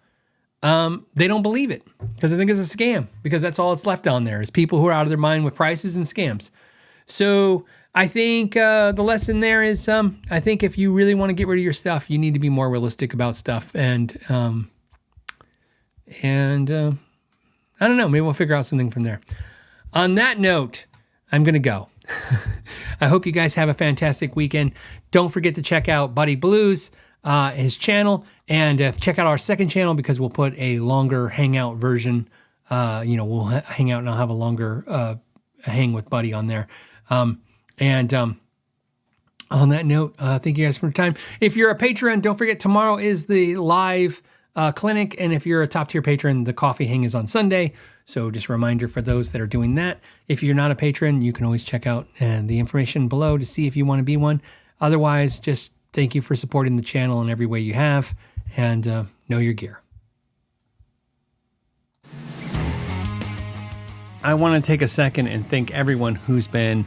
they don't believe it because they think it's a scam, because that's all that's left on there is people who are out of their mind with prices and scams. So I think the lesson there is, I think if you really want to get rid of your stuff, you need to be more realistic about stuff. And I don't know, maybe we'll figure out something from there. On that note, I'm going to go. I hope you guys have a fantastic weekend. Don't forget to check out Buddy Blues, his channel, and check out our second channel because we'll put a longer hangout version. We'll hang out and I'll have a longer hang with Buddy on there. And on that note, thank you guys for your time. If you're a patron, don't forget tomorrow is the live clinic. And if you're a top tier patron, the coffee hang is on Sunday. So just a reminder for those that are doing that. If you're not a patron, you can always check out the information below to see if you want to be one. Otherwise, just thank you for supporting the channel in every way you have, and know your gear. I want to take a second and thank everyone who's been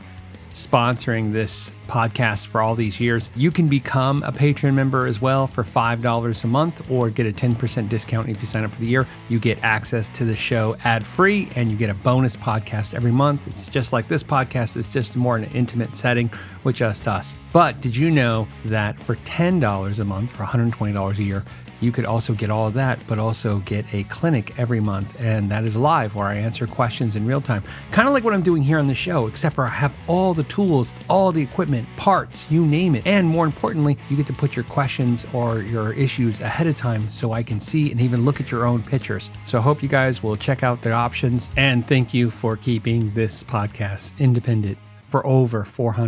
sponsoring this podcast for all these years. You can become a Patreon member as well for $5 a month, or get a 10% discount if you sign up for the year. You get access to the show ad-free, and you get a bonus podcast every month. It's just like this podcast. It's just more in an intimate setting with just us. But did you know that for $10 a month or $120 a year, you could also get all of that, but also get a clinic every month, and that is live, where I answer questions in real time. Kind of like what I'm doing here on the show, except for I have all the tools, all the equipment, parts, you name it. And more importantly, you get to put your questions or your issues ahead of time so I can see and even look at your own pictures. So I hope you guys will check out the options, and thank you for keeping this podcast independent for over 400